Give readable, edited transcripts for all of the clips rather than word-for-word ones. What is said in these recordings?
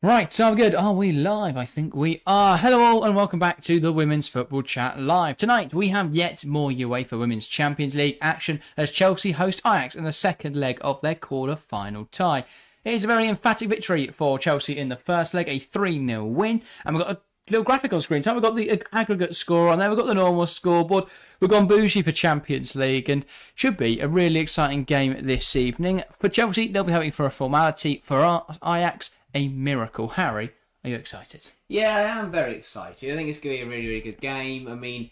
Right, so good. Are we live? I think we are. Hello all and welcome back to the Women's Football Chat Live. Tonight we have yet more UEFA Women's Champions League action as Chelsea host Ajax in the second leg of their quarter-final tie. It is a very emphatic victory for Chelsea in the first leg, a 3-0 win. And we've got a little graphic on screen. We've got the aggregate score on there. We've got the normal scoreboard. We've gone bougie for Champions League and should be a really exciting game this evening. For Chelsea, they'll be hoping for a formality. For Ajax, a miracle. Harry, are you excited? Yeah, I am very excited. I think it's going to be a really, really good game. I mean,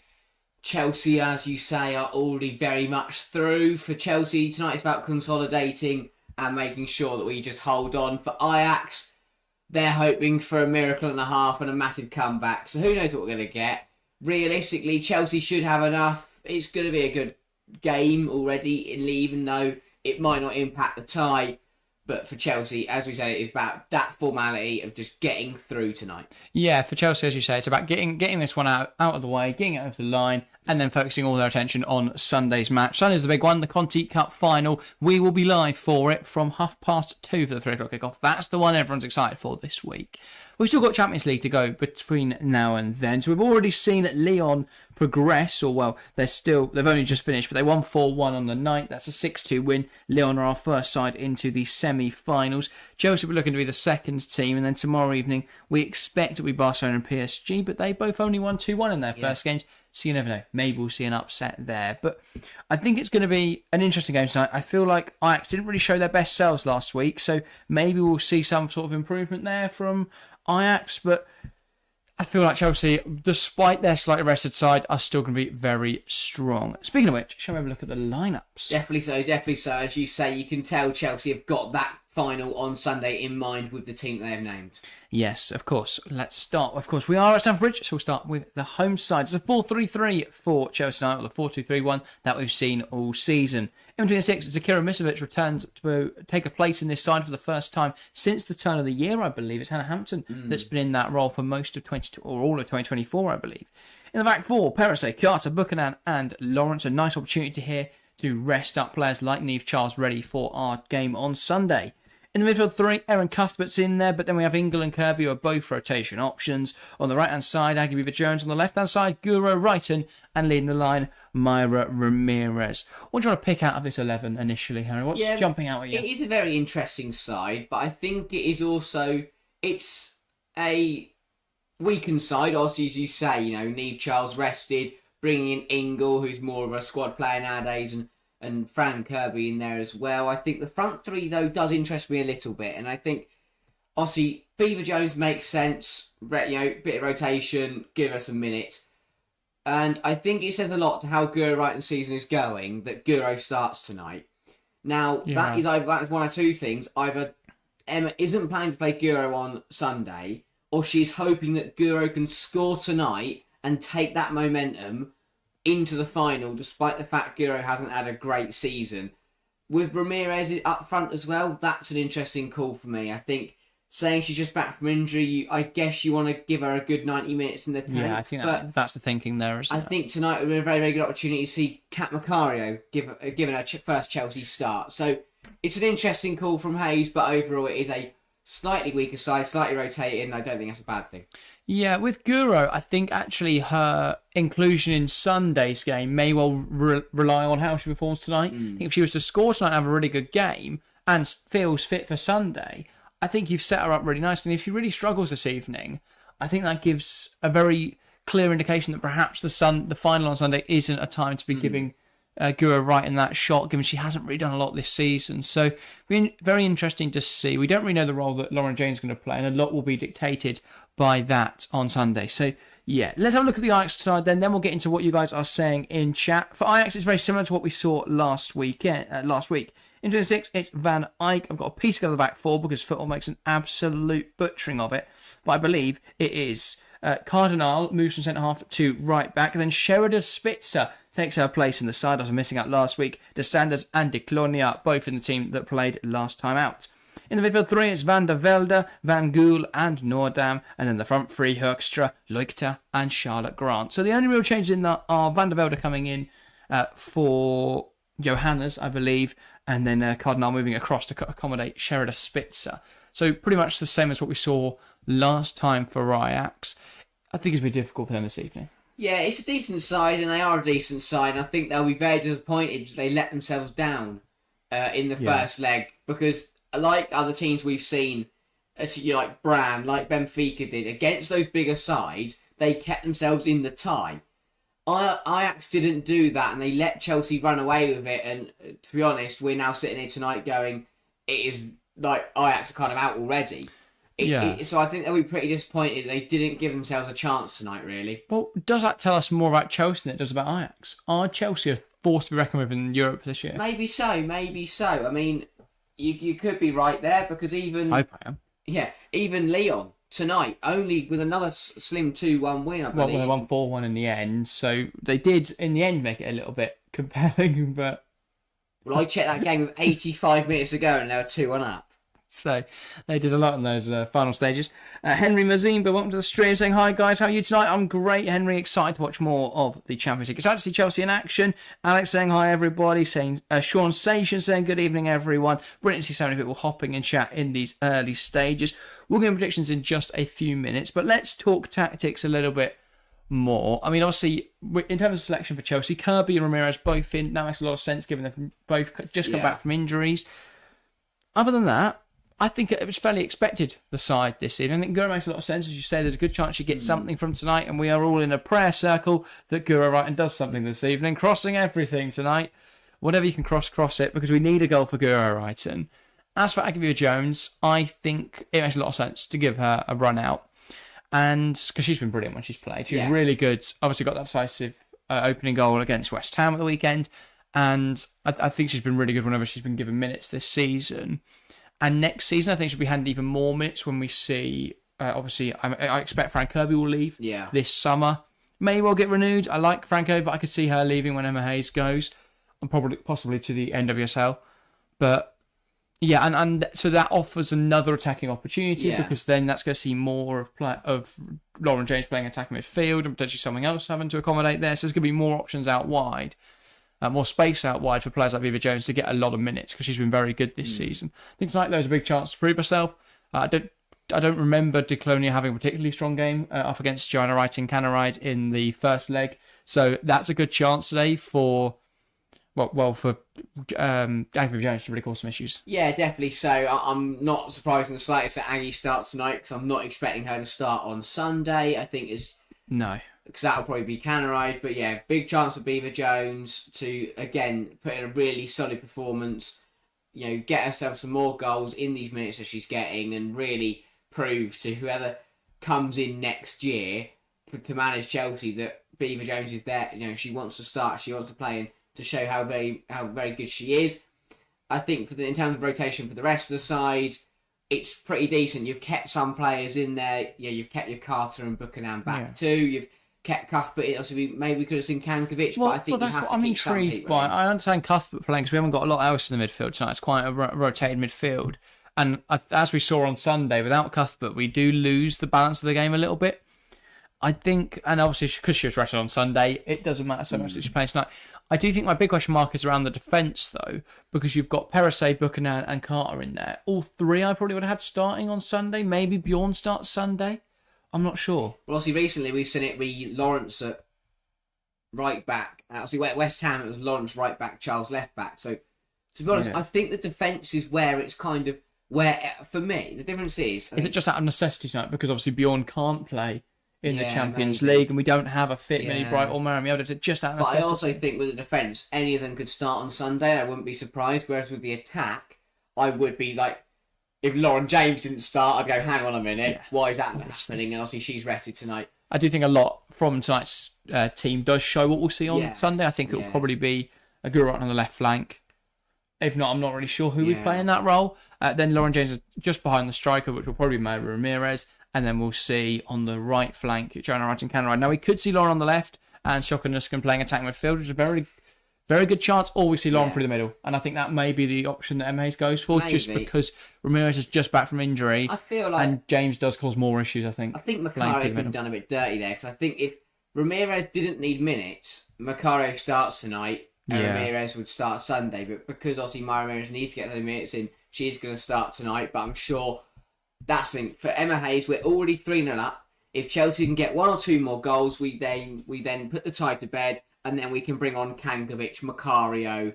Chelsea, as you say, are already very much through. For Chelsea, tonight it's about consolidating and making sure that we just hold on. For Ajax, they're hoping for a miracle and a half and a massive comeback. So who knows what we're going to get. Realistically, Chelsea should have enough. It's going to be a good game already, even though it might not impact the tie. But for Chelsea, as we said, it is about that formality of just getting through tonight. Yeah, for Chelsea, as you say, it's about getting this one out of the way, getting it over the line, and then focusing all their attention on Sunday's match. Sunday's the big one, the Conti Cup final. We will be live for it from 2:30 for the 3 o'clock kickoff. That's the one everyone's excited for this week. We've still got Champions League to go between now and then. So we've already seen Lyon progress, or well, they've only just finished, but they won 4-1 on the night. That's a 6-2 win. Lyon are our first side into the semi-finals. Chelsea will be looking to be the second team, and then tomorrow evening we expect it will be Barcelona and PSG, but they both only won 2-1 in their first games. So you never know. Maybe we'll see an upset there. But I think it's going to be an interesting game tonight. I feel like Ajax didn't really show their best selves last week. So maybe we'll see some sort of improvement there from Ajax. But I feel like Chelsea, despite their slightly rested side, are still going to be very strong. Speaking of which, shall we have a look at the lineups? Definitely so. As you say, you can tell Chelsea have got that final on Sunday in mind with the team they have named. Yes, of course. Let's start. Of course, we are at Stamford Bridge, so we'll start with the home side. It's a 4-3-3 for Chelsea tonight, or the 4-2-3-1 that we've seen all season. In between the six, Zakira Misevic returns to take a place in this side for the first time since the turn of the year, I believe. It's Hannah Hampton that's been in that role for most of all of 2024, I believe. In the back four, Perisic, Carter, Buchanan and Lawrence. A nice opportunity here to rest up players like Niamh Charles ready for our game on Sunday. In the midfield three, Erin Cuthbert's in there, but then we have Ingle and Kirby who are both rotation options. On the right-hand side, Aggie Beaver-Jones. On the left-hand side, Guro Wrighton. And leading the line, Myra Ramirez. What do you want to pick out of this 11 initially, Harry? What's jumping out at you? It is a very interesting side, but I think it is also, it's a weakened side. Obviously, as you say, Niamh Charles rested, bringing in Ingle, who's more of a squad player nowadays, and Fran Kirby in there as well. I think the front three, though, does interest me a little bit. And I think, obviously, Beaver-Jones makes sense. Bit of rotation, give us some minutes. And I think it says a lot to how Guro Wrighton's season is going that Guro starts tonight. Now, that is one of two things. Either Emma isn't planning to play Guro on Sunday, or she's hoping that Guro can score tonight and take that momentum into the final, despite the fact Guro hasn't had a great season. With Ramirez up front as well, that's an interesting call for me. I think saying she's just back from injury, I guess you want to give her a good 90 minutes in the tank. Yeah, I think that's the thinking there, isn't it? I think tonight would be a very, very good opportunity to see Kat Macario given her first Chelsea start. So it's an interesting call from Hayes, but overall it is a slightly weaker side, slightly rotating. I don't think that's a bad thing. Yeah, with Guro, I think actually her inclusion in Sunday's game may well rely on how she performs tonight. I think if she was to score tonight and have a really good game and feels fit for Sunday, I think you've set her up really nicely. And if she really struggles this evening, I think that gives a very clear indication that perhaps the final on Sunday isn't a time to be giving Guro Wrighton that shot, given she hasn't really done a lot this season. So, very interesting to see. We don't really know the role that Lauren Jane's going to play, and a lot will be dictated by that on Sunday. So, yeah, let's have a look at the Ajax side then we'll get into what you guys are saying in chat. For Ajax, it's very similar to what we saw last week. In 26, it's Van Eyck. I've got a piece to go to the back four because football makes an absolute butchering of it. But I believe it is Cardinal moves from centre-half to right-back. And then Sheridan Spitzer takes her place in the side. I was missing out last week. De Sanders and De Clonia, both in the team that played last time out. In the midfield three, it's Van der Velde, Van Gool and Noordam. And then the front three, Hoekstra, Leukter and Charlotte Grant. So the only real changes in that are Van der Velde coming in for Johannes, I believe. And then Cardinal moving across to accommodate Sheridan Spitzer. So pretty much the same as what we saw last time for Ajax. I think it's going to be difficult for them this evening. Yeah, it's a decent side, and they are a decent side. And I think they'll be very disappointed they let themselves down in the first leg, because like other teams we've seen, like Bran, like Benfica did, against those bigger sides, they kept themselves in the tie. Ajax didn't do that, and they let Chelsea run away with it. And to be honest, we're now sitting here tonight going, it is like Ajax are kind of out already. So I think they'll be pretty disappointed they didn't give themselves a chance tonight, really. Well, does that tell us more about Chelsea than it does about Ajax? Are Chelsea a force to be reckoned with in Europe this year? Maybe so. I mean, you could be right there, because even... I am. Yeah, even Lyon tonight, only with another slim 2-1 win, I believe. Well, they won 4-1 in the end, so they did, in the end, make it a little bit compelling, but... Well, I checked that game with 85 minutes ago, and they were 2-1 up. So they did a lot in those final stages. Henry Mazimba, welcome to the stream, saying, hi guys, how are you tonight? I'm great, Henry, excited to watch more of the Champions League. Excited to see Chelsea in action. Alex saying hi everybody, saying Sean Sation saying good evening everyone. Brilliant to see so many people hopping in chat in these early stages. We'll get predictions in just a few minutes, but let's talk tactics a little bit more. I mean, obviously, in terms of selection for Chelsea, Kirby and Ramirez both in. That makes a lot of sense given they've both just come back from injuries. Other than that, I think it was fairly expected, the side this season. I think Gura makes a lot of sense. As you say, there's a good chance you get something from tonight, and we are all in a prayer circle that Gura Wrighton does something this evening, crossing everything tonight. Whatever you can cross it, because we need a goal for Gura Wrighton. As for Agavia Jones, I think it makes a lot of sense to give her a run out, and because she's been brilliant when she's played. She was really good. Obviously got that decisive opening goal against West Ham at the weekend, and I think she's been really good whenever she's been given minutes this season. And next season, I think she'll be handed even more minutes when we see... obviously, I expect Frank Kirby will leave this summer. May well get renewed. I like Franco, but I could see her leaving when Emma Hayes goes. And possibly to the NWSL. But, yeah, and so that offers another attacking opportunity, because then that's going to see more of Lauren James playing attacking midfield, and potentially something else having to accommodate there. So there's going to be more options out wide. More space out wide for players like Viva Jones to get a lot of minutes, because she's been very good this season. I think tonight there's a big chance to prove herself. I don't remember Declonia having a particularly strong game up against Joanna Wright in Canaride in the first leg, so that's a good chance today for Viva Jones to really cause some issues. Yeah, definitely. So I'm not surprised in the slightest that Aggie starts tonight, because I'm not expecting her to start on Sunday. I think because that'll probably be Canaride. But yeah, big chance for Beaver Jones to, again, put in a really solid performance, get herself some more goals in these minutes that she's getting, and really prove to whoever comes in next year to manage Chelsea that Beaver Jones is there. She wants to start, she wants to play, and to show how very good she is. I think in terms of rotation for the rest of the side, it's pretty decent. You've kept some players in there. You've kept your Carter and Buchanan back too. You've kept Cuthbert. Obviously, maybe we could have seen Kankovic, but I think that's you have what to I'm keep intrigued by. I understand Cuthbert playing because we haven't got a lot else in the midfield tonight. It's quite a rotated midfield. And as we saw on Sunday, without Cuthbert, we do lose the balance of the game a little bit. I think, and obviously because she was rested on Sunday, it doesn't matter so much that she's playing tonight. I do think my big question mark is around the defence, though, because you've got Perisset, Buchanan and Carter in there. All three I probably would have had starting on Sunday. Maybe Bjorn starts Sunday. I'm not sure. Well, obviously, recently we've seen it be Lawrence at right back. Obviously, at West Ham, it was Lawrence right back, Charles left back. So, to be honest, I think the defence is where it's kind of... for me, the difference is... Is it just out of necessity tonight? Because obviously Bjorn can't play in the Champions League, and we don't have a fit Millie Bright or Mary Mioda. Is it just out of necessity? But I also think with the defence, any of them could start on Sunday, and I wouldn't be surprised. Whereas with the attack, I would be like... If Lauren James didn't start, I'd go, hang on a minute, why is that happening? And obviously she's rested tonight. I do think a lot from tonight's team does show what we'll see on Sunday. I think it will probably be a Guru on the left flank. If not, I'm not really sure who we play in that role. Then Lauren James is just behind the striker, which will probably be Mayra Ramirez. And then we'll see on the right flank, Joanna Wright and Canaride. Now, we could see Lauren on the left and Shoka Nuskin playing attacking midfield, which is a very, very good chance. Or we see Lauren through the middle. And I think that may be the option that Hayes goes for, just because Ramirez is just back from injury. I feel like... And James does cause more issues, I think. I think Macaro's been done a bit dirty there, because I think if Ramirez didn't need minutes, Macaro starts tonight, and Ramirez would start Sunday. But because obviously Myra Ramirez needs to get those minutes in, she's going to start tonight. But I'm sure that's the thing. For Emma Hayes, we're already 3-0 up. If Chelsea can get 1 or 2 more goals, we then put the tie to bed, and then we can bring on Kankovic, Macario,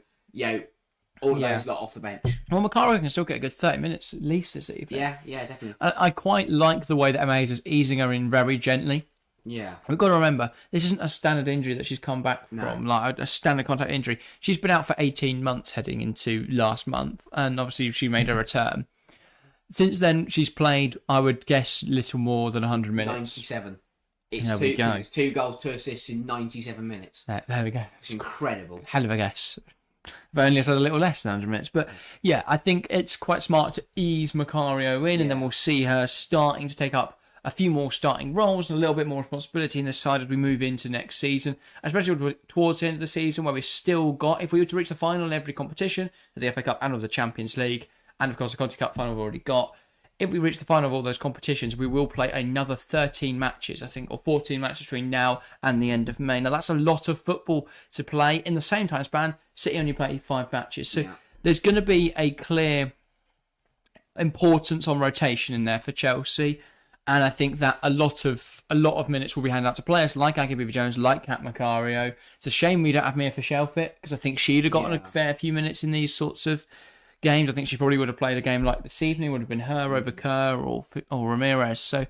all of those lot off the bench. Well, Macario can still get a good 30 minutes at least this evening. Yeah, definitely. I quite like the way that Emma Hayes is easing her in very gently. Yeah. We've got to remember, this isn't a standard injury that she's come back from, like a standard contact injury. She's been out for 18 months heading into last month, and obviously she made a return. Since then, she's played, I would guess, little more than 100 minutes. 97. It's 2 goals, 2 assists in 97 minutes. There we go. It's incredible. Hell of a guess. If only it's had a little less than 100 minutes. But yeah, I think it's quite smart to ease Macario in, and then we'll see her starting to take up a few more starting roles and a little bit more responsibility in this side as we move into next season, especially towards the end of the season where we've still got, if we were to reach the final in every competition, the FA Cup and of the Champions League, and of course the Conti Cup final we've already got, if we reach the final of all those competitions, we will play another 13 matches, I think, or 14 matches between now and the end of May. Now, that's a lot of football to play. In the same time span, City only play 5 matches. So there's going to be a clear importance on rotation in there for Chelsea. And I think that a lot of minutes will be handed out to players like Aggie Beever-Jones, like Kat Macario. It's a shame we don't have Mia Fischer-Fit, because I think she'd have gotten a fair few minutes in these sorts of games. I think she probably would have played a game like this evening. It would have been her over Kerr or Ramirez. So,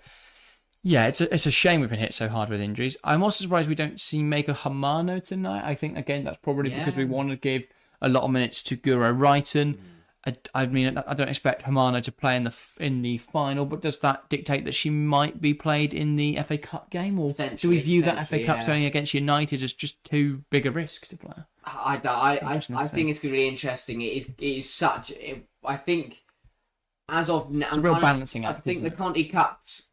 yeah, it's a shame we've been hit so hard with injuries. I'm also surprised we don't see Meiko Hamano tonight. I think, again, that's probably because we want to give a lot of minutes to Guro Wrighton. I mean, I don't expect Hamano to play in the final, but does that dictate that she might be played in the FA Cup game? Or do we view that FA Cup going against United as just too big a risk to play? I think it's going to be interesting. It is such. I think as of now, it's a real balancing act. I think the Conti Cups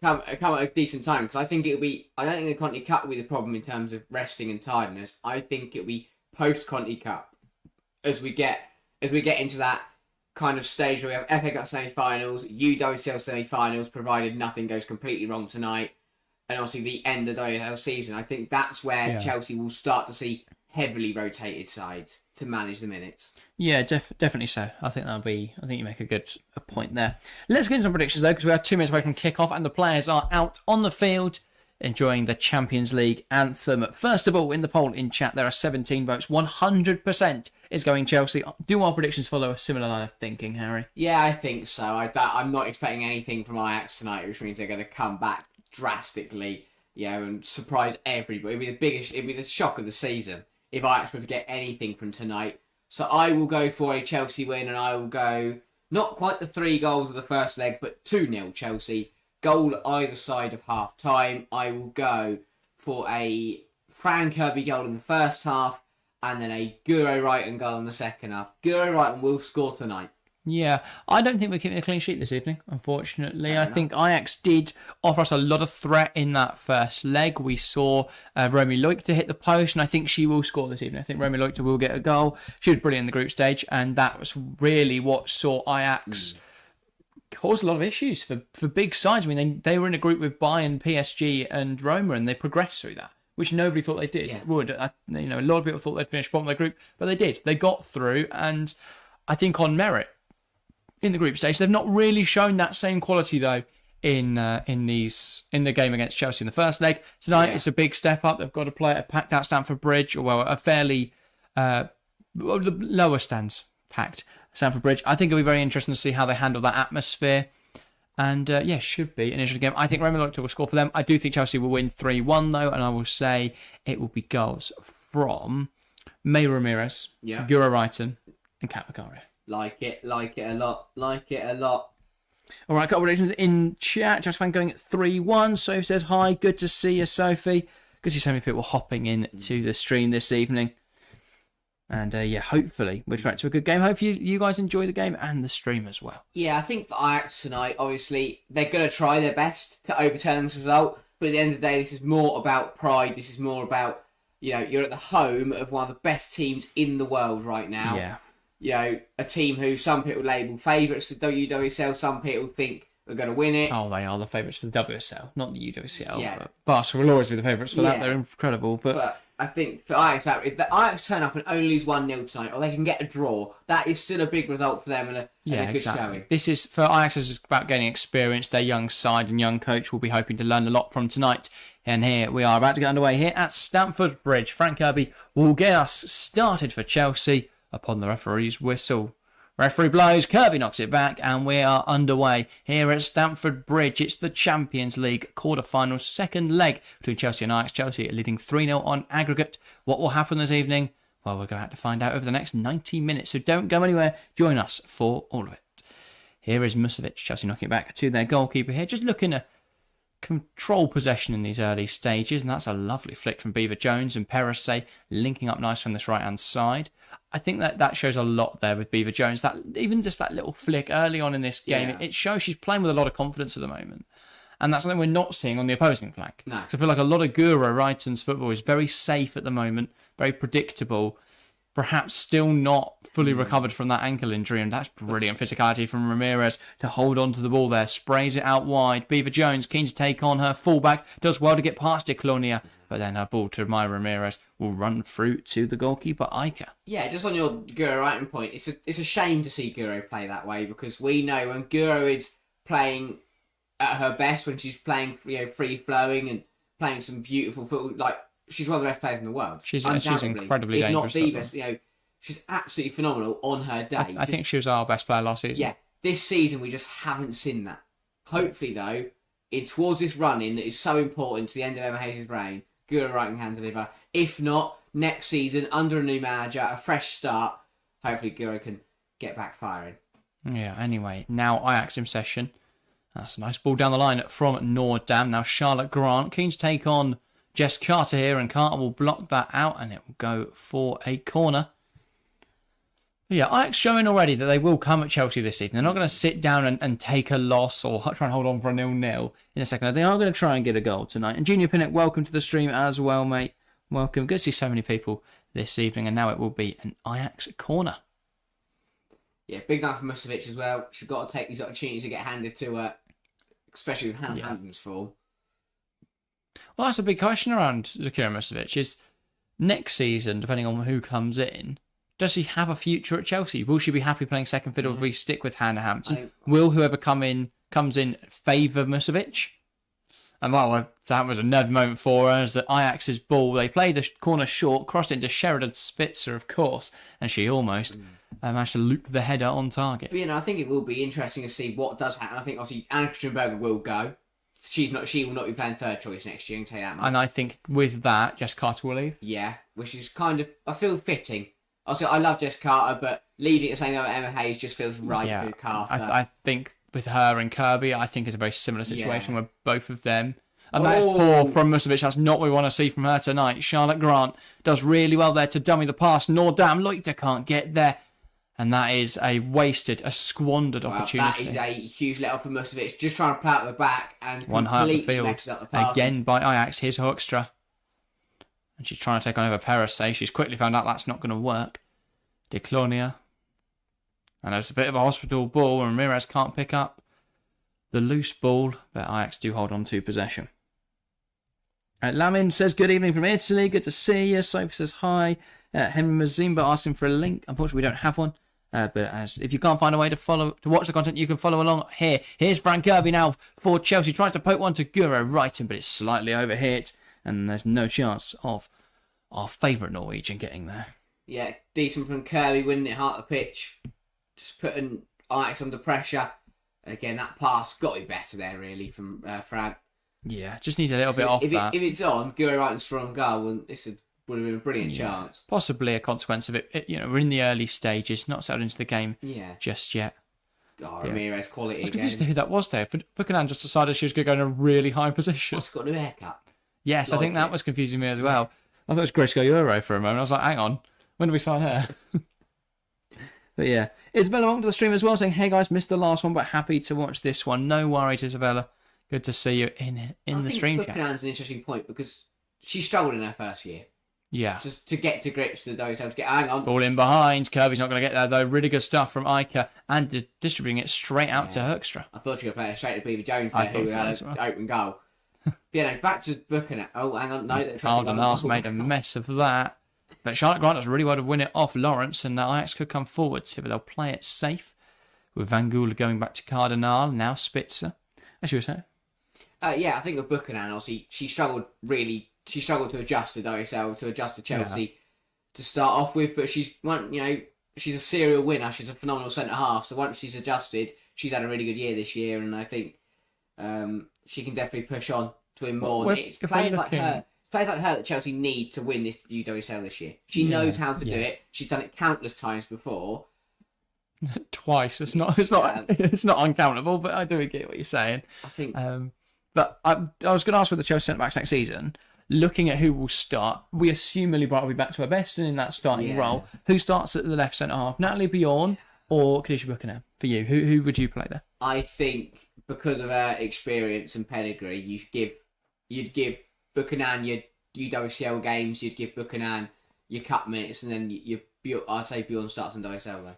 come at a decent time, because I think it'll be. I don't think the Conti Cup will be the problem in terms of resting and tiredness. I think it'll be post Conti Cup as we get into that kind of stage where we have FA Cup semi-finals, UWCL semi-finals, provided nothing goes completely wrong tonight, and obviously the end of the WSL season. I think that's where Chelsea will start to see heavily rotated sides to manage the minutes. Yeah, definitely so. I think you make a good point there. Let's get into some predictions though, because we are 2 minutes away from kick-off and the players are out on the field enjoying the Champions League anthem. First of all, in the poll in chat, there are 17 votes. 100% is going Chelsea. Do our predictions follow a similar line of thinking, Harry? Yeah, I think so. I'm not expecting anything from Ajax tonight, which means they're going to come back drastically, and surprise everybody. It'd be the shock of the season if Ajax were to get anything from tonight. So I will go for a Chelsea win, and I will go not quite the 3 goals of the first leg, but 2-0 Chelsea. Goal either side of half time. I will go for a Fran Kirby goal in the first half, and then a Guro Wrighton goal in the second half. Guro Wrighton will score tonight. Yeah, I don't think we're keeping a clean sheet this evening, unfortunately. I think Ajax did offer us a lot of threat in that first leg. We saw Romy Leukter hit the post, and I think she will score this evening. I think Romy Leukter will get a goal. She was brilliant in the group stage, and that was really what saw Ajax caused a lot of issues for big sides. I mean, they were in a group with Bayern, PSG, and Roma, and they progressed through that, which nobody thought they did. Would a lot of people thought they'd finish bottom of their group, but they did. They got through, and I think on merit in the group stage, they've not really shown that same quality though in the game against Chelsea in the first leg. Tonight, it's a big step up. They've got to play at a packed out Stamford Bridge, or a fairly the lower stands packed Stamford Bridge. I think it'll be very interesting to see how they handle that atmosphere. And should be an interesting game. I think Romy Leukter will score for them. I do think Chelsea will win 3-1 though, and I will say it will be goals from May Ramirez, Guro Wrighton, and Kat Macario. Like it a lot. All right, a couple of predictions in chat. Chelsea fan going at 3-1. Sophie says hi. Good to see you, Sophie. Good to see so many people hopping in to the stream this evening. And hopefully we're back to a good game. Hopefully you guys enjoy the game and the stream as well. Yeah, I think for Ajax tonight, obviously, they're going to try their best to overturn this result. But at the end of the day, this is more about pride. This is more about, you're at the home of one of the best teams in the world right now. Yeah. A team who some people label favourites for the UWSL. Some people think are going to win it. Oh, they are the favourites for the WSL, not the UWSL. Yeah. But Barca will always be the favourites for that. They're incredible. But I think for Ajax, if the Ajax turn up and only lose 1-0 tonight, or they can get a draw, that is still a big result for them and a good showing. This is, for Ajax, is about getting experience. Their young side and young coach will be hoping to learn a lot from tonight. And here we are about to get underway here at Stamford Bridge. Frank Kirby will get us started for Chelsea upon the referee's whistle. Referee blows, Kirby knocks it back, and we are underway here at Stamford Bridge. It's the Champions League quarter-final second leg between Chelsea and Ajax. Chelsea leading 3-0 on aggregate. What will happen this evening? Well, we're going to have to find out over the next 90 minutes, so don't go anywhere. Join us for all of it. Here is Musovic. Chelsea knocking it back to their goalkeeper here, just looking to control possession in these early stages, and that's a lovely flick from Beaver Jones, and Perez linking up nice on this right-hand side. I think that shows a lot there with Beaver Jones. That even just that little flick early on in this game, it shows she's playing with a lot of confidence at the moment. And that's something we're not seeing on the opposing flank. No. So I feel like a lot of Guro Wrighton's football is very safe at the moment, very predictable, perhaps still not fully recovered from that ankle injury, and that's brilliant physicality from Ramirez to hold on to the ball there, sprays it out wide. Beaver Jones keen to take on her fullback, does well to get past Declonia, but then her ball to Maya Ramirez will run through to the goalkeeper, Iker. Yeah, just on your Guro Wrighton point, it's a shame to see Guro play that way, because we know when Guro is playing at her best, when she's playing free flowing and playing some beautiful football, like she's one of the best players in the world. She's incredibly dangerous. If not the best, she's absolutely phenomenal on her day. I think she was our best player last season. Yeah, this season we just haven't seen that. Hopefully, though, towards this run-in that is so important to the end of Emma Hayes' reign, Guro Wrighton can deliver. If not, next season, under a new manager, a fresh start, hopefully Guro can get back firing. Yeah, anyway, now Ajax in session. That's a nice ball down the line from Nordam. Now Charlotte Grant keen to take on Jess Carter here, and Carter will block that out, and it will go for a corner. But yeah, Ajax showing already that they will come at Chelsea this evening. They're not going to sit down and take a loss or try and hold on for a 0-0 in a second. They are going to try and get a goal tonight. And Junior Pinnock, welcome to the stream as well, mate. Welcome. Good to see so many people this evening, and now it will be an Ajax corner. Yeah, big night for Musovic as well. She's got to take these opportunities to get handed to her, especially with Hannah Hampton's fall. Well, that's a big question around Zakira Musovic. Is next season, depending on who comes in, does she have a future at Chelsea? Will she be happy playing second fiddle if we stick with Hannah Hampton? Will whoever comes in favour Musovic? And well, that was another moment for her, as the Ajax's ball, they played the corner short, crossed into Sheridan Spitzer, of course, and she almost managed to loop the header on target. But, I think it will be interesting to see what does happen. I think obviously Anna Christian will go. She will not be playing third choice next year, I can tell you that much. And I think with that, Jess Carter will leave. Yeah, which is kind of, I feel, fitting. Also, I love Jess Carter, but leaving at the same time Emma Hayes just feels right for Carter. I think with her and Kirby, I think it's a very similar situation where both of them. And that is poor from Musovic. That's not what we want to see from her tonight. Charlotte Grant does really well there to dummy the pass. Nordam Loiter can't get there. And that is a squandered opportunity. That is a huge let off from Musovic. Just trying to play out the back and one high up the field. Up the pass. Again by Ajax. Here's Hoekstra. And she's trying to take on over Perez. She's quickly found out that's not going to work. Declonia. And there's a bit of a hospital ball, and Ramirez can't pick up the loose ball, but Ajax do hold on to possession. Lamin says, good evening from Italy. Good to see you. Sophie says hi. Henry Mazimba asking for a link. Unfortunately, we don't have one. But if you can't find a way to watch the content, you can follow along here. Here's Frank Kirby now for Chelsea. Tries to poke one to Guro Wrighton, but it's slightly overhit. And there's no chance of our favourite Norwegian getting there. Yeah, decent from Kirby, winning it heart of the pitch. Just putting Ajax under pressure. And again, that pass got to be better there, really, from Fran. Yeah, just needs a little bit off that. If it's on, Guro Wrighton's from goal, well, this would have been a brilliant chance. Possibly a consequence of it. We're in the early stages, not settled into the game just yet. Ramirez quality again. I was confused to who that was there. Fukunan just decided she was going to go in a really high position. She's got a new haircut. Yes, I think that was confusing me as well. I thought it was Grace Euro for a moment. I was like, hang on, when do we sign her? But yeah, Isabella, welcome to the stream as well, saying, hey guys, missed the last one, but happy to watch this one. No worries, Isabella. Good to see you in the stream chat. Fukunan's an interesting point because she struggled in her first year. Yeah. Just to get to grips with those, to get, hang on. Ball in behind. Kirby's not going to get there, though. Really good stuff from Iker and distributing it straight out to Hoekstra. I thought she was going to play it straight to Beaver Jones there, who had an open goal. Yeah, no, back to Buchanan. Oh, hang on, no. Cardinals made a mess of that. But Charlotte Grant does really well to win it off Lawrence, and Ajax could come forwards here, but they'll play it safe. With Van Gula going back to Cardinal, now Spitzer. As you were saying. Yeah, I think with Buchanan, obviously, she struggled to adjust to WSL, to adjust to Chelsea to start off with, but she's a serial winner. She's a phenomenal centre-half, so once she's adjusted, she's had a really good year this year, and I think she can definitely push on to win more. Well, it's players like her that Chelsea need to win this UWSL this year. She knows how to do it. She's done it countless times before. Twice. It's not uncountable, but I do get what you're saying. I think. But I was going to ask with the Chelsea centre backs next season. Looking at who will start, we assume Millie Bright will be back to her best and in that starting role. Who starts at the left centre half? Natalie Bjorn or Kadisha Buchanan? For you, who would you play there? I think because of her experience and pedigree, you'd give Buchanan your UWCL games, you'd give Buchanan your cup minutes, and then I'd say Bjorn starts in WSL though.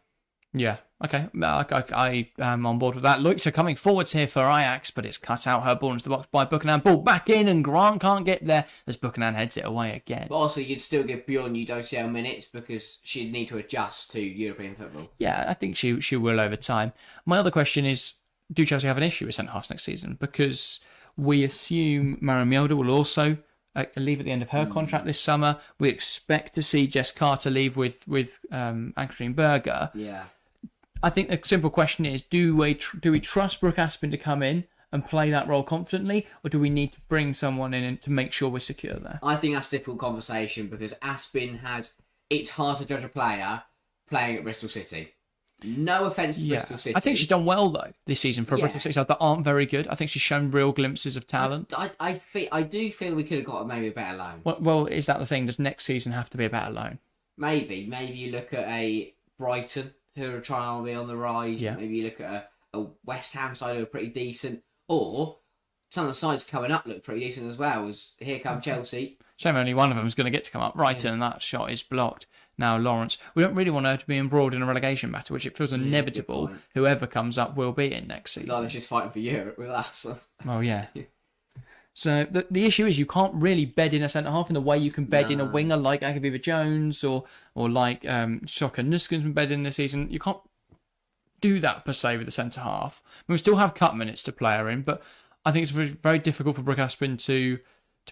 Yeah. Okay. I am on board with that. Loicha coming forwards here for Ajax, but it's cut out her ball into the box by Buchanan. Ball back in, and Grant can't get there as Buchanan heads it away again. But also, you'd still give Bjorn UWCL minutes because she'd need to adjust to European football. Yeah, I think she will over time. My other question is, do Chelsea have an issue with centre-halves next season? Because we assume Mara Mjolder will also leave at the end of her contract this summer. We expect to see Jess Carter leave with Ann-Katrin Berger. Yeah. I think the simple question is, do we trust Brooke Aspin to come in and play that role confidently, or do we need to bring someone in to make sure we're secure there? I think that's a difficult conversation because Aspin it's hard to judge a player playing at Bristol City. No offence to Bristol City. I think she's done well though this season for a Bristol City side that aren't very good. I think she's shown real glimpses of talent. I do feel we could have got maybe a better loan. Well, is that the thing? Does next season have to be a better loan? Maybe you look at a Brighton who are trying to be on the rise. Yeah. Maybe you look at a West Ham side who are pretty decent, or some of the sides coming up look pretty decent as well. As here come Chelsea. Shame only one of them is going to get to come up. Brighton, and that shot is blocked. Now Lawrence, we don't really want her to be embroiled in a relegation battle, which it feels inevitable. Whoever comes up will be in next season. Like they're just fighting for Europe with us. Well, yeah. So the issue is you can't really bed in a centre half in the way you can bed in a winger like Agaviva Jones or like Shoka Nuskin's been bedded in this season. You can't do that per se with the centre half. We still have cup minutes to play her in, but I think it's very, very difficult for Brooke Aspin to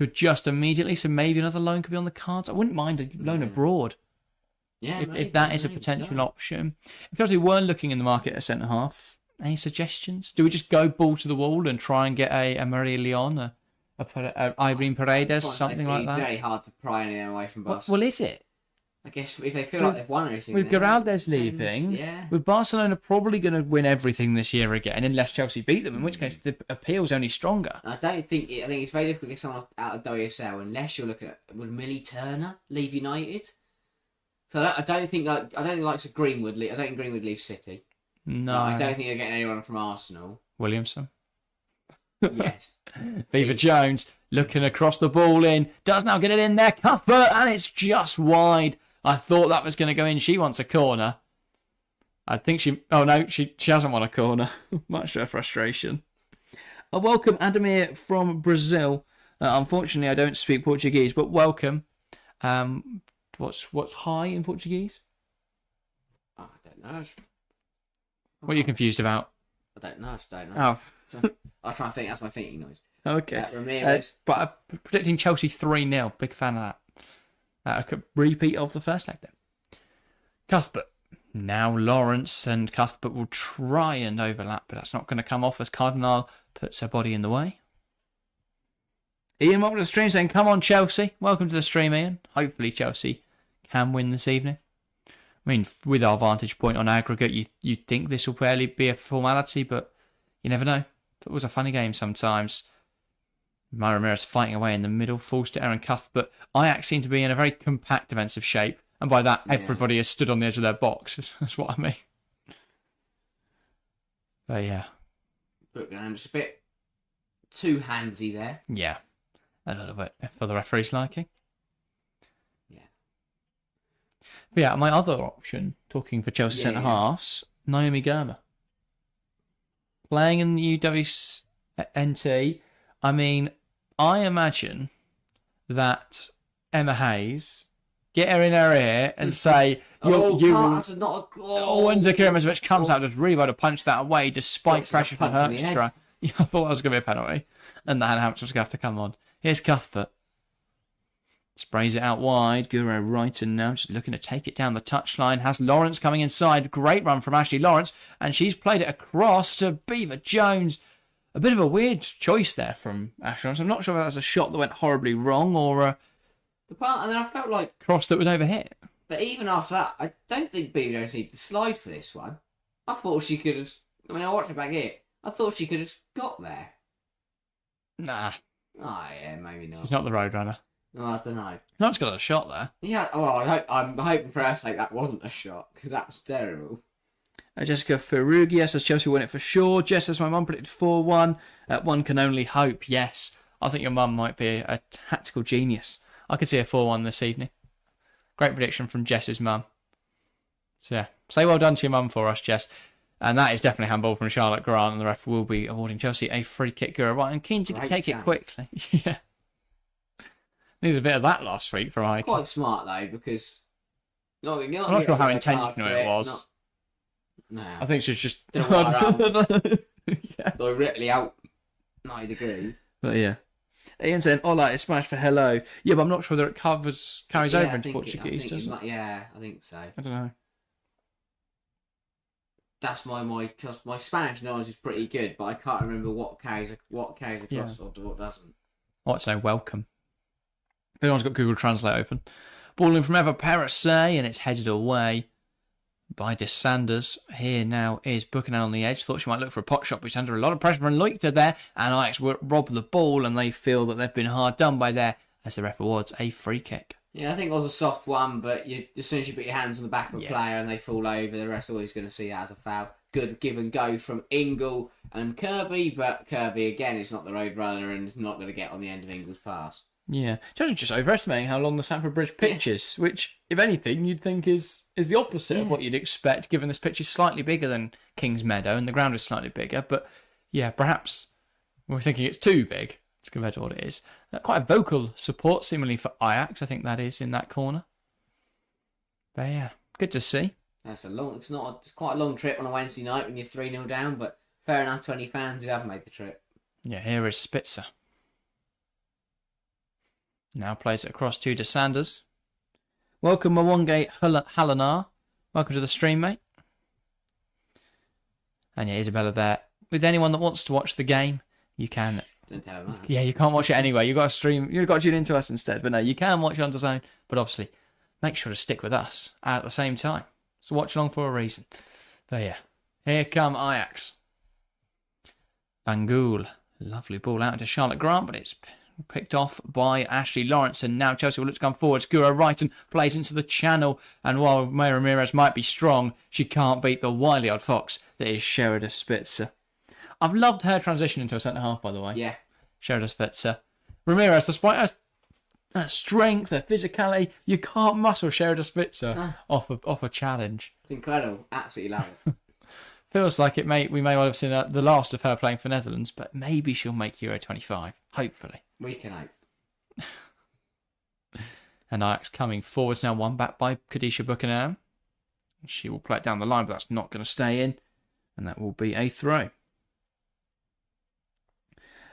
adjust immediately. So maybe another loan could be on the cards. I wouldn't mind a loan abroad. Yeah, if that is a potential option. If Chelsea were looking in the market at centre half, any suggestions? Do we just go ball to the wall and try and get a Maria Leon, a Irene Paredes, something like that? It's very hard to pry anything away from Barcelona. Well, is it? I guess if they feel like they've won everything. With Geraldes leaving, with Barcelona probably going to win everything this year again, unless Chelsea beat them, in which case the appeal's only stronger. I think it's very difficult to get someone out of WSL unless you're looking at, would Millie Turner leave United? So I don't think like Greenwood leave. I don't think Greenwood leaves City. No, I don't think they're getting anyone from Arsenal. Williamson. Yes. Viva Jones looking across the ball in, does now get it in there, Cuthbert, and it's just wide. I thought that was going to go in. She wants a corner. I think she hasn't won a corner. Much to her frustration. Welcome Adamir from Brazil. Unfortunately, I don't speak Portuguese, but welcome. What's hi in Portuguese? Oh, I don't know. What are you confused about? I don't know. Oh. So, I was trying to think. That's my thinking noise. Okay. Ramirez. But predicting Chelsea 3-0. Big fan of that. A repeat of the first leg then. Cuthbert. Now Lawrence, and Cuthbert will try and overlap, but that's not going to come off as Cardinal puts her body in the way. Ian, welcome to the stream, saying, come on, Chelsea. Welcome to the stream, Ian. Hopefully Chelsea can win this evening. I mean, with our vantage point on aggregate, you'd think this will barely be a formality, but you never know. It was a funny game sometimes. Maya Ramirez fighting away in the middle, falls to Aaron Cuthbert. Ajax seem to be in a very compact defensive shape, and by that, everybody has stood on the edge of their box. That's what I mean. But yeah. But just a bit too handsy there. Yeah. A little bit for the referee's liking. Yeah. But yeah, my other option, talking for Chelsea centre-halves, Naomi Girma. Playing in the UWNT, I mean, I imagine that Emma Hayes get her in her ear and say, that's not a goal. when Zakira Mizovic comes out, just really want to punch that away despite pressure from Hertzstra. Yeah, I thought that was going to be a penalty. And that Hampshire was going to have to come on. Here's Cuthbert. Sprays it out wide. Guro Wrighton now just looking to take it down the touchline. Has Lawrence coming inside. Great run from Ashley Lawrence. And she's played it across to Beaver Jones. A bit of a weird choice there from Ashley Lawrence. I'm not sure if that's a shot that went horribly wrong or a and then I felt like cross that was overhit. But even after that, I don't think Beaver Jones needed to slide for this one. I thought she could have... I mean, I watched it back here. I thought she could have got there. Nah. Oh, yeah, maybe not. She's not the Roadrunner. No, I don't know. Not got a shot there. Yeah, I'm hoping for her sake that wasn't a shot, because that was terrible. Jessica Ferrugia says Chelsea win it for sure. Jess says my mum predicted 4-1. One can only hope. Yes, I think your mum might be a tactical genius. I could see a 4-1 this evening. Great prediction from Jess's mum. So yeah, say well done to your mum for us, Jess. And that is definitely handball from Charlotte Grant, and the ref will be awarding Chelsea a free kick. Right, and keen to take it quickly. Yeah. Needed a bit of that last week from Ike. Quite smart though, because I'm not sure how intentional it was. Nah. I think she's just directly out 90 degrees. But yeah. Ian saying, Ola is Spanish for hello. Yeah, but I'm not sure that it carries over into Portuguese, does it? Yeah, I think so. I don't know. That's my Spanish knowledge is pretty good, but I can't remember what carries across or what doesn't. I'd say welcome. If anyone's got Google Translate open. Ball in from Eva Perisset, and it's headed away by De Sanders. Here now is Buchanan on the edge. Thought she might look for a pot shot, but she's under a lot of pressure from Leukter there. And Ajax rob the ball, and they feel that they've been hard done by there as the ref awards a free kick. Yeah, I think it was a soft one, but as soon as you put your hands on the back of a player and they fall over, the rest always going to see that as a foul. Good give and go from Ingle and Kirby, but Kirby, again, is not the road runner and is not going to get on the end of Ingle's pass. Yeah, just overestimating how long the Stamford Bridge pitch is, which, if anything, you'd think is the opposite of what you'd expect, given this pitch is slightly bigger than Kings Meadow and the ground is slightly bigger. But yeah, perhaps we're thinking it's too big compared to what it is. Quite a vocal support, seemingly for Ajax. I think that is in that corner. But yeah, good to see. It's quite a long trip on a Wednesday night when you're 3-0 down, but fair enough to any fans who haven't made the trip. Yeah, here is Spitzer. Now plays it across to De Sanders. Welcome, Mwonge Halanar. Welcome to the stream, mate. And yeah, Isabella there. With anyone that wants to watch the game, you can. Don't tell them that. Yeah, you can't watch it anyway. You've got to stream. You've got to tune into us instead. But no, you can watch it on DAZN. But obviously, make sure to stick with us at the same time. So watch along for a reason. But yeah, here come Ajax. Van Gool. Lovely ball out to Charlotte Grant, but it's picked off by Ashley Lawrence, and now Chelsea will look to come forward. Guro Wrighton plays into the channel, and while Maya Ramirez might be strong, she can't beat the wily old fox that is Sheridan Spitzer. I've loved her transition into a centre-half, by the way. Yeah. Sheridan Spitzer. Ramirez, despite her strength, her physicality, you can't muscle Sheridan Spitzer off a challenge. It's incredible. Absolutely love it. Feels like we may well have seen the last of her playing for Netherlands, but maybe she'll make Euro 25. Hopefully. We can hope. And Ajax coming forwards now, one back by Khadisha Buchanan. She will play it down the line, but that's not going to stay in. And that will be a throw.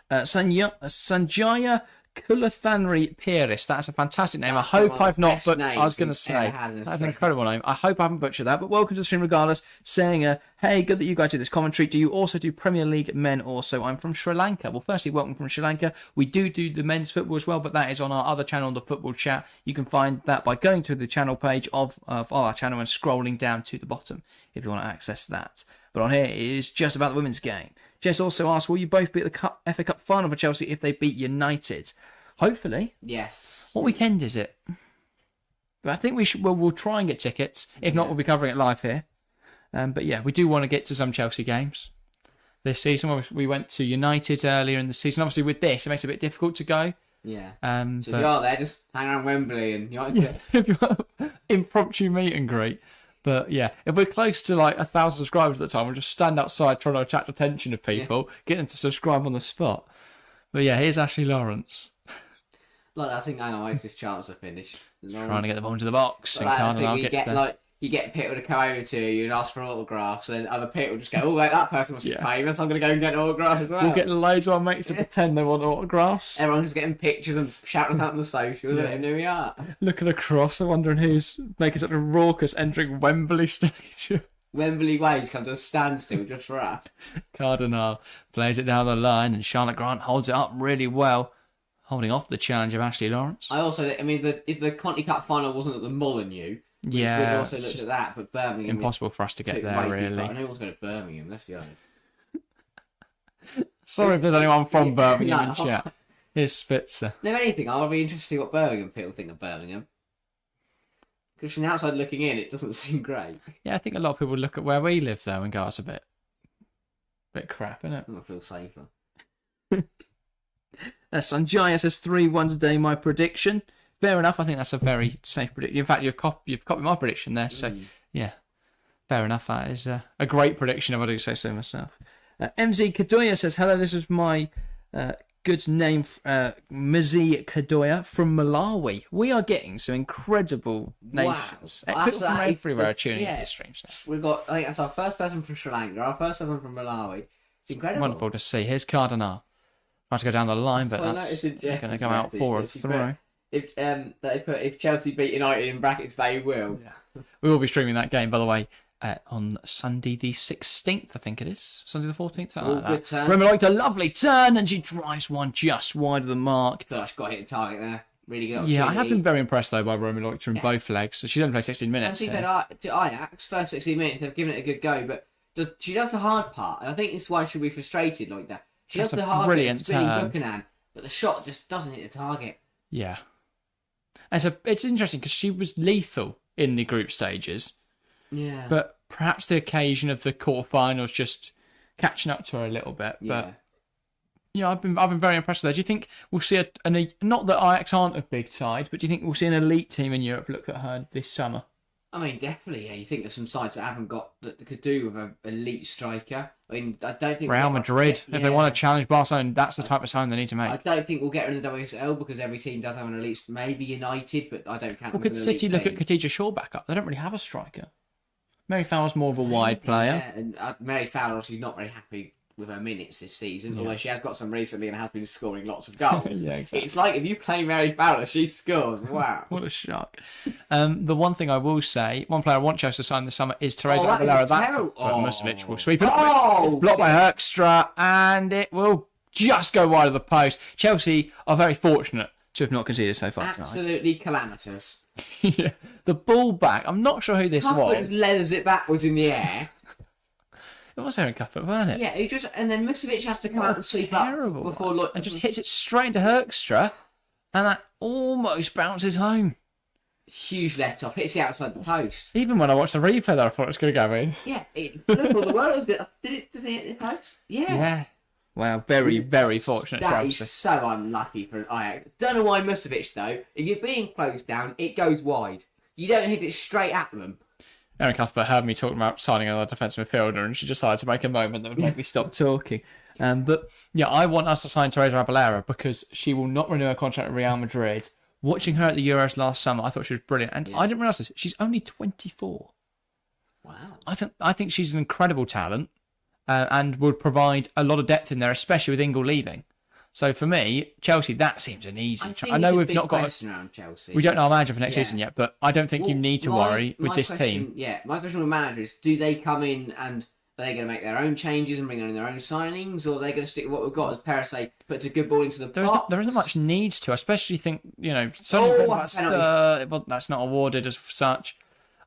Sanjaya Kulathanri Pieris. That's a fantastic name. That's I hope I've not, but I was going to say, that's an incredible name. I hope I haven't butchered that, but welcome to the stream regardless. Saying, hey, good that you guys do this commentary. Do you also do Premier League men also? I'm from Sri Lanka. Well, firstly, welcome from Sri Lanka. We do the men's football as well, but that is on our other channel, the Football Chat. You can find that by going to the channel page of our channel and scrolling down to the bottom if you want to access that. But on here it is just about the women's game. Jess also asked, will you both be at the FA Cup final for Chelsea if they beat United? Hopefully. Yes. What weekend is it? I think we'll try and get tickets. If not, we'll be covering it live here. But yeah, we do want to get to some Chelsea games this season. We went to United earlier in the season. Obviously, with this, it makes it a bit difficult to go. Yeah. So if you are there, just hang around Wembley and if you want impromptu meet and greet. But yeah, if we're close to like 1,000 subscribers at the time, we'll just stand outside trying to attract attention of people, get them to subscribe on the spot. But yeah, here's Ashley Lawrence Like, I think, hang on, wait, this chance to finish. trying to get the ball into the box, and Like, I Cardinal think gets there. you get people to come over to you and ask for autographs, and other people just go, "Oh, wait, that person must be Yeah. famous. I'm going to go and get an autograph as well." We'll get loads of our mates to pretend they want autographs. Everyone's getting pictures and shouting out on the socials. They don't even know who we are. Looking across, I'm wondering who's making such a raucous entering Wembley Stadium. Wembley Ways come to a standstill just for us. Cardinal plays it down the line, and Charlotte Grant holds it up really well, holding off the challenge of Ashley Lawrence. If the Conti Cup final wasn't at the Molineux, we'd Yeah, also it's looked just at that. But Birmingham, impossible for us to get took there, way too really. far. No one's going to Birmingham. Let's be honest. Sorry if there's anyone from Yeah, Birmingham no. in chat. Here's Spitzer. No, anything. I'll be interested to see what Birmingham people think of Birmingham. Because from the outside looking in, it doesn't seem great. Yeah, I think a lot of people look at where we live, though, and go, it's a bit crap, isn't it? I feel safer. Sanjaya says 3-1 today, my prediction. Fair enough, I think that's a very safe prediction. In fact, you've copied my prediction there, so yeah, fair enough. That is a great prediction, if I do say so myself. MZ Kadoya says, hello, this is my good name, Mzi Kadoya from Malawi. We are getting some incredible nations. Wow. People from That is everywhere tuning yeah. into these streams now. We've got, I think that's our first person from Sri Lanka, our first person from Malawi. It's incredible. Wonderful to see. Here's Cardinal. Trying to go down the line, but Well, I that's noticed going to go out for a throw. If Chelsea beat United in brackets, they will. Yeah. We will be streaming that game, by the way, on Sunday the 16th, I think it is. Sunday the 14th, something like Good that. turn. Roma liked a lovely turn, and she drives one just wide of the mark. Thought she got hit the target there. Really good. Yeah, I have opportunity. been very impressed, though, by Roma Leukter in both legs. So she's only played 16 And minutes. to be here. fair to Ajax, first 16 minutes, they've given it a good go, but she does the hard part, and I think it's why she'll be frustrated like that. She That's does the a hard brilliant bit, spinning turn. Buchanan, but the shot just doesn't hit the target. Yeah. And so it's interesting because she was lethal in the group stages, Yeah. but perhaps the occasion of the quarterfinals just catching up to her a little bit. yeah. But yeah, I've been very impressed with her. Do you think we'll see not that Ajax aren't a big side, but do you think we'll see an elite team in Europe look at her this summer? I mean, definitely, yeah. You think there's some sides that haven't got that could do with an elite striker. I mean, I don't think Real Madrid, if they want to challenge Barcelona, that's the type of sign they need to make. I don't think we'll get her in the WSL because every team does have an elite. Maybe United, but I don't count. Well, them could as an elite City look team. at Khadija Shaw back up? They don't really have a striker. Mary Fowler's more of a wide player. Yeah, and Mary Fowler obviously not very happy with her minutes this season, although she has got some recently and has been scoring lots of goals. Yeah, exactly. It's like if you play Mary Fowler, she scores. Wow. What a shock. The one thing I will say, one player I want Chelsea to sign this summer is Teresa that is Aguilera. terrible. But Oh. Musovic will sweep it up. Oh, It's blocked by Herkstra, and it will just go wide of the post. Chelsea are very fortunate to have not conceded so far tonight. Absolutely calamitous. Yeah. The ball back, I'm not sure who this Cuthbert was. just leathers it backwards in the air. It was Aaron Cuthbert, wasn't it? Yeah, and then Musovic has to come What out a and sweep terrible up before and just hits it straight into Herkstra, and that almost bounces home. huge let off, hits the outside the post. Even when I watched the replay there, I thought it was going to go in. Yeah, it blew all the world. Does it hit the post? Yeah. Yeah. Wow, very, very fortunate for That Chelsea. is so unlucky for an Ajax. Don't know why Musovic though. If you're being closed down, it goes wide. You don't hit it straight at them. Erin Cuthbert heard me talking about signing another defensive midfielder, and she decided to make a moment that would make me stop talking. But yeah, I want us to sign Teresa Aguilera because she will not renew her contract at Real Madrid. Watching her at the Euros last summer, I thought she was brilliant, and I didn't realise this. She's only 24. Wow. I think she's an incredible talent, and would provide a lot of depth in there, especially with Ingle leaving. So for me, Chelsea, that seems an easy. I know we've not got. Around Chelsea. We don't know our manager for next season yet, but I don't think you need to worry with this team. Yeah, my question with managers: do they come in and are they going to make their own changes and bring in their own signings, or are they going to stick with what we've got? As Parasite puts a good ball into the box. There isn't much needs to, especially think Sonia Bonpasteur. Well, that's not awarded as such.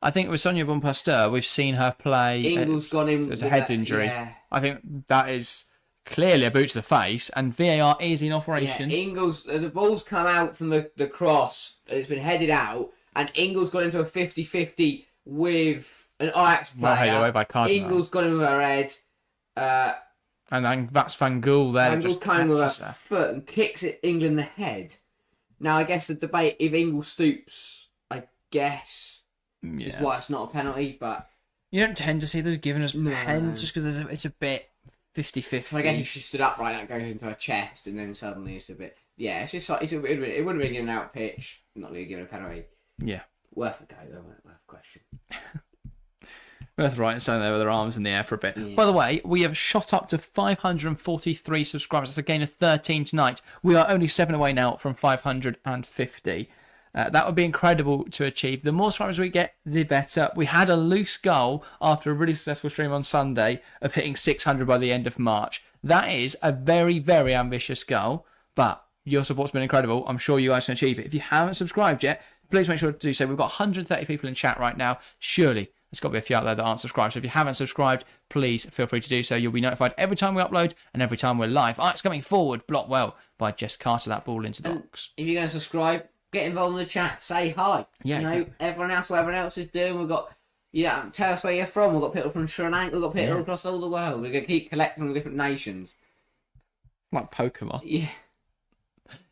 I think with Sonia Bonpasteur, we've seen her play. Ingle's gone in with with a head that, injury. yeah. I think that is clearly a boot to the face, and VAR is in operation. Yeah, Ingles, the ball's come out from the cross, it's been headed out, and Ingles got into a 50-50 with an Ajax player. Well headed away by Cardinal. Ingles got in with her head. And then that's Van Gool there. Ingles just coming with catches her her. foot and kicks it England in the head. Now, I guess the debate, if Ingles stoops, I guess, is why it's not a penalty, but... You don't tend to see those given as No. pens just because it's a bit 50-50. I guess if she stood upright, that goes into her chest, and then suddenly it's a bit. Yeah, it's just like it would have been given an out pitch, not really given a penalty. Yeah. Worth a go though, worth a question. Worth right and standing there with their arms in the air for a bit. Yeah. By the way, we have shot up to 543 subscribers. That's a gain of 13 tonight. We are only 7 away now from 550. That would be incredible to achieve. The more subscribers we get, the better. We had a loose goal after a really successful stream on Sunday of hitting 600 by the end of March. That is a very, very ambitious goal, but your support's been incredible. I'm sure you guys can achieve it. If you haven't subscribed yet, please make sure to do so. We've got 130 people in chat right now. Surely there's got to be a few out there that aren't subscribed. So if you haven't subscribed, please feel free to do so. You'll be notified every time we upload and every time we're live. Ajax coming forward, blocked well by Jess Carter. That ball into the box. If you're going to subscribe, get involved in the chat. Say hi. Yeah, exactly. Everyone else, what everyone else is doing. We've got, tell us where you're from. We've got people from Sri Lanka. We've got people across all the world. We're going to keep collecting from different nations. Like Pokemon. Yeah.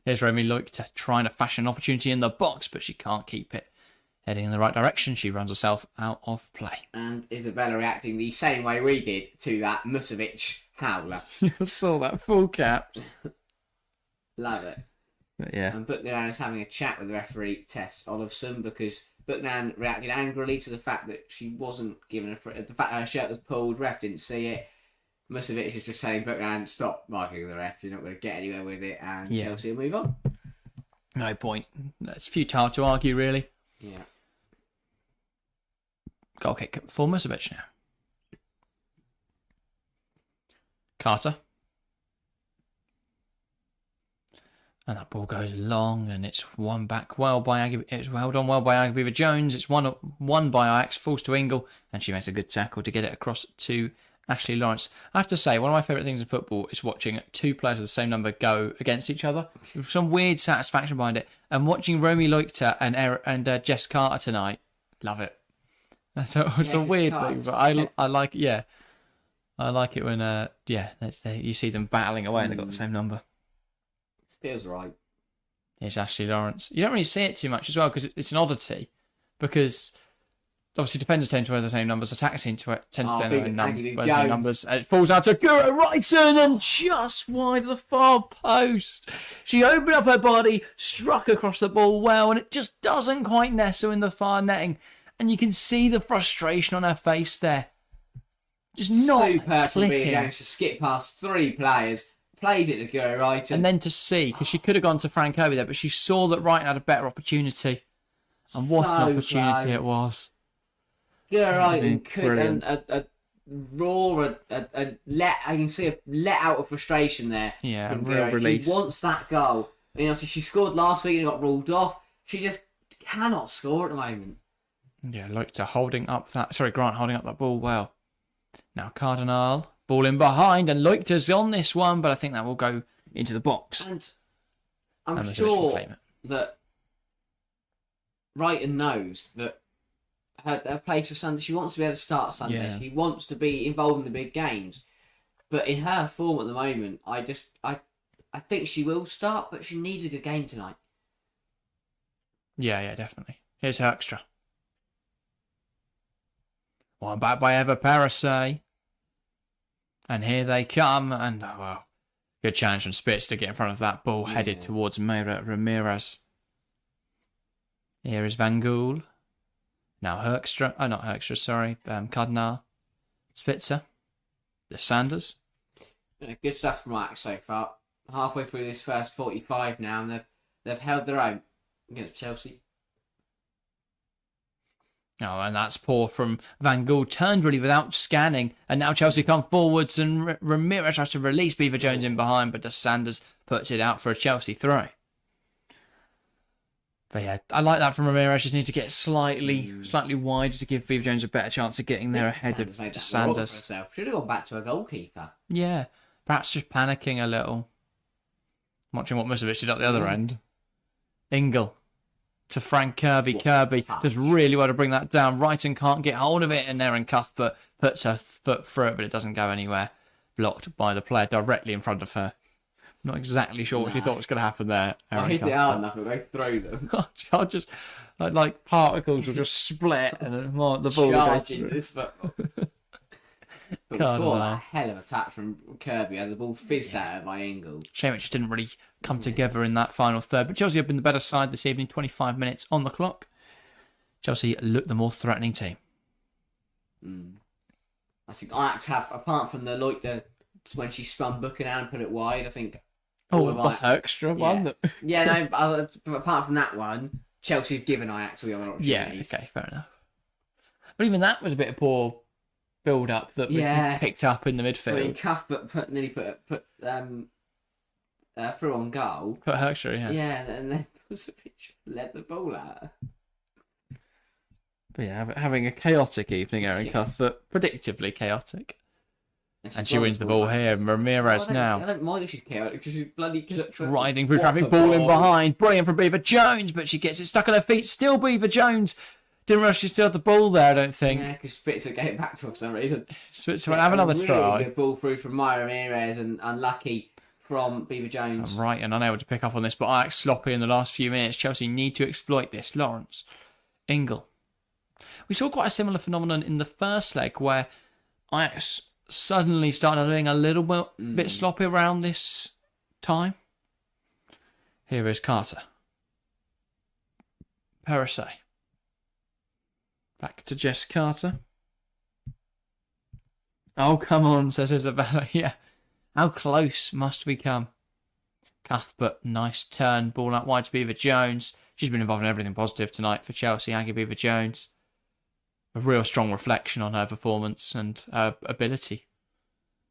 Here's Romy Leukter trying to fashion an opportunity in the box, but she can't keep it. Heading in the right direction, she runs herself out of play. And Isabella reacting the same way we did to that Musovic howler. You saw that, full caps. Love it. But yeah. And Bucknan is having a chat with the referee, Tess Olofsson, because Bucknan reacted angrily to the fact that she wasn't given the fact her shirt was pulled, ref didn't see it. Musovic is just saying, Bucknan, stop marking the ref, you're not going to get anywhere with it, and Chelsea will move on. No point. It's futile to argue, really. Yeah. Goal kick for Musovic now. Carter. And that ball goes long, and it's won back well by it's held on well by Agiva Jones. It's won by Ajax, falls to Ingle, and she makes a good tackle to get it across to Ashley Lawrence. I have to say, one of my favourite things in football is watching two players with the same number go against each other. There's some weird satisfaction behind it. And watching Romy Leukter and Jess Carter tonight, love it. It's a weird thing, but I like it. Yeah, I like it when you see them battling away and they've got the same number. Feels right. Here's Ashley Lawrence. You don't really see it too much as well because it's an oddity. Because obviously defenders tend to wear the same numbers, attackers tend to wear the same numbers. And it falls out to Guro Wrighton and just wide of the far post. She opened up her body, struck across the ball well, and it just doesn't quite nestle in the far netting. And you can see the frustration on her face there. Just not clicking. To skip past three players. Played it to Guro Wrighton. And then to see, because she could have gone to Frank Kirby there, but she saw that Wrighton had a better opportunity. And what an opportunity it was. Guro Wrighton could roar, I can see a let out of frustration there. Yeah, from real release. He wants that goal. She scored last week and got ruled off. She just cannot score at the moment. Yeah, Grant holding up that ball well. Now Cardinal. Ball in behind, and Leukter's on this one, but I think that will go into the box. And I'm sure that Wrighton knows that her place for Sunday, she wants to be able to start Sunday. Yeah. She wants to be involved in the big games. But in her form at the moment, I think she will start, but she needs a good game tonight. Yeah, definitely. Here's her extra. One back by Eva Parasay. And here they come, and good challenge from Spitz to get in front of that ball headed towards Mayra Ramirez. Here is Van Gool. Now Cardinal. Spitzer. The Sanders. Good stuff from Ajax so far. Halfway through this first 45 now, and they've held their own against Chelsea. Oh, and that's poor from Van Gool. Turned really without scanning. And now Chelsea come forwards and Ramirez has to release Beaver Jones in behind, but Sanders puts it out for a Chelsea throw. But yeah, I like that from Ramirez. Just need to get slightly wider to give Beaver Jones a better chance of getting there ahead of Sanders. Should have gone back to a goalkeeper. Yeah, perhaps just panicking a little. Watching what Musovic did at the other end. Ingle. To Frank Kirby. Kirby does really well to bring that down. Wrighton can't get hold of it, and Erin Cuthbert puts her foot through it, but it doesn't go anywhere. Blocked by the player directly in front of her. Not exactly sure what she thought was going to happen there. I hit it hard enough, it went through them. I just like particles will just split, and the ball will go through. This football. But God, before no. that, hell of a touch from Kirby as the ball fizzed at her by Ingle. Shame it just didn't really come together in that final third. But Chelsea have been the better side this evening. 25 minutes on the clock. Chelsea look the more threatening team. I think Ajax have, apart from when she spun Buchanan and put it wide, I think. The extra one. Yeah, no, apart from that one, Chelsea have given Ajax the other opportunities. Yeah, okay, fair enough. But even that was a bit of poor build-up that we picked up in the midfield. I mean, Cuthbert nearly put through on goal. Put Herkshire, yeah. Yeah, and then led the ball out. But yeah, having a chaotic evening, Erin Cuthbert. Predictably chaotic. And she wins the ball here. Ramirez now. I don't mind if she's chaotic because she's bloody riding through traffic, ball in behind. Brilliant from Beaver Jones, but she gets it stuck on her feet. Still Beaver Jones. Didn't realize she still had the ball there, I don't think. Yeah, because Spitzer gave it back to her for some reason. Spitzer went have another try. Good ball through from Maya Ramirez and unlucky from Beaver Jones. Right, and unable to pick up on this, but Ajax sloppy in the last few minutes. Chelsea need to exploit this. Lawrence. Ingle. We saw quite a similar phenomenon in the first leg where Ajax suddenly started doing a little bit sloppy around this time. Here is Carter. Perisset. Back to Jess Carter. Oh, come on, says Isabella. Yeah. How close must we come? Cuthbert, nice turn. Ball out wide to Beaver Jones. She's been involved in everything positive tonight for Chelsea. Aggie Beaver Jones. A real strong reflection on her performance and her ability.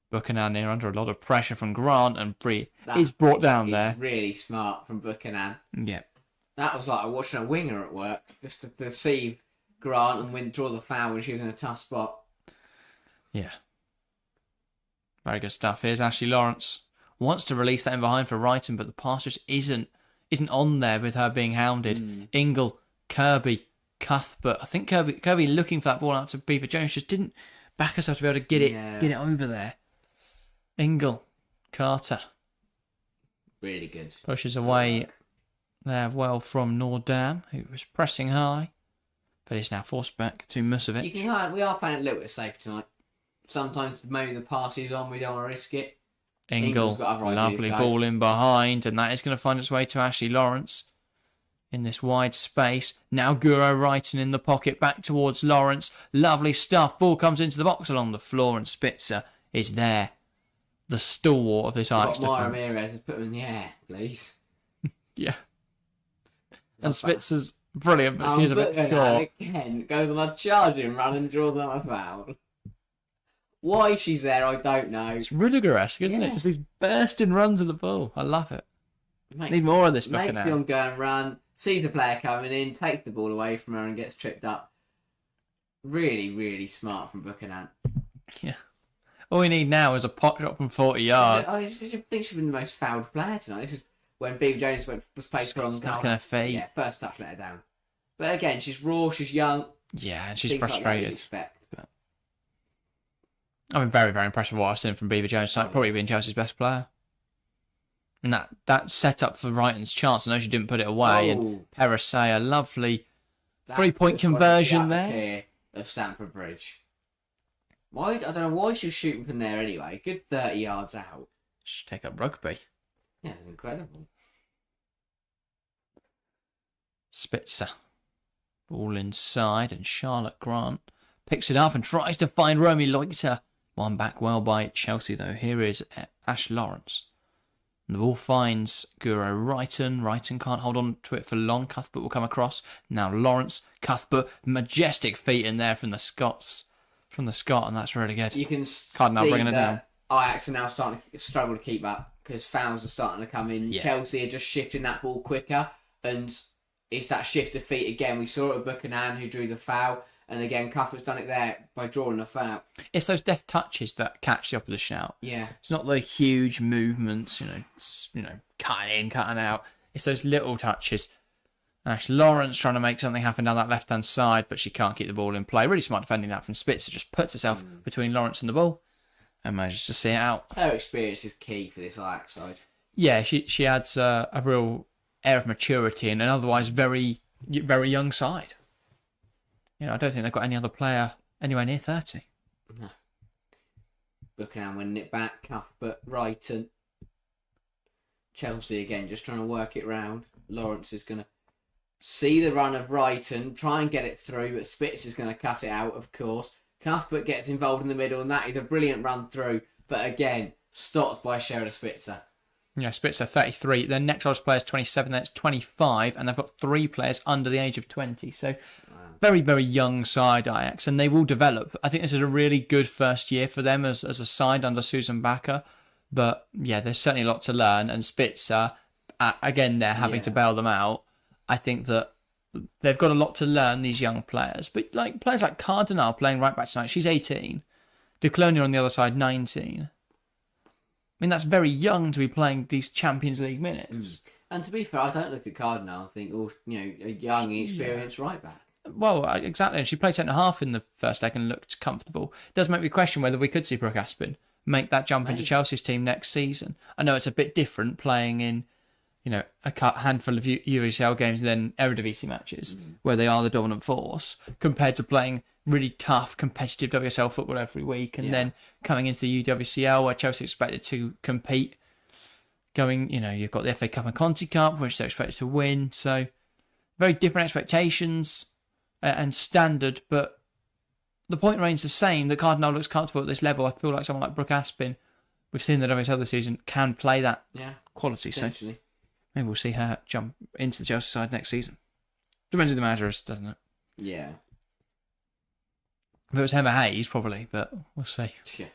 Buchanan here under a lot of pressure from Grant, and Bree is brought down there. Really smart from Buchanan. Yeah. That was like watching a winger at work, just to perceive Grant and draw the foul when she was in a tough spot. Yeah. Very good stuff. Here's Ashley Lawrence. Wants to release that in behind for Wrighton, but the pass just isn't on there with her being hounded. Ingle, Kirby, Cuthbert. I think Kirby looking for that ball out to Beaver Jones just didn't back herself to be able to get it over there. Ingle, Carter. Really good. Pushes away there well from Nordam, who was pressing high. But he's now forced back to Musovic. We are playing a little bit safe tonight. Sometimes maybe the pass is on, we don't want to risk it. Ingle, lovely ball in behind, and that is going to find its way to Ashley Lawrence in this wide space. Now Guro Wrighton in the pocket, back towards Lawrence. Lovely stuff. Ball comes into the box along the floor, and Spitzer is there. The stalwart of this Ajax defence. Mara Ramirez has put him in the air, please. Yeah. And Spitzer's brilliant, but he's a bit short. Again, goes on a charging run and draws out a foul. Why she's there, I don't know. It's Rudiger-esque, isn't it? Just these bursting runs of the ball. I love it. Need more of this Buchanan. Makes the ongoing run, sees the player coming in, takes the ball away from her and gets tripped up. Really, really smart from Buchanan. Yeah. All we need now is a pot shot from 40 yards. I think she's been the most fouled player tonight. This is when Beaver Jones was placed her on goal. Her feet. Yeah, first touch let her down. But again, she's raw, she's young. Yeah, and she's frustrated. Like but I've been very, very impressed with what I've seen from Beaver Jones. Probably been Chelsea's best player. And that set up for Wrighton's chance. I know she didn't put it away. And Perisset, a lovely 3-point conversion there. Of Stamford Bridge. I don't know why she was shooting from there anyway. Good 30 yards out. Should take up rugby. Yeah, it's incredible. Spitzer. Ball inside, and Charlotte Grant picks it up and tries to find Romy Loiter. One back well by Chelsea, though. Here is Ash Lawrence. And the ball finds Guro Wrighton. Wrighton can't hold on to it for long. Cuthbert will come across. Now Lawrence, Cuthbert, majestic feet in there from the Scot, and that's really good. You can Cardinal bringing it down. Ajax are now starting to struggle to keep up because fouls are starting to come in. Yeah. Chelsea are just shifting that ball quicker, and it's that shift of feet again. We saw it with Buchanan who drew the foul, and again Cuthbert's done it there by drawing the foul. It's those deft touches that catch the opposition out. Yeah, it's not the huge movements, cutting in, cutting out. It's those little touches. Ash Lawrence trying to make something happen down that left-hand side, but she can't keep the ball in play. Really smart defending that from Spitzer. Just puts herself between Lawrence and the ball and manages to see it out. Her experience is key for this Ajax side. Yeah, she adds a real air of maturity in an otherwise very, very young side. I don't think they've got any other player anywhere near 30. No. Buchanan winning it back. Cuthbert, Wrighton. Chelsea again, just trying to work it round. Lawrence is going to see the run of Wrighton, try and get it through, but Spitz is going to cut it out, of course. Cuthbert gets involved in the middle, and that is a brilliant run through, but again, stopped by Sheridan Spitzer. Yeah, Spitzer 33. Their next oldest player is 27, that's 25, and they've got 3 players under the age of 20. So, very, very young side, Ajax, and they will develop. I think this is a really good first year for them as a side under Susan Bakker. But, yeah, there's certainly a lot to learn, and Spitzer, again, they're having to bail them out. I think that they've got a lot to learn, these young players. But like players like Cardinal playing right back tonight, she's 18. De Clonia on the other side, 19. I mean, that's very young to be playing these Champions League minutes. And to be fair, I don't look at Cardinal and think, a young, inexperienced right back. Well, exactly. And she played 10.5 in the first leg and looked comfortable. It does make me question whether we could see Brooke Aspin make that jump into Chelsea's team next season. I know it's a bit different playing in, a handful of UECL games and then Eredivisie matches where they are the dominant force compared to playing really tough, competitive WSL football every week and then coming into the UWCL where Chelsea expected to compete. You've got the FA Cup and Conti Cup, which they're expected to win. So very different expectations and standard, but the point remains the same. The Cardinal looks comfortable at this level. I feel like someone like Brooke Aspin, we've seen the WSL this season, can play that quality. So maybe we'll see her jump into the Chelsea side next season. Depends who the manager is, doesn't it? Yeah. If it was Emma Hayes, probably, but we'll see. Yeah.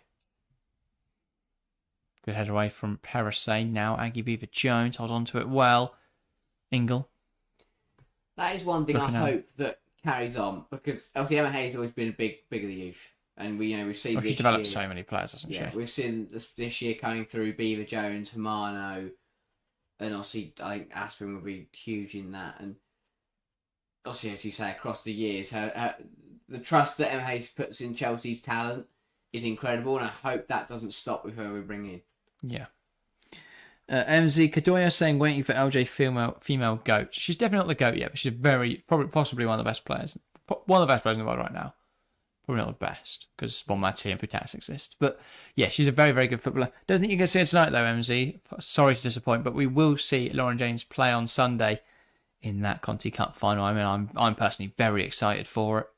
Good head away from Perisay. Now Aggie Beaver-Jones holds on to it well. Ingle. That is one thing I hope that carries on, because obviously Emma Hayes has always been big of the youth. And we've seen she's developed so many players, hasn't she? Yeah, we've seen this year coming through Beaver-Jones, Hermano, and obviously I think Aspin will be huge in that. And obviously, as you say, across the years, the trust that Emma Hayes puts in Chelsea's talent is incredible, and I hope that doesn't stop with her we bring in. Yeah. MZ Kadoya saying waiting for LJ female GOAT. She's definitely not the GOAT yet, but she's possibly one of the best players. One of the best players in the world right now. Probably not the best, because Bonmati and Putas exist. But yeah, she's a very, very good footballer. Don't think you're going to see her tonight though, MZ. Sorry to disappoint, but we will see Lauren James play on Sunday in that Conti Cup final. I mean, I'm personally very excited for it.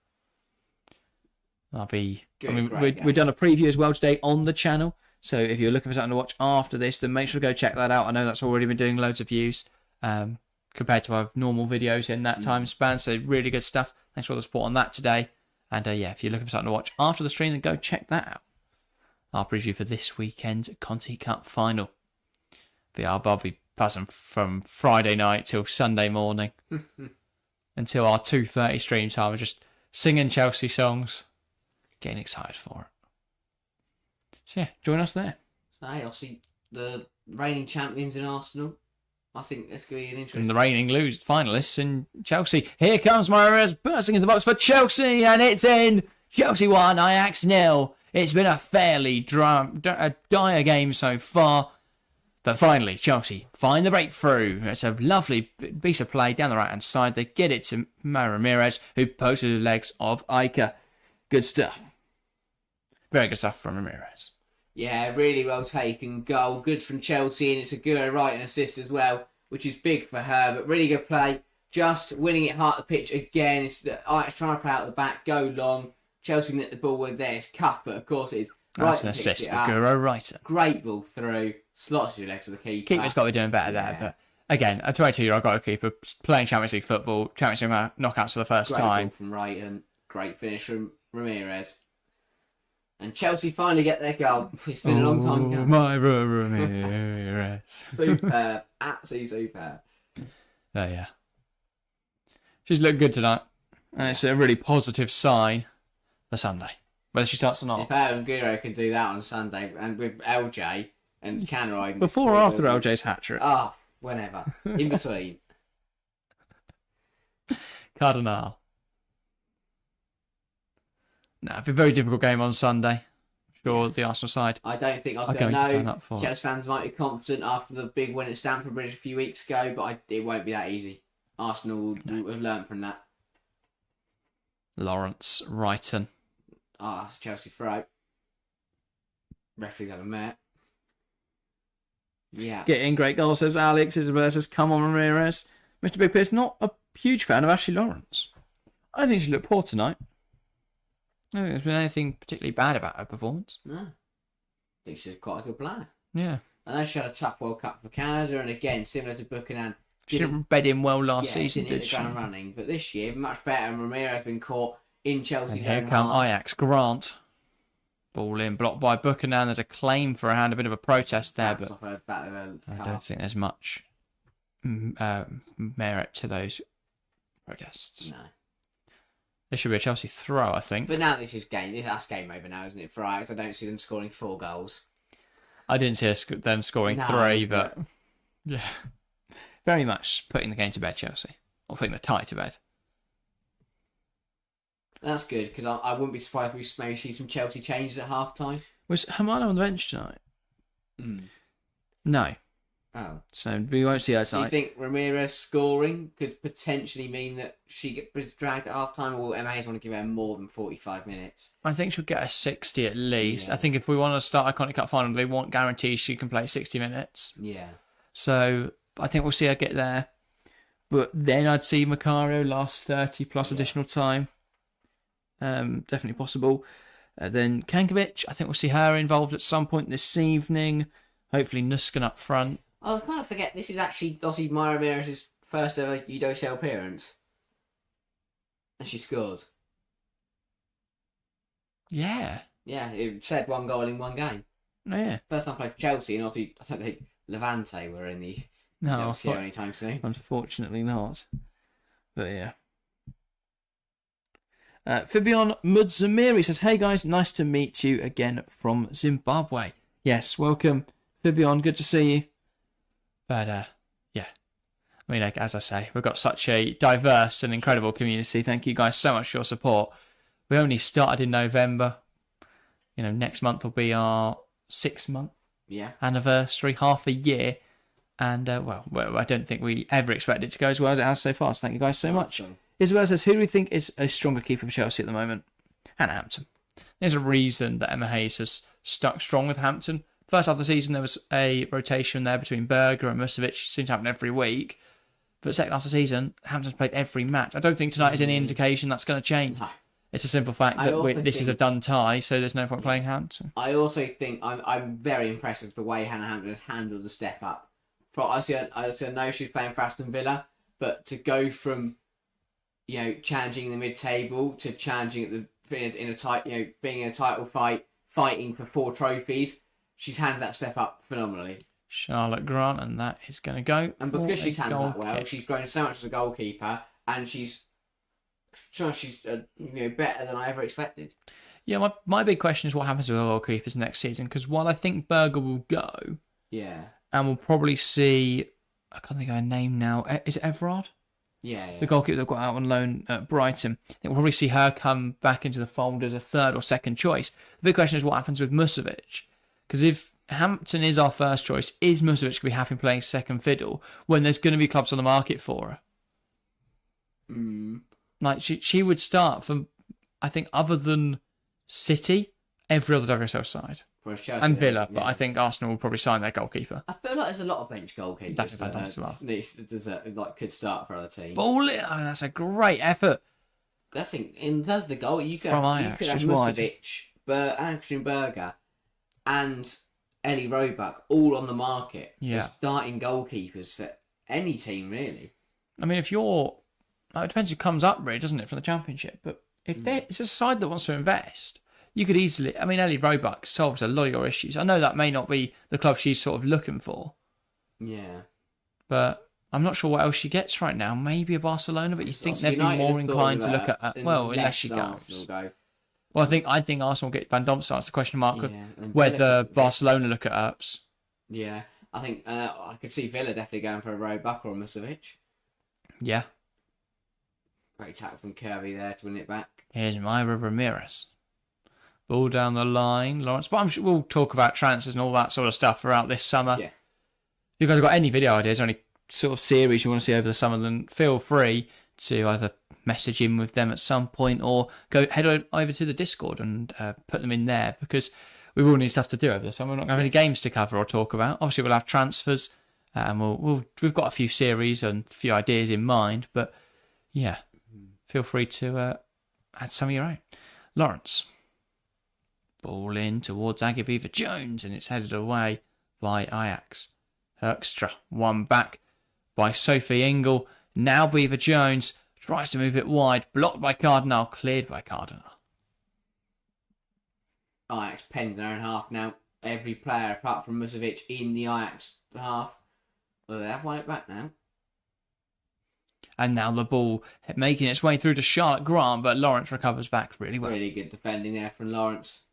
We've done a preview as well today on the channel. So if you're looking for something to watch after this, then make sure to go check that out. I know that's already been doing loads of views compared to our normal videos in that time span. So really good stuff. Thanks for all the support on that today. And if you're looking for something to watch after the stream, then go check that out. Our preview for this weekend's Conti Cup final. I'll be buzzing from Friday night till Sunday morning until our 2:30 stream time. We're just singing Chelsea songs, getting excited for it. So yeah, join us there. So I'll see the reigning champions in Arsenal. I think that's going to be an interesting. And the reigning finalists in Chelsea. Here comes Mares bursting in the box for Chelsea, and it's in. Chelsea 1, Ajax 0. It's been a fairly dire game so far. But finally, Chelsea find the breakthrough. It's a lovely piece of play down the right-hand side. They get it to Mara Ramirez, who pokes to the legs of Iker. Good stuff. Very good stuff from Ramirez. Yeah, really well taken goal. Good from Chelsea, and it's a good right and assist as well, which is big for her. But really good play. Just winning it hard at the pitch again. It's trying to play out the back, go long. Chelsea nick the ball with this. Cuthbert, of course, it is. That's an assist for Guro Reiter. Great ball through. Slots your legs to the keeper. Keeper's got to be doing better there. But again, a 22-year-old goalkeeper playing Champions League football, Champions League knockouts for the first time. Great ball from Wrighton. Great finish from Ramirez. And Chelsea finally get their goal. It's been a long time coming. My Ramirez. Superb. Absolutely superb. Oh, yeah. She's looked good tonight. And it's a really positive sign for Sunday. Whether she starts or not. If Adam Giro can do that on Sunday, and with LJ and Canroy... Before or after LJ's hat-trick? Oh, whenever. In between. Cardinal. No, it'll be a very difficult game on Sunday. Sure, the Arsenal side. I don't think I was going to know. Chelsea fans might be confident after the big win at Stamford Bridge a few weeks ago, but it won't be that easy. Arsenal will have learned from that. Lawrence, Wrighton. It's Chelsea throw. referees haven't met. Yeah. Get in, great goal, says Alex. Isabella says, come on, Ramirez. Mr. Big Pierce, not a huge fan of Ashley Lawrence. I think she looked poor tonight. I don't think there's been anything particularly bad about her performance. No. I think she's quite a good player. Yeah. I know she had a tough World Cup for Canada, and again, similar to Buchanan, She didn't bed in well last season, didn't hit did the she? ground running. But this year, much better, and Ramirez has been caught in Chelsea's And here own come half. Ajax. Grant. Ball in, blocked by Buchanan. There's a claim for a hand, a bit of a protest there, but I don't think there's much merit to those protests. No. There should be a Chelsea throw, I think. But now that's game over now, isn't it? For Ajax, I don't see them scoring 4 goals. I didn't see them scoring 3, but yeah, very much putting the game to bed, Chelsea, or putting the tie to bed. That's good, because I wouldn't be surprised if we maybe see some Chelsea changes at half time. Was Hermano on the bench tonight? No. Oh. So we won't see her Do you tonight. think Ramirez scoring could potentially mean that she gets dragged at half time, or will MAs want to give her more than 45 minutes? I think she'll get a 60 at least. Yeah. I think if we want to start Iconic Cup final, they want guarantees she can play 60 minutes. Yeah. So I think we'll see her get there. But then I'd see Macario last 30 plus additional time. Definitely possible. Then Kankovic, I think we'll see her involved at some point this evening. Hopefully Nuskin up front. Oh, I kind of forget, this is actually Dottie Maya Ramirez's first ever UDOCL appearance. And she scored. Yeah. Yeah, it said 1 goal in 1 game. Yeah. First time played for Chelsea, and obviously, I don't think Levante were in the No, UDOCL anytime soon. unfortunately not. But yeah. Fabian Mudzamiri says, hey guys, nice to meet you again from Zimbabwe. Yes, welcome, Fabian, good to see you. But yeah, I mean, like, as I say, we've got such a diverse and incredible community. Thank you guys so much for your support. We only started in November. You know, next month will be our 6-month anniversary, half a year. And, well, I don't think we ever expected it to go as well as it has so far. So thank you guys so much. Isabel says, who do we think is a stronger keeper for Chelsea at the moment? Hannah Hampton. There's a reason that Emma Hayes has stuck strong with Hampton. First half of the season, there was a rotation there between Berger and Musovic. Seems to happen every week. But second half of the season, Hampton's played every match. I don't think tonight is any indication that's going to change. No. It's a simple fact that this is a done tie, so there's no point playing Hampton. I also think I'm very impressed with the way Hannah Hampton has handled the step up. I know she's playing for Aston Villa, but to go from challenging the mid-table to challenging being in a title fight, fighting for 4 trophies, she's handled that step up phenomenally. Charlotte Grant, and that is going to go. And because she's handled that well, she's grown so much as a goalkeeper, and she's better than I ever expected. Yeah, my big question is what happens with the goalkeepers next season, because while I think Berger will go, and we'll probably see, I can't think of her name now. Is it Everard? Yeah. The goalkeeper that got out on loan at Brighton. I think we'll probably see her come back into the fold as a third or second choice. The big question is what happens with Musovic. Because if Hampton is our first choice, is Musovic going to be happy playing second fiddle when there's going to be clubs on the market for her? Like, she would start from, I think, other than City, every other WSL side. Chelsea, and Villa, but I think Arsenal will probably sign their goalkeeper. I feel like there's a lot of bench goalkeepers that could start for other teams. That's a great effort. I think in terms of the goal, you could From have Ajax, Mukovic, Action Berger, and Ellie Roebuck all on the market as starting goalkeepers for any team, really. I mean, if it depends who comes up, really, doesn't it, from the Championship? But if it's a side that wants to invest, you could easily... I mean, Ellie Roebuck solves a lot of your issues. I know that may not be the club she's sort of looking for. Yeah. But I'm not sure what else she gets right now. Maybe a Barcelona, but you think they'd be more inclined to look at... Well, unless she goes. Well, I think Arsenal get Van Domp starts. The question mark of whether Barcelona look at Earps. Yeah. I think I could see Villa definitely going for a Roebuck or a Musovic. Yeah. Great tackle from Kirby there to win it back. Here's Myra Ramirez. Ball down the line, Lawrence. But I'm sure we'll talk about transfers and all that sort of stuff throughout this summer. Yeah. If you guys have got any video ideas or any sort of series you want to see over the summer, then feel free to either message in with them at some point or head over to the Discord and put them in there, because we will need stuff to do over the summer. We're not going to have any games to cover or talk about. Obviously, we'll have transfers, and we've got a few series and a few ideas in mind. But yeah, feel free to add some of your own. Lawrence, ball in towards Agaviva Jones, and it's headed away by Ajax. Hoekstra, one back by Sophie Ingle. Now Beaver Jones tries to move it wide, blocked by Cardinal, cleared by Cardinal. Ajax penned their own half now. Every player apart from Musovic in the Ajax half. Well, they have won it back now. And now the ball making its way through to Charlotte Grant, but Lawrence recovers back really well. Really good defending there from Lawrence.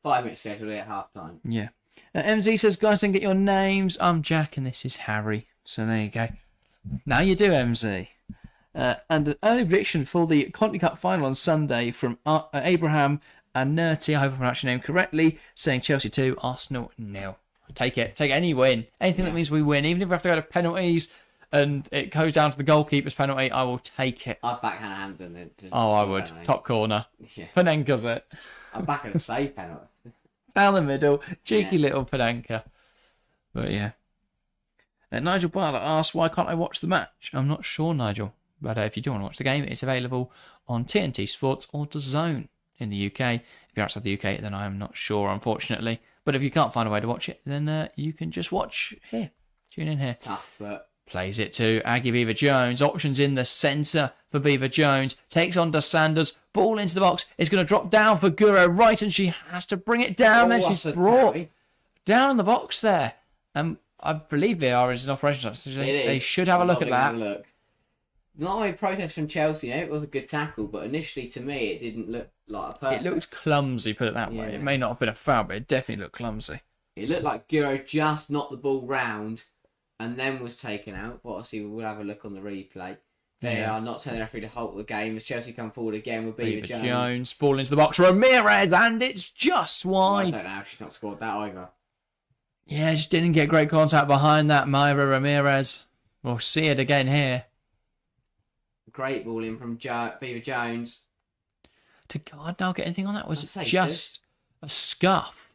5 minutes scheduled at half time. Yeah. MZ says, guys, don't get your names. I'm Jack and this is Harry. So there you go. Now you do, MZ. And an early prediction for the Conti Cup final on Sunday from Abraham and Nerty, I hope I pronounced your name correctly, saying Chelsea 2, Arsenal 0. Take it. Take any win. Anything that means we win. Even if we have to go to penalties and it goes down to the goalkeeper's penalty, I will take it. I'd back Hannah Hampton. Oh, I would. Penalty. Top corner. Yeah. Panenka's it. I'm back at a save penalty. Down the middle. Cheeky little Panenka. But yeah. Nigel Bartlett asks, why can't I watch the match? I'm not sure, Nigel. But if you do want to watch the game, it's available on TNT Sports or DAZN in the UK. If you're outside the UK, then I am not sure, unfortunately. But if you can't find a way to watch it, then you can just watch here. Tune in here. Tough, but... Plays it to Aggie Beaver Jones. Options in the centre for Beaver Jones. Takes on to Sanders. Ball into the box. It's going to drop down for Guro right, and she has to bring it down. Then she's brought down in the box there. I believe VR is in operation. So they should have a look at that. Not a protest from Chelsea. It was a good tackle, but initially to me it didn't look like a perfect. It looked clumsy, put it that way. It may not have been a foul, but it definitely looked clumsy. It looked like Guro just knocked the ball round and then was taken out. But obviously we'll have a look on the replay. They are not telling the referee to halt the game as Chelsea come forward again with Beaver Jones. Ball into the box. Ramirez, and it's just wide. I don't know how she's not scored that either. Yeah, just didn't get great contact behind that, Myra Ramirez. We'll see it again here. Great ball in from Beaver Jones. Did Cardinal get anything on that? Was it just a scuff?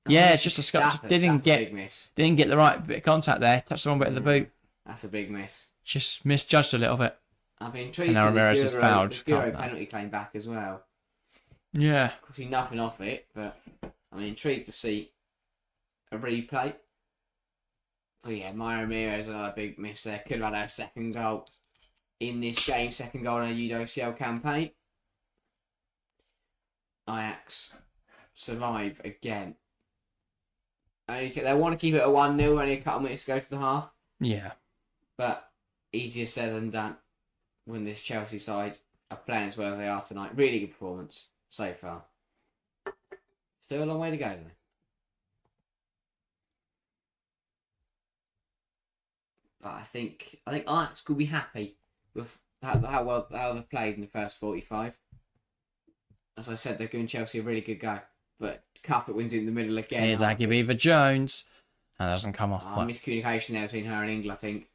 Yeah, it's just a scuff. Just didn't get the right bit of contact there. Touched the wrong bit of the boot. That's a big miss. Just misjudged a little bit. I've been intrigued. And now Ramirez is fouled. The Guro penalty came back as well. Yeah. Obviously nothing off it, but I'm intrigued to see a replay. Oh yeah, Myra Ramirez, another big miss there. Could have had her second goal in this game, second goal in a UWCL campaign. Ajax survive again. They want to keep it a 1-0, only a couple minutes to go to the half. Yeah. But easier said than done when this Chelsea side are playing as well as they are tonight. Really good performance so far. Still a long way to go though. But I think Ajax could be happy with how well they've played in the first 45. As I said, they're giving Chelsea a really good go. But Cup wins in the middle again. Here's Aggie Beaver Jones. And doesn't come off. Miscommunication there between her and Ingle, I think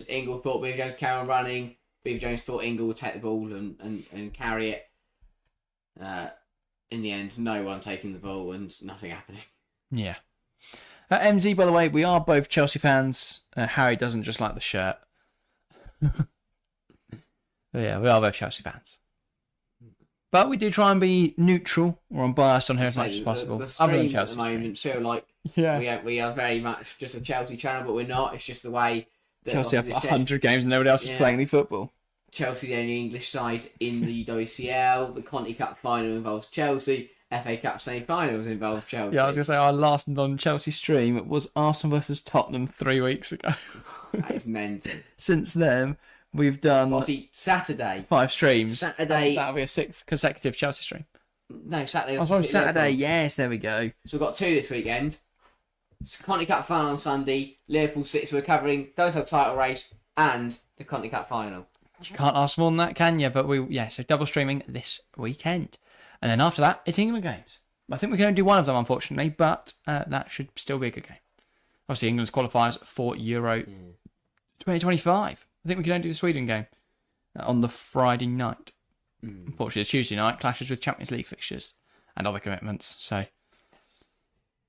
Ingle thought Beaver Jones would carry on running. Beaver Jones thought Ingle would take the ball and carry it. In the end, no one taking the ball and nothing happening. Yeah. MZ, by the way, we are both Chelsea fans. Harry doesn't just like the shirt. But yeah, we are both Chelsea fans. But we do try and be neutral or unbiased on here as much as possible. The streams at the moment feel like we are very much just a Chelsea channel, but we're not. It's just the way that Chelsea have 100 games and nobody else is playing any football. Chelsea, the only English side in the UWCL. The Conti Cup final involves Chelsea. FA Cup semi-finals involve Chelsea. Yeah, I was going to say our last non-Chelsea stream was Arsenal versus Tottenham 3 weeks ago. That is mental. Since then, we've done Saturday 5 streams. Saturday, that'll be a 6th consecutive Chelsea stream. No, Saturday. Oh, sorry, Saturday. Yes, there we go. So we've got 2 this weekend. Conti Cup final on Sunday. Liverpool City. So we're covering those title race and the Conti Cup final. You can't ask more than that, can you? But so double streaming this weekend. And then after that, it's England games. I think we can only do one of them, unfortunately, but that should still be a good game. Obviously, England's qualifiers for Euro 2025. I think we can only do the Sweden game on the Friday night. Unfortunately, the Tuesday night clashes with Champions League fixtures and other commitments. So,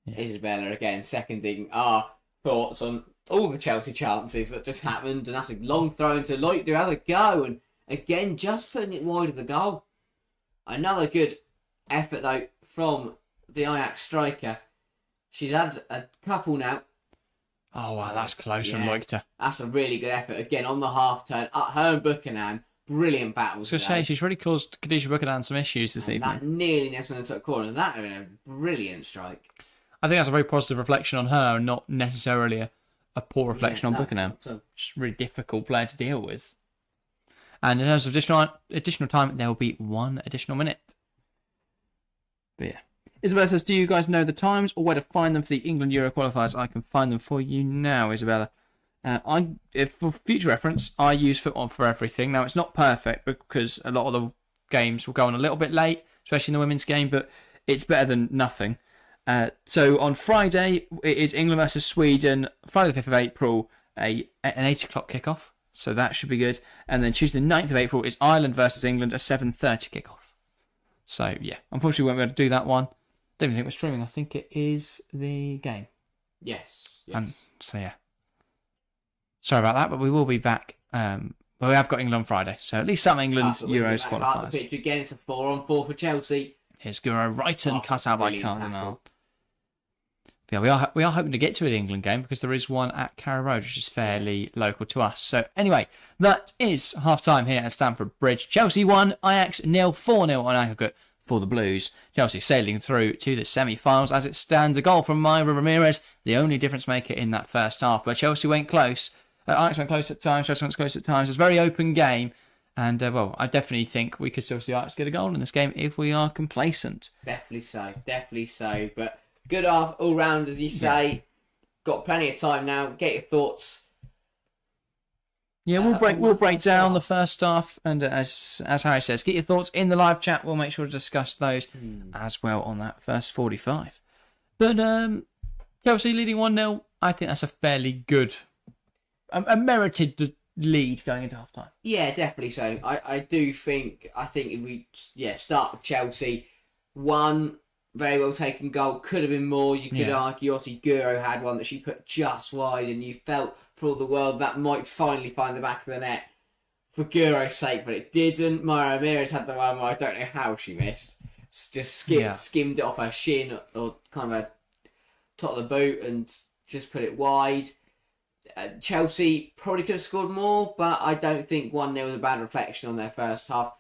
Isabella again seconding our thoughts on all the Chelsea chances that just happened, and that's a long throw into Lloyd, who has a go, and again just putting it wide of the goal. Another good effort though from the Ajax striker. She's had a couple now. oh wow, that's close from Leukter. That's a really good effort again on the half turn. Her and Buchanan, brilliant battles. I was going to say, she's really caused Khadija Buchanan some issues this evening. That nearly nestled in the top corner. That was a brilliant strike. I think that's a very positive reflection on her, and not necessarily a poor reflection on Buchanan. Just a really difficult player to deal with. And in terms of additional time, there will be 1 additional minute. But yeah. Isabella says, do you guys know the times or where to find them for the England Euro qualifiers? I can find them for you now, Isabella. For future reference, I use Football for everything. Now, it's not perfect because a lot of the games will go on a little bit late, especially in the women's game, but it's better than nothing. So on Friday, it is England versus Sweden, Friday the 5th of April, an 8 o'clock kickoff. So that should be good. And then Tuesday the 9th of April is Ireland versus England, a 7:30 kickoff. So yeah, unfortunately we won't be able to do that one. Don't even think we're streaming. I think it is the game. Yes. And so yeah. Sorry about that, but we will be back. But we have got England on Friday, so at least some England Euros qualifiers. The pitch again, it's a 4-on-4 for Chelsea. Here's Guro Wrighton cut out by Cardinal. Yeah, we are hoping to get to the England game because there is one at Carrow Road, which is fairly local to us. So anyway, that is half-time here at Stamford Bridge. Chelsea 1, Ajax 0, 4-0 on aggregate for the Blues. Chelsea sailing through to the semi-finals as it stands. A goal from Myra Ramirez, the only difference maker in that first half. But Chelsea went close. Ajax went close at times. Chelsea went close at times. It's a very open game. And, I definitely think we could still see Ajax get a goal in this game if we are complacent. Definitely so. But good half all round, as you say. Yeah. Got plenty of time now. Get your thoughts. Yeah, we'll break down the first half, and as Harry says, get your thoughts in the live chat. We'll make sure to discuss those as well on that first 45. But Chelsea leading 1-0, I think that's a fairly good, a merited lead going into half time. Yeah, definitely so. I think if we start with Chelsea, one very well taken goal, could have been more. You could argue, obviously, Guro had one that she put just wide, and you felt for all the world that might finally find the back of the net for Guro's sake, but it didn't. Myra Ramirez had the one where I don't know how she missed. Just skimmed it off her shin or kind of a top of the boot and just put it wide. Chelsea probably could have scored more, but I don't think 1-0 was a bad reflection on their first half.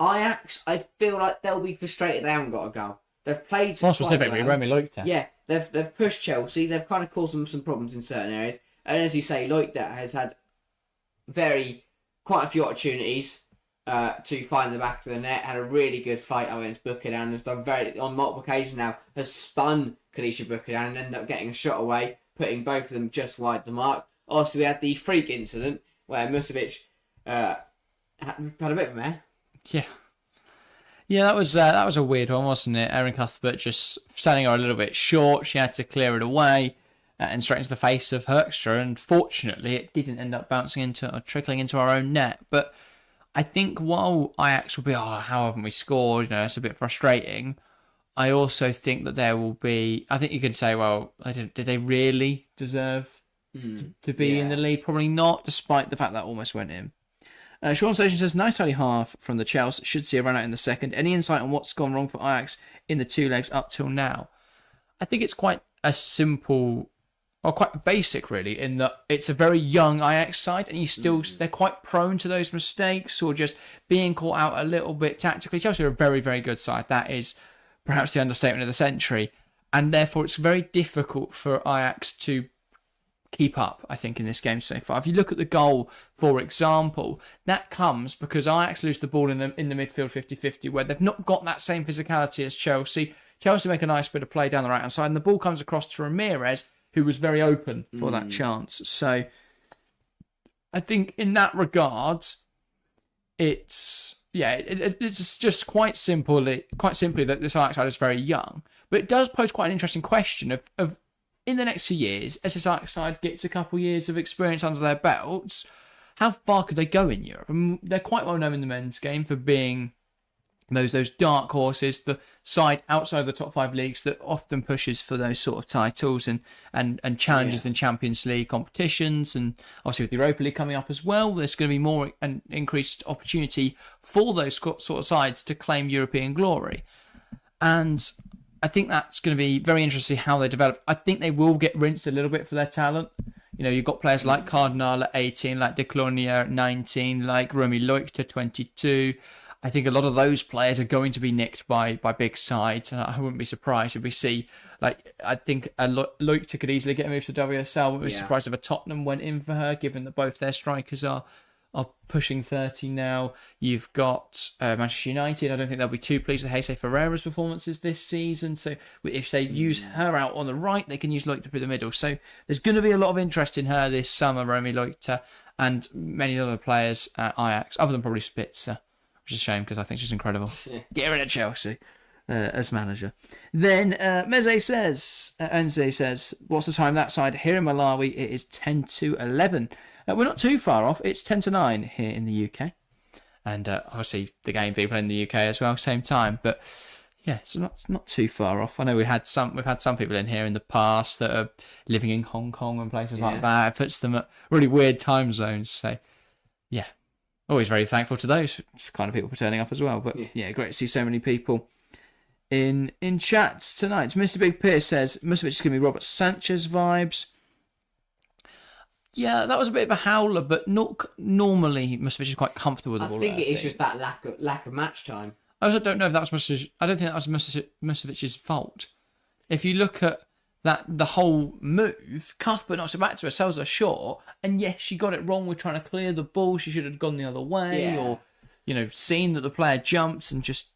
Ajax, I feel like they'll be frustrated they haven't got a goal. They've played more specifically, Romy Leukter. Yeah, they've pushed Chelsea. They've kind of caused them some problems in certain areas. And as you say, Leukter has had quite a few opportunities to find the back of the net. Had a really good fight against Buchanan. Has done on multiple occasions now. Has spun Khadija Buchanan and ended up getting a shot away, putting both of them just wide the mark. Also, we had the freak incident where Musovic had a bit of a mare. Yeah, that was a weird one, wasn't it? Erin Cuthbert just standing her a little bit short. She had to clear it away and straight into the face of Hoekstra, and fortunately it didn't end up bouncing into or trickling into our own net. But I think while Ajax will be, how haven't we scored? It's a bit frustrating. I also think that there will be, I think you could say, well, did they really deserve to be in the lead? Probably not, despite the fact that almost went in. Sean Station says, nice early half from the Chelsea. Should see a run out in the second. Any insight on what's gone wrong for Ajax in the 2 legs up till now? I think it's quite a simple, or quite basic really, in that it's a very young Ajax side, and they're quite prone to those mistakes or just being caught out a little bit tactically. Chelsea are a very, very good side. That is perhaps the understatement of the century, and therefore it's very difficult for Ajax to keep up, I think, in this game so far. If you look at the goal, for example, that comes because Ajax lose the ball in the midfield 50-50, where they've not got that same physicality as Chelsea. Chelsea make a nice bit of play down the right-hand side, and the ball comes across to Ramirez, who was very open for that chance. So I think in that regard, it's just quite simply that this Ajax side is very young. But it does pose quite an interesting question of in the next few years, as this Ajax side gets a couple of years of experience under their belts, how far could they go in Europe? They're quite well known in the men's game for being those dark horses, the side outside of the top 5 leagues that often pushes for those sort of titles and challenges in Champions League competitions, and obviously with the Europa League coming up as well, there's going to be more an increased opportunity for those sort of sides to claim European glory. And I think that's going to be very interesting how they develop. I think they will get rinsed a little bit for their talent. You know, you've got players like Cardinal at 18, like De Clounier at 19, like Romy Leukter at 22. I think a lot of those players are going to be nicked by big sides, and I wouldn't be surprised if we see, like, I think Leukter could easily get a move to WSL. I wouldn't be surprised if a Tottenham went in for her, given that both their strikers are pushing 30 now. You've got Manchester United. I don't think they'll be too pleased with Jose Ferreira's performances this season. So if they use her out on the right, they can use Leukter through the middle. So there's going to be a lot of interest in her this summer, Romy Leukter, and many other players at Ajax, other than probably Spitzer, which is a shame because I think she's incredible. Get rid of Chelsea as manager. Then Enze says, what's the time that side? Here in Malawi, it is 10-11. We're not too far off. It's 10-9 here in the UK. And obviously the game people in the UK as well, same time. But yeah, it's not too far off. I know we've had some people in here in the past that are living in Hong Kong and places like that. It puts them at really weird time zones. So yeah, always very thankful to those kind of people for turning up as well. But yeah, great to see so many people in chats tonight. Mr. Big Pierce says, Musovic is going to be Robert Sanchez vibes. Yeah, that was a bit of a howler, but normally Musovic is quite comfortable with the ball. I think it is just that lack of match time. I also don't know if that was Musovic. I don't think that was Musovic's fault. If you look at the whole move, Cuthbert knocks it back to her, sells her short, and yes, she got it wrong with trying to clear the ball. She should have gone the other way, or seen that the player jumped and just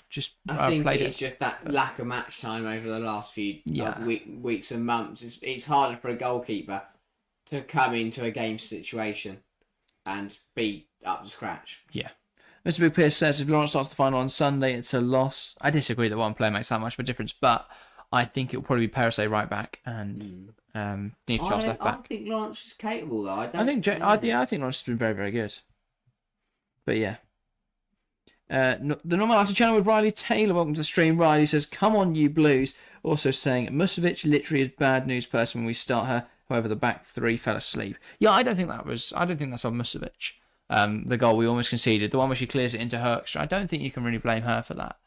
I think played it's just that lack of match time over the last few weeks and months. It's harder for a goalkeeper to come into a game situation and be up to scratch. Yeah. Mr. Big Pierce says, if Lawrence starts the final on Sunday, it's a loss. I disagree that one player makes that much of a difference, but I think it'll probably be Perisset right back and Neve Charles left back. I think Lawrence is capable, though. I think Lawrence has been very, very good. But yeah. The Normality channel with Riley Taylor. Welcome to the stream. Riley says, come on, you Blues. Also saying, Musovic literally is bad news person when we start her. However, the back three fell asleep. Yeah, I don't think that's on Musovic. The goal we almost conceded, the one where she clears it into Herkstra, I don't think you can really blame her for that.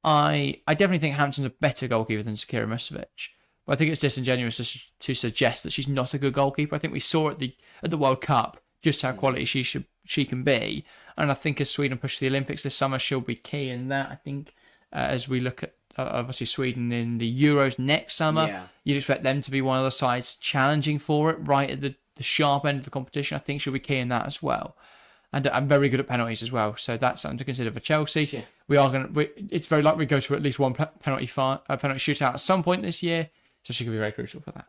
I definitely think Hampton's a better goalkeeper than Sakira Musovic, but I think it's disingenuous to suggest that she's not a good goalkeeper. I think we saw at the World Cup just how quality she can be, and I think as Sweden push the Olympics this summer, she'll be key in that. I think as we look at obviously Sweden in the Euros next summer, you'd expect them to be one of the sides challenging for it right at the sharp end of the competition. I think she'll be key in that as well. And I'm very good at penalties as well, so that's something to consider for Chelsea. Yeah. It's very likely we go to at least one penalty shootout at some point this year, so she could be very crucial for that.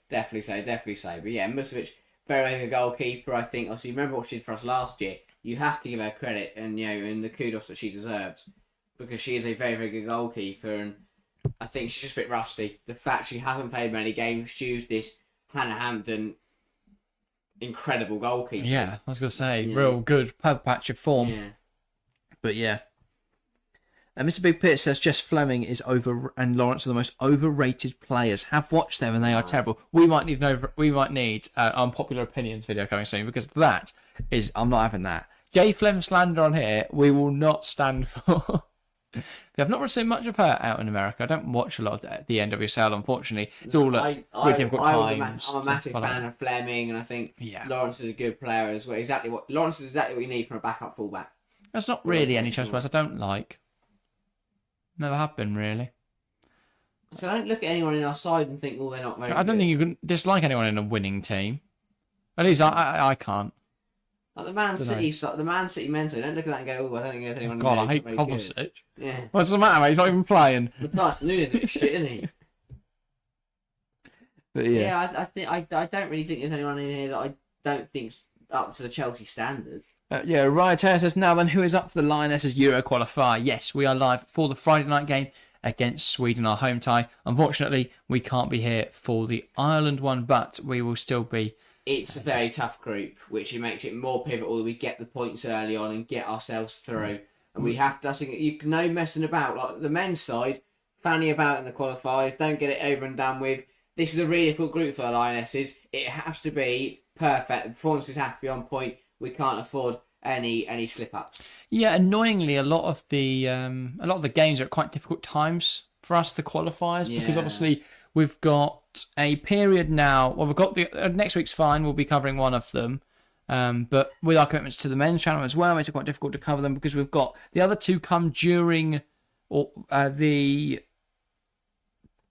Definitely so. But yeah, Musovic, very good goalkeeper. I think, obviously, remember what she did for us last year. You have to give her credit and the kudos that she deserves, because she is a very, very good goalkeeper, and I think she's just a bit rusty. The fact she hasn't played many games, she's this Hannah Hampton incredible goalkeeper. Yeah, I was going to say, real good purple patch of form. Yeah. But yeah. Mr. Big Pit says Jess Fleming is over and Lawrence are the most overrated players. Have watched them and they are terrible. We might need unpopular opinions video coming soon, because I'm not having that. J Flem slander on here, we will not stand for. I've not really seen much of her out in America. I don't watch a lot of the NWSL, unfortunately. It's all at really difficult times. I'm a massive fan of Fleming, and I think Lawrence is a good player as well. Lawrence is exactly what you need from a backup fullback. That's not really any Chelsea players I don't like. Never have been, really. So I don't look at anyone in our side and think, they're not very good. I don't think you can dislike anyone in a winning team. At least I can't. Like the Man City men, so don't look at that and go, I don't think there's anyone. God, I hate Kovacic. Yeah. What's the matter, mate? He's not even playing. Matthias Nunes is shit, isn't he? But yeah. I don't really think there's anyone in here that I don't think's up to the Chelsea standard. Ryan Taylor says, now then, who is up for the Lionesses Euro qualifier? Yes, we are live for the Friday night game against Sweden, our home tie. Unfortunately, we can't be here for the Ireland one, but we will still be. It's a very tough group, which makes it more pivotal that we get the points early on and get ourselves through. And we have to, I think, you can no messing about. Like the men's side, fanny about in the qualifiers, don't get it over and done with. This is a really difficult group for the Lionesses. It has to be perfect. The performances have to be on point. We can't afford any slip ups. Yeah, annoyingly, a lot of the games are at quite difficult times for us, the qualifiers, because obviously we've got a period now. Well, we've got the next week's fine. We'll be covering one of them, but with our commitments to the men's channel as well, it's quite difficult to cover them because we've got the other two come during the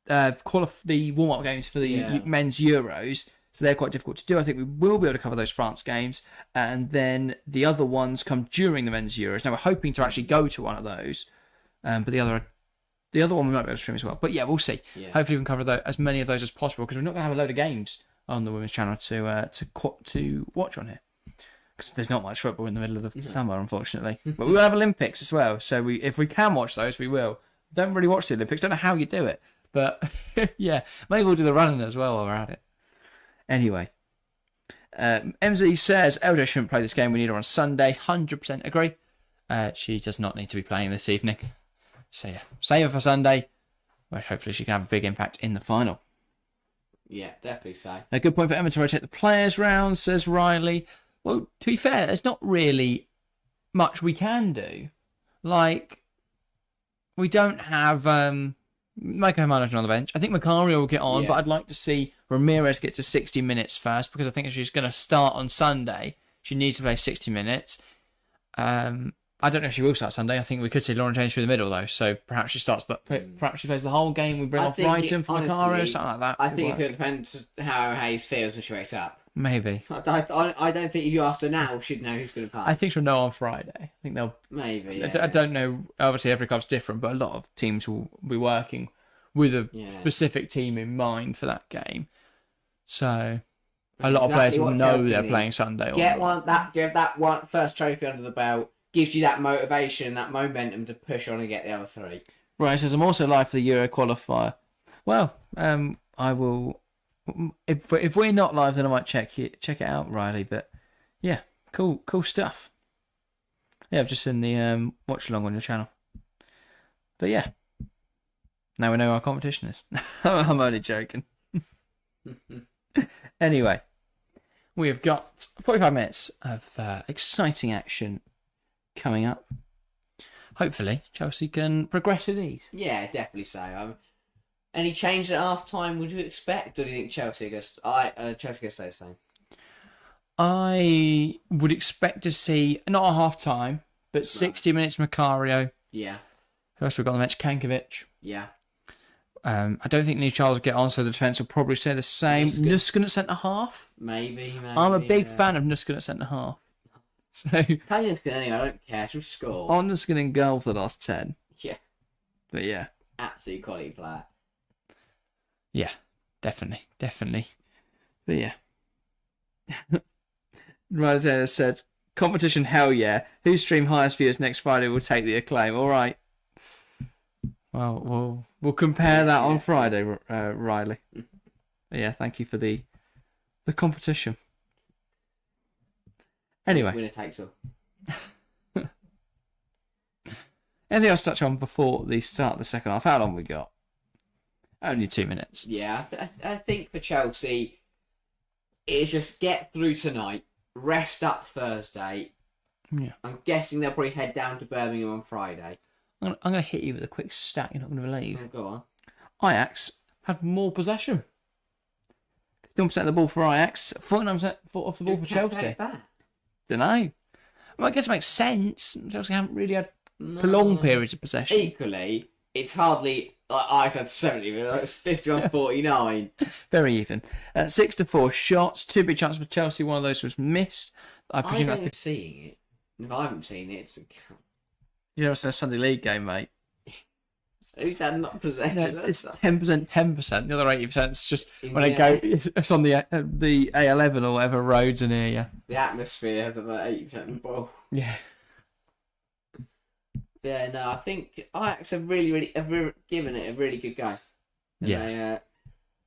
warm-up games for the men's Euros, so they're quite difficult to do. I think we will be able to cover those France games, and then the other ones come during the men's Euros. Now we're hoping to actually go to one of those, but the other one we might be able to stream as well. But yeah, we'll see. Yeah. Hopefully we can cover as many of those as possible, because we're not going to have a load of games on the women's channel to watch on here, because there's not much football in the middle of the summer, unfortunately. But we will have Olympics as well, so if we can watch those, we will. Don't really watch the Olympics. Don't know how you do it. But yeah, maybe we'll do the running as well while we're at it. Anyway, MZ says LJ shouldn't play this game. We need her on Sunday. 100% agree. She does not need to be playing this evening. So yeah, save her for Sunday, where hopefully she can have a big impact in the final. Yeah, definitely so. A good point for Emma to rotate the players round, says Riley. Well, to be fair, there's not really much we can do. Like, we don't have Michael Manager on the bench. I think Macario will get on, but I'd like to see Ramirez get to 60 minutes first, because I think if she's going to start on Sunday, she needs to play 60 minutes. I don't know if she will start Sunday. I think we could see Lauren James through the middle, though. So perhaps she starts perhaps she plays the whole game. We bring off Brighton for Macario, something like that. I think it's going to depend how Hayes feels when she wakes up. Maybe. I don't think if you asked her now, she'd know who's going to play. I think she'll know on Friday. I think they'll... Maybe, I don't know. Obviously, every club's different, but a lot of teams will be working with a specific team in mind for that game. So a lot of players will know they're playing Sunday. Get that one first trophy under the belt. Gives you that motivation, that momentum to push on and get the other three. Right, it says I'm also live for the Euro qualifier. Well, I will. If we're not live, then I might check it out, Riley. But yeah, cool stuff. Yeah, I've just seen the watch along on your channel. But yeah, now we know our competition is. I'm only joking. Anyway, we have got 45 minutes of exciting action coming up. Hopefully, Chelsea can progress with these. Yeah, definitely so. Any change at half time would you expect, or do you think Chelsea gets stay the same? I would expect to see not a half time, but 60 minutes Macario. Yeah. Who else we've got on the bench? Kankovic. Yeah. I don't think New Charles will get on, so the defence will probably stay the same. Nuskin at centre half. Maybe. I'm a big fan of Nuskin at centre half. So Nuskin anyway, I don't care. She'll score. On Nuskin in goal for the last 10. Yeah. But yeah. Absolute quality player. Yeah, definitely. But yeah. Ryder said, competition, hell yeah. Whose stream highest viewers next Friday will take the acclaim. All right. Well, we'll compare that on Friday, Riley. Yeah, thank you for the competition. Anyway. Winner takes all. Anything else to touch on before the start of the second half? How long we got? Only 2 minutes. Yeah, I think for Chelsea, it's just get through tonight, rest up Thursday. Yeah. I'm guessing they'll probably head down to Birmingham on Friday. I'm going to hit you with a quick stat you're not going to believe. Oh, go on. Ajax had more possession. 51% of the ball for Ajax, 49% of the ball for Chelsea. Don't know. I guess it makes sense. Chelsea haven't really had prolonged periods of possession. Equally, it's hardly like Ajax had 70, but it's 51-49. Very even. 6-4 shots, 2 big chances for Chelsea. One of those was missed. I presume that's seeing it. If I haven't seen it, it's a count. You know, it's a Sunday League game, mate. So who's had not possession? No, it's 10%. The other 80% is just when I go. It's on the A11 or whatever roads in here. Yeah. The atmosphere has about 80% ball. Yeah. Yeah. No, I think Ajax have really given it a really good go. And yeah.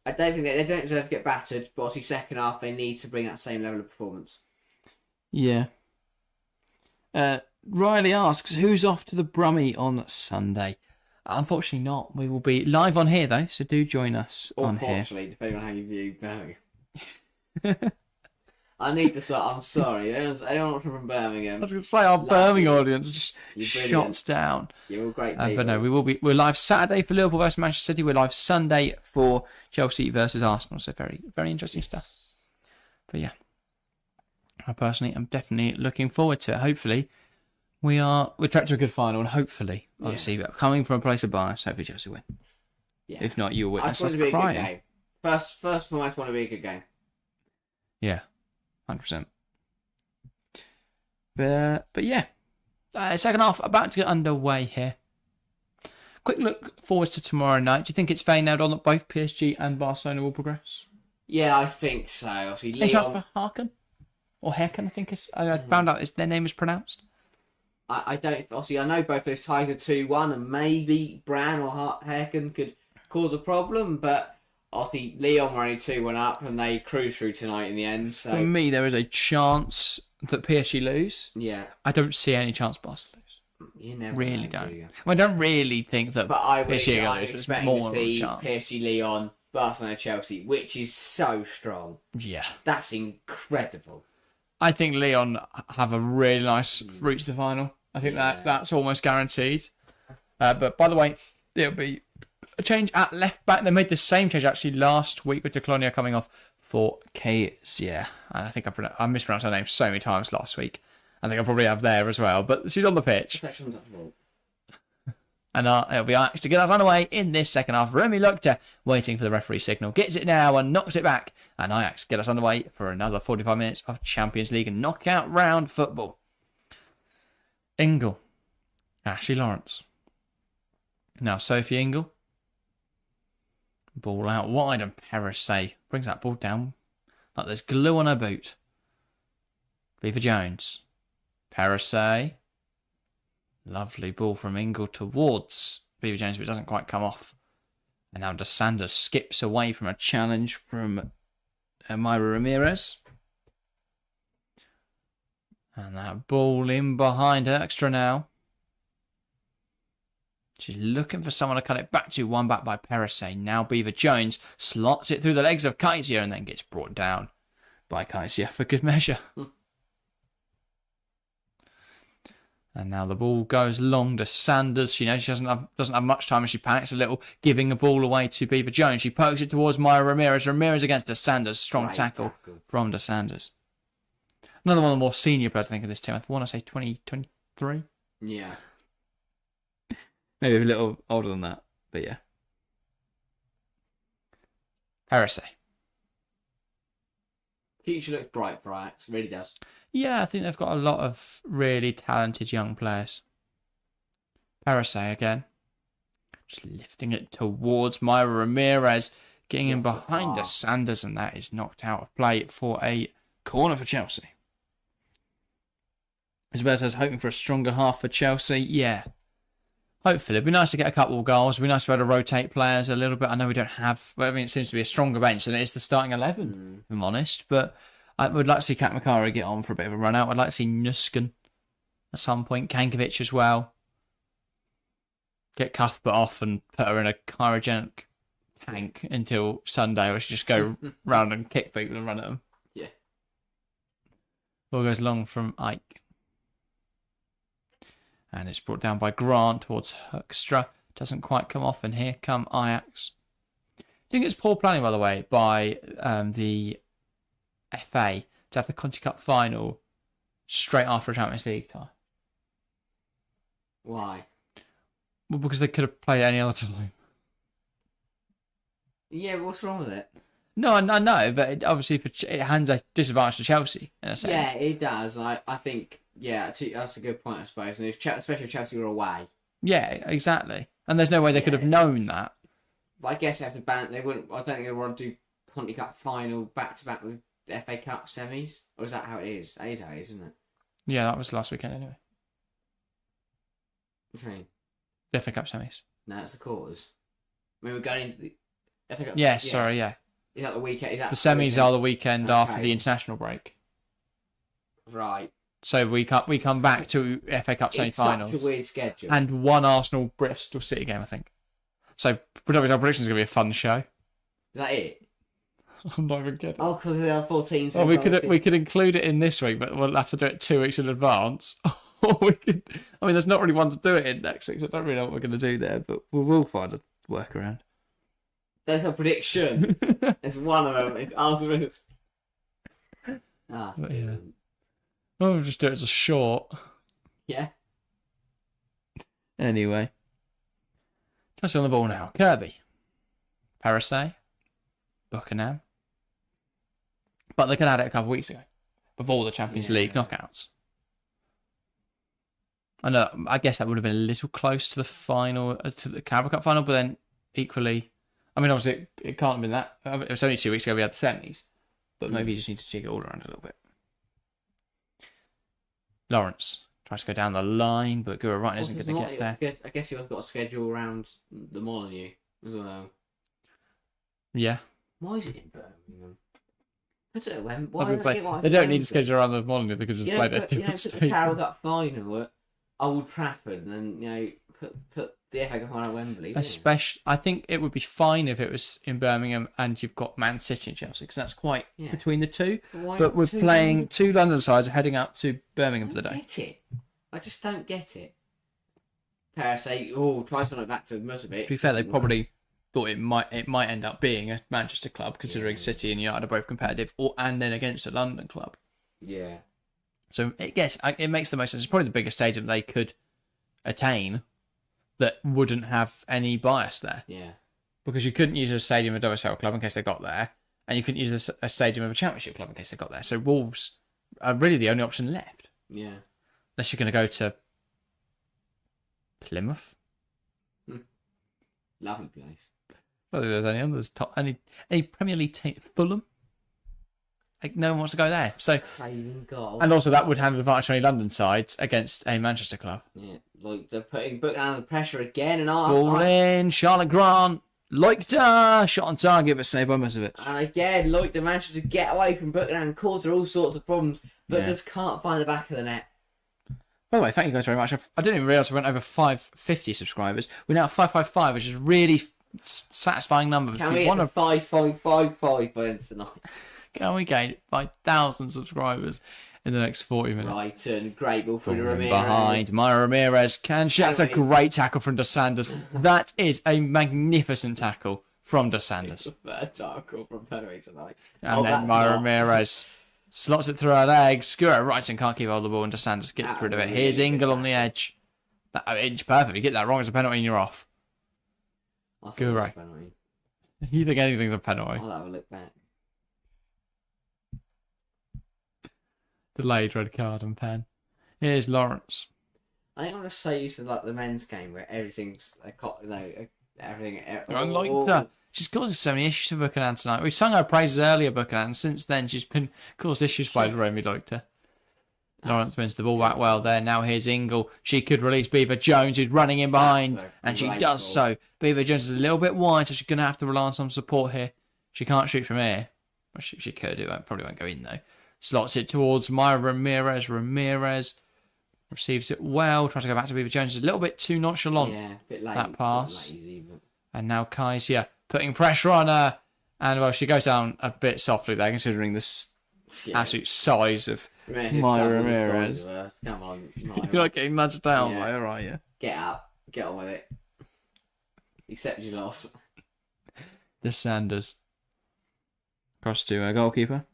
I don't think they don't deserve to get battered, but obviously second half they need to bring that same level of performance. Yeah. Riley asks, who's off to the Brummie on Sunday? Unfortunately not. We will be live on here, though, so do join us on here. Unfortunately, depending on how you view Birmingham. I need to start. I'm sorry. Anyone from Birmingham? I was going to say, our Birmingham audience is just You're shots down. You're all great people. But no, we're live Saturday for Liverpool versus Manchester City. We're live Sunday for Chelsea versus Arsenal. So very, very interesting stuff. But yeah, I personally am definitely looking forward to it. Hopefully, we're tracked to a good final, and hopefully, obviously, coming from a place of bias, hopefully Chelsea win. Yeah. If not, you'll witness us crying. A good game. First for I want to be a good game. Yeah, 100%. But yeah, second half about to get underway here. Quick look forward to tomorrow night. Do you think it's fair now on that both PSG and Barcelona will progress? Yeah, I think so. Obviously, Any chance for Harkin? Or Herken, I think I found out their name is pronounced. I don't. Obviously, I know both those ties are 2-1, and maybe Bran or Herken could cause a problem, but obviously Lyon were only 2-1 up, and they cruised through tonight in the end. So for me, there is a chance that PSG lose. Yeah, I don't see any chance Barca lose. You never really know, don't. Do you? I don't really think that PSG I'm lose. It's expecting more to see of a chance. PSG, Lyon, Barcelona, Chelsea, which is so strong. Yeah, that's incredible. I think Lyon have a really nice route to the final. I think that's almost guaranteed. But by the way, it'll be a change at left back. They made the same change actually last week with Declonia coming off for Kezia. And I think I mispronounced her name so many times last week. I think I probably have there as well. But she's on the pitch. And it'll be Ajax to get us underway in this second half. Remy Lukta waiting for the referee signal. Gets it now and knocks it back. And Ajax get us underway for another 45 minutes of Champions League and knockout round football. Ingle. Ashley Lawrence. Now Sophie Ingle. Ball out wide and Perisset brings that ball down like there's glue on her boot. Beaver Jones. Perisset. Lovely ball from Ingle towards Beaver Jones, but it doesn't quite come off. And now DeSanders skips away from a challenge from Myra Ramirez. And that ball in behind her, extra now. She's looking for someone to cut it back to. One back by Perisset. Now Beaver Jones slots it through the legs of Kaiser and then gets brought down by Kaiser for good measure. And now the ball goes long to Sanders. She knows she doesn't have much time and she panics a little, giving the ball away to Beaver Jones. She pokes it towards Myra Ramirez. Ramirez against DeSanders. Strong tackle from DeSanders. Another one of the more senior players, I think, of this team. I want to say 2023. Yeah. Maybe a little older than that, but yeah. Perisset. Future looks bright for Ajax, really does. Yeah, I think they've got a lot of really talented young players. Perisset again. Just lifting it towards Myra Ramirez. Getting in behind DeSanders, and that is knocked out of play for a corner for Chelsea. Isabella says, hoping for a stronger half for Chelsea. Yeah. Hopefully. It'd be nice to get a couple of goals. It'd be nice to be able to rotate players a little bit. I know we don't have... Well, I mean, it seems to be a stronger bench than it is the starting 11, if I'm honest. But I would like to see Kat Makara get on for a bit of a run out. I'd like to see Nuskin at some point. Kankovic as well. Get Cuthbert off and put her in a cryogenic tank until Sunday, where she just go round and kick people and run at them. Yeah. Ball goes long from Ike. And it's brought down by Grant towards Hoekstra. Doesn't quite come off, and here come Ajax. I think it's poor planning, by the way, by the FA to have the Conti Cup final straight after a Champions League tie. Why? Well, because they could have played any other time. Yeah, what's wrong with it? No, I know, but obviously it hands a disadvantage to Chelsea in a sense. Yeah, it does. I think, yeah, that's a good point, I suppose. And especially if Chelsea were away. Yeah, exactly. And there's no way they could have known that. But I guess they have to ban. They wouldn't. I don't think they want to do Conti Cup final back to back with the FA Cup semis. Or is that how it is? That is how it is, isn't it? Yeah, that was last weekend anyway. What do you mean? The FA Cup semis. No, it's the quarters. I mean, we're going into the FA Cup. Yeah, sorry, yeah. Is that the weekend? The semis are the weekend after the international break. Right. So we come back to FA Cup semi-finals. It's such a weird schedule. And one Arsenal Bristol City game, I think. So our prediction is going to be a fun show. Is that it? I'm not even kidding. Oh, because there are 14. Well, we could include it in this week, but we'll have to do it 2 weeks in advance. Or we could. I mean, there's not really one to do it in next week, so I don't really know what we're going to do there, but we will find a workaround. There's a prediction. It's one of them. It's Arsenal. But yeah. Oh, we'll just do it as a short. Yeah. Anyway. Touch on the ball now. Kirby. Parisay. Buckingham. But they could have had it a couple of weeks ago. Before the Champions League knockouts. I know, I guess that would have been a little close to the final, to the Carabao Cup final, but then equally, I mean, obviously it can't have been that. It was only 2 weeks ago we had the semis, but maybe you just need to jig it all around a little bit. Lawrence tries to go down the line, but Gura Wright isn't going to get there. I guess you've got a schedule around the Molineux as well. Yeah. Why is it in Birmingham? I don't know. I was going to say, they don't need to schedule around the Molineux, they could just play at different stadium. The Carabao Cup final at Old Trafford, and then put the FA Cup final at Wembley. Especially, I think it would be fine if it was in Birmingham and you've got Man City and Chelsea, because that's quite between the two. But we're playing two London sides heading up to Birmingham for the day. Get it? I just don't get it. Parasay, try something back to Musovich. To be fair, they probably thought it might end up being a Manchester club, considering City and United are both competitive, and then against a London club. Yeah. So I guess it makes the most sense. It's probably the biggest stadium they could attain that wouldn't have any bias there. Yeah. Because you couldn't use a stadium of a WSL club in case they got there, and you couldn't use a stadium of a Championship club in case they got there. So Wolves are really the only option left. Yeah. Unless you're going to go to Plymouth. Lovely place. I don't think there's any others. Any Premier League team? Fulham? Like, no one wants to go there. So, and also that would have an advantage on any London sides against a Manchester club. Yeah, like they're putting Buckingham under pressure again, and ball in, Charlotte Grant, Leukter, shot on target, but saved by Musovic. And again, Leukter managed to get away from Buckingham and cause her all sorts of problems, but just can't find the back of the net. By the way, thank you guys very much. I didn't even realise we went over 550 subscribers. We're now at 555, which is a really satisfying number. Can we get 5555 by tonight? Can we gain 5,000 subscribers in the next 40 minutes? Brighton, great ball for Ramirez. Behind, Maya Ramirez. That's a great tackle from Dos Santos. That is a magnificent tackle from Dos Santos. It's the third tackle from Penalty tonight. And then Maya Ramirez slots it through her legs. Gura Wrighton can't keep hold of the ball, and Dos Santos gets rid of it. Here's Ingle on the edge. That inch perfect. You get that wrong, it's a penalty and you're off. Gura. You think anything's a penalty? I'll have a look back. Delayed red card and pen. Here's Lawrence. I think I'm just so used to like the men's game where everything's everything. Unlike her. She's caused so many issues for Buchanan tonight. We've sung her praises earlier, Buchanan, and since then she's been caused issues by Remy Leukter. Lawrence wins the ball back well there. Now here's Ingle. She could release Beaver Jones, who's running in behind, and she does so. Beaver Jones is a little bit wide, so she's going to have to rely on some support here. She can't shoot from here. Well, she could. It probably won't go in, though. Slots it towards Maya Ramirez. Ramirez receives it well. Tries to go back to Beaver Jones. A little bit too nonchalant. Yeah, a bit late. That pass. Lazy, but... And now Kaiser putting pressure on her. And, well, she goes down a bit softly there, considering the absolute size of Maya Ramirez. Come on. You're not getting nudged down by her, are you? Get up. Get on with it. Accept your loss. The Sanders. Cross to a goalkeeper.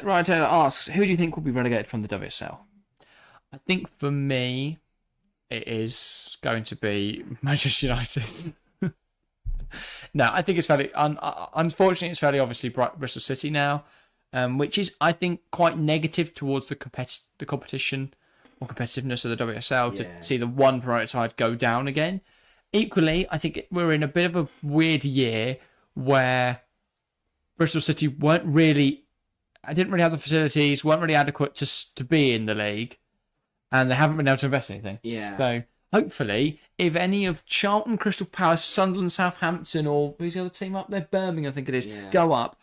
Ryan Taylor asks, who do you think will be relegated from the WSL? I think for me, it is going to be Manchester United. No, I think it's fairly... unfortunately, it's fairly obviously Bristol City now, which is, I think, quite negative towards the competition or competitiveness of the WSL to see the one promoted side go down again. Equally, I think we're in a bit of a weird year where Bristol City didn't really have the facilities, weren't really adequate to be in the league, and they haven't been able to invest in anything. Yeah. So hopefully, if any of Charlton, Crystal Palace, Sunderland, Southampton, or who's the other team up there? Birmingham, I think it is, go up,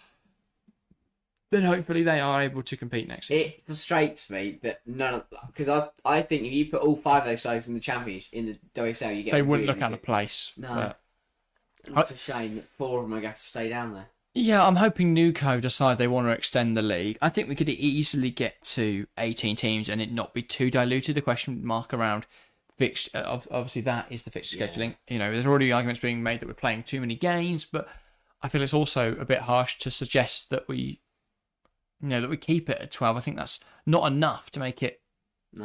then hopefully they are able to compete next season. It frustrates me that none of, because I think if you put all 5 of those sides in the championship in the WSL, you get They wouldn't really look out of place. No, it's a shame that 4 of them are going to have to stay down there. Yeah, I'm hoping Nuco decide they want to extend the league. I think we could easily get to 18 teams and it not be too diluted. The question mark around fixture, obviously that is the fixture scheduling. You know, there's already arguments being made that we're playing too many games, but I feel it's also a bit harsh to suggest that we keep it at 12. I think that's not enough to make it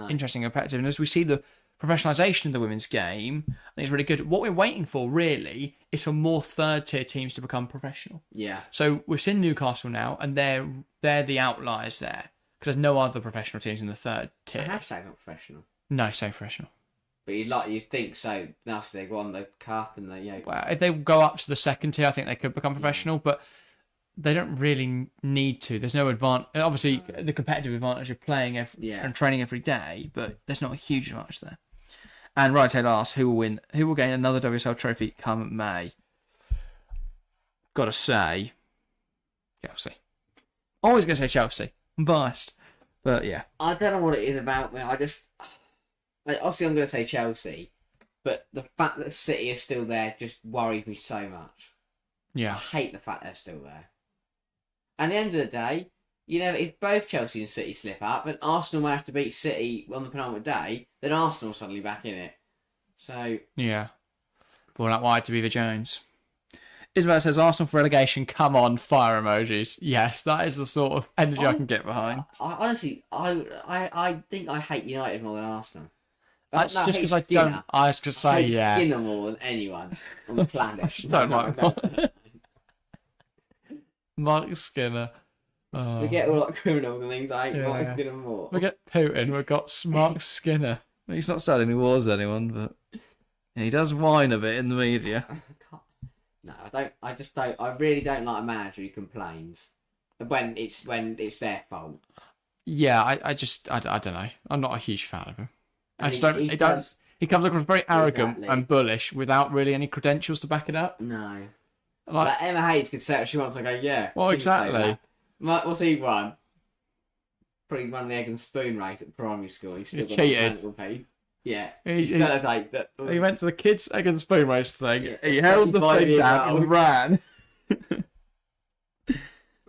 interesting and competitive. And as we see the professionalisation of the women's game, I think it's really good. What we're waiting for, really, is for more third-tier teams to become professional. Yeah. So we've seen Newcastle now, and they're the outliers there, because there's no other professional teams in the third tier. Hashtag not professional. No, so professional. But you think so. Now they won the cup and the Well, if they go up to the second tier, I think they could become professional, but they don't really need to. There's no advantage. Obviously, the competitive advantage of playing and training every day, but there's not a huge advantage there. And Ryan Taylor asks, who will win? Who will gain another WSL trophy come May? Gotta say, Chelsea. Always gonna say Chelsea. I'm biased, but yeah. I don't know what it is about me. Obviously, I'm gonna say Chelsea, but the fact that City is still there just worries me so much. Yeah. I hate the fact they're still there. And at the end of the day, if both Chelsea and City slip up, and Arsenal might have to beat City on the penultimate day, then Arsenal's suddenly back in it. So yeah, born out wide to Beaver Jones. Isabel says Arsenal for relegation. Come on, fire emojis. Yes, that is the sort of energy I can get behind. Honestly, I think I hate United more than Arsenal. That's just because I don't. I was just say yeah. Skinner more than anyone on the planet. I just don't like Mark Skinner. Oh. Forget all like criminals and things. I hate Mark Skinner more. Forget Putin. We've got Mark Skinner. He's not starting any wars with anyone, but he does whine a bit in the media. No, I don't. I just don't. I really don't like a manager who complains when it's their fault. Yeah, I don't know. I'm not a huge fan of him. And I just don't. He comes across very arrogant and bullish without really any credentials to back it up. No. Like Emma Hayes could say what she wants. I go, yeah. Well, exactly. What's he won? Probably won the egg and spoon race at primary school. He's still got cheated. Pay. Yeah. He went to the kids' egg and spoon race thing. Yeah, he held the thing down and ran.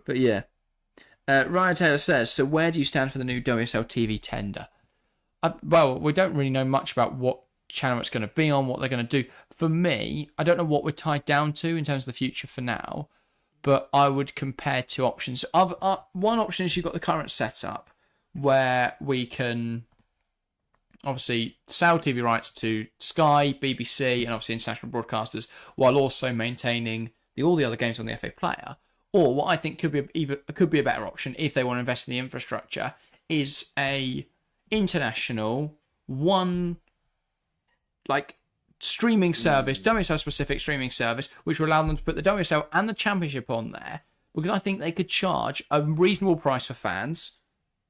But yeah. Ryan Taylor says, so where do you stand for the new WSL TV tender? Well, we don't really know much about what channel it's going to be on, what they're going to do. For me, I don't know what we're tied down to in terms of the future for now, but I would compare two options. One option is you've got the current setup where we can obviously sell TV rights to Sky, BBC, and obviously international broadcasters, while also maintaining all the other games on the FA Player. Or what I think could be a better option if they want to invest in the infrastructure is a international streaming service, WSL specific streaming service, which will allow them to put the WSL and the Championship on there, because I think they could charge a reasonable price for fans,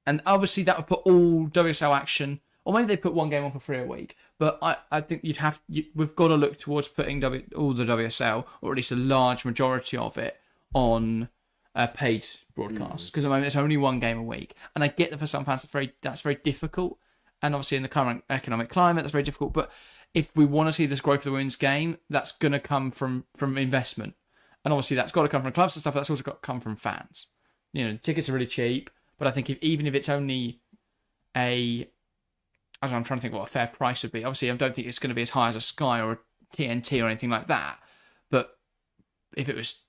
and obviously that would put all WSL action, or maybe they put one game on for free a week. But I think we've got to look towards putting all the WSL, or at least a large majority of it, on a paid broadcast, because at the moment it's only one game a week, and I get that for some fans that's very difficult, and obviously in the current economic climate that's very difficult. But if we want to see this growth of the women's game, that's going to come from investment, and obviously that's got to come from clubs and stuff. That's also got to come from fans. Tickets are really cheap, but I think even if it's only I'm trying to think what a fair price would be. Obviously, I don't think it's going to be as high as a Sky or a TNT or anything like that. But if it was,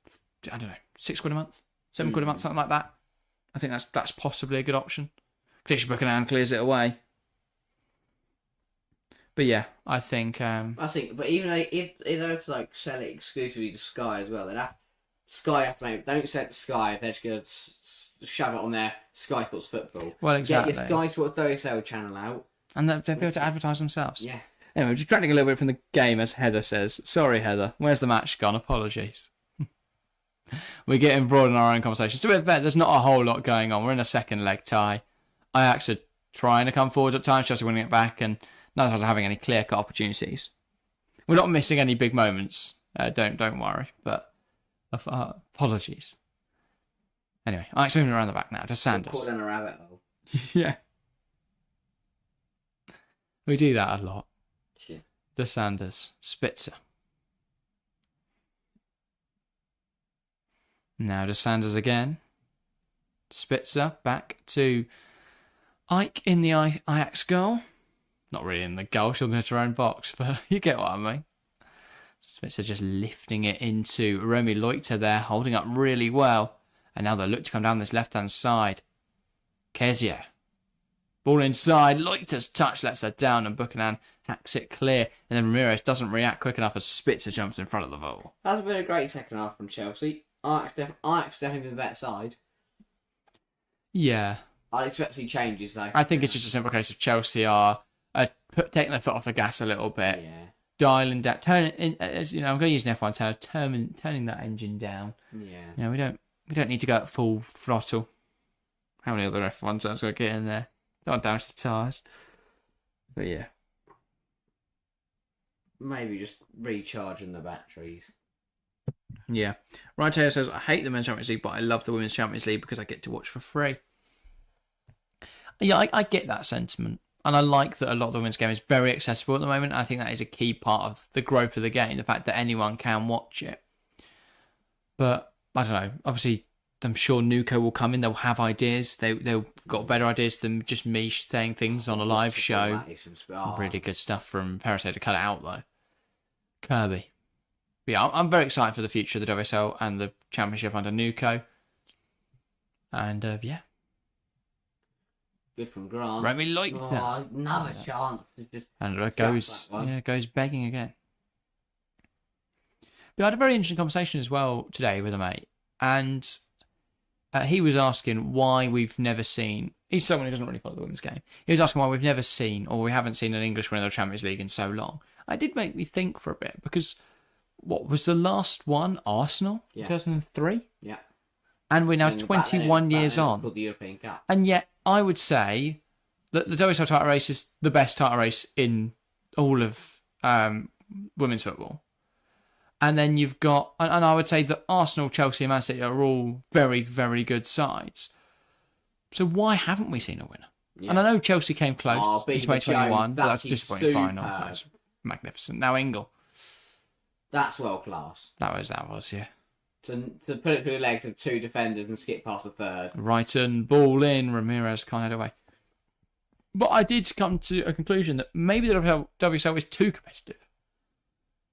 I don't know, £6 a month, £7 a month, something like that, I think that's possibly a good option. Clears your book and clears it away. But yeah, I think. But even if they were to sell it exclusively to Sky as well, Sky have to don't sell it to Sky if they're just going to shove it on their Sky Sports Football. Well, exactly. Get your Sky Sports WSL channel out. And they'll be able to advertise themselves. Yeah. Anyway, we're distracting a little bit from the game, as Heather says. Sorry, Heather. Where's the match gone? Apologies. We're getting broad in our own conversations. To be fair, there's not a whole lot going on. We're in a second leg tie. Ajax are trying to come forward at times, Chelsea winning it back, and none of us are having any clear-cut opportunities. We're not missing any big moments. Don't worry. But apologies. Anyway, Ajax moving around the back now. Just Caught Sanders. down a rabbit hole. Yeah. We do that a lot. Yeah. Just Sanders. Spitzer. Now just Sanders again. Spitzer back to Ike in the Ajax goal. Not really in the goal, she'll hit her own box, but you get what I mean. Spitzer just lifting it into Romy Leuchter there, holding up really well. And now they look to come down this left-hand side. Kezia. Ball inside. Leuchter's touch lets her down and Buchanan hacks it clear. And then Ramirez doesn't react quick enough as Spitzer jumps in front of the ball. That's been a great second half from Chelsea. Ajax definitely been the better side. Yeah. I expect to see changes though. I think it's just a simple case of Chelsea are taking their foot off the gas a little bit. Yeah. Dialing down, as you know, I'm going to use an F1 term, turning that engine down. Yeah. You know, we don't need to go at full throttle. How many other F1 terms got to get in there? Don't damage the tyres. But yeah. Maybe just recharging the batteries. Yeah. Ryan Taylor says, I hate the Men's Champions League, but I love the Women's Champions League because I get to watch for free. Yeah, I get that sentiment. And I like that a lot of the women's game is very accessible at the moment. I think that is a key part of the growth of the game, the fact that anyone can watch it. But, I don't know, obviously, I'm sure Nuko will come in, they'll have ideas, they've got better ideas than just me saying things on a live show. Really good stuff from Parasite to cut it out, though. Kirby. But yeah, I'm very excited for the future of the WSL and the Championship under Nuko. And, yeah. Good from Grant. Romy Leuchter. Oh, another chance to just. And it goes begging again. But I had a very interesting conversation as well today with a mate, and he was asking why we've never seen. He's someone who doesn't really follow the women's game. He was asking why we've never seen, or we haven't seen an English winner of the Champions League in so long. It did make me think for a bit because what was the last one? Arsenal, 2003. Yeah. And we're now 21 years on. Called the European Cup. And yet, I would say that the WSL title race is the best title race in all of women's football. And then you've got, and I would say that Arsenal, Chelsea, and Man City are all very, very good sides. So why haven't we seen a winner? Yeah. And I know Chelsea came close in 2021, but that's a disappointing final. That's magnificent. Now Ingle. That's world class. That was, yeah. To put it through the legs of two defenders and skip past the third. Brighton, ball in, Ramirez can't head away. But I did come to a conclusion that maybe the WSL is too competitive.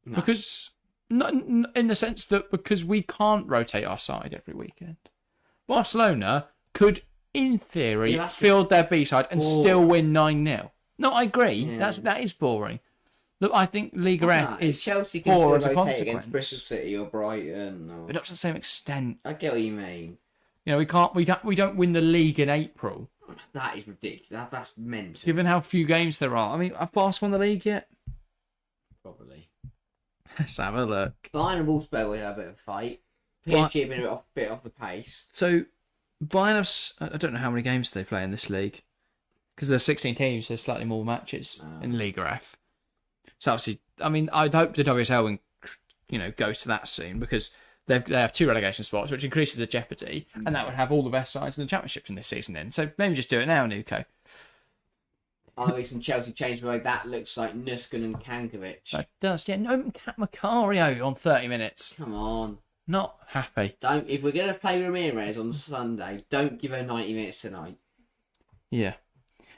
No. Because, not in the sense that because we can't rotate our side every weekend. Barcelona could, in theory, field their B-side and still win 9-0. No, I agree. Yeah. That is boring. Look, I think Liga F is Chelsea poor as a consequence against Bristol City or Brighton, but not to the same extent. I get what you mean. You know, we don't win the league in April. That is ridiculous. That's mental. Given how few games there are, I mean, have Barcelona won the league yet? Probably. Let's have a look. Bayern and Wolfsburg will have a bit of a fight. PSG have been a bit off the pace. So Bayern I don't know how many games they play in this league because there's 16 teams. There's slightly more matches in Liga F. So obviously, I mean, I'd hope the WSL, goes to that soon because they have 2 relegation spots, which increases the jeopardy, and that would have all the best sides in the championship from this season in. So maybe just do it now, Nuko. Ajax and Chelsea changed the way that looks like Nuskin and Kankovic. That does, yeah. No Macario on 30 minutes. Come on. Not happy. If we're going to play Ramirez on Sunday, don't give her 90 minutes tonight. Yeah.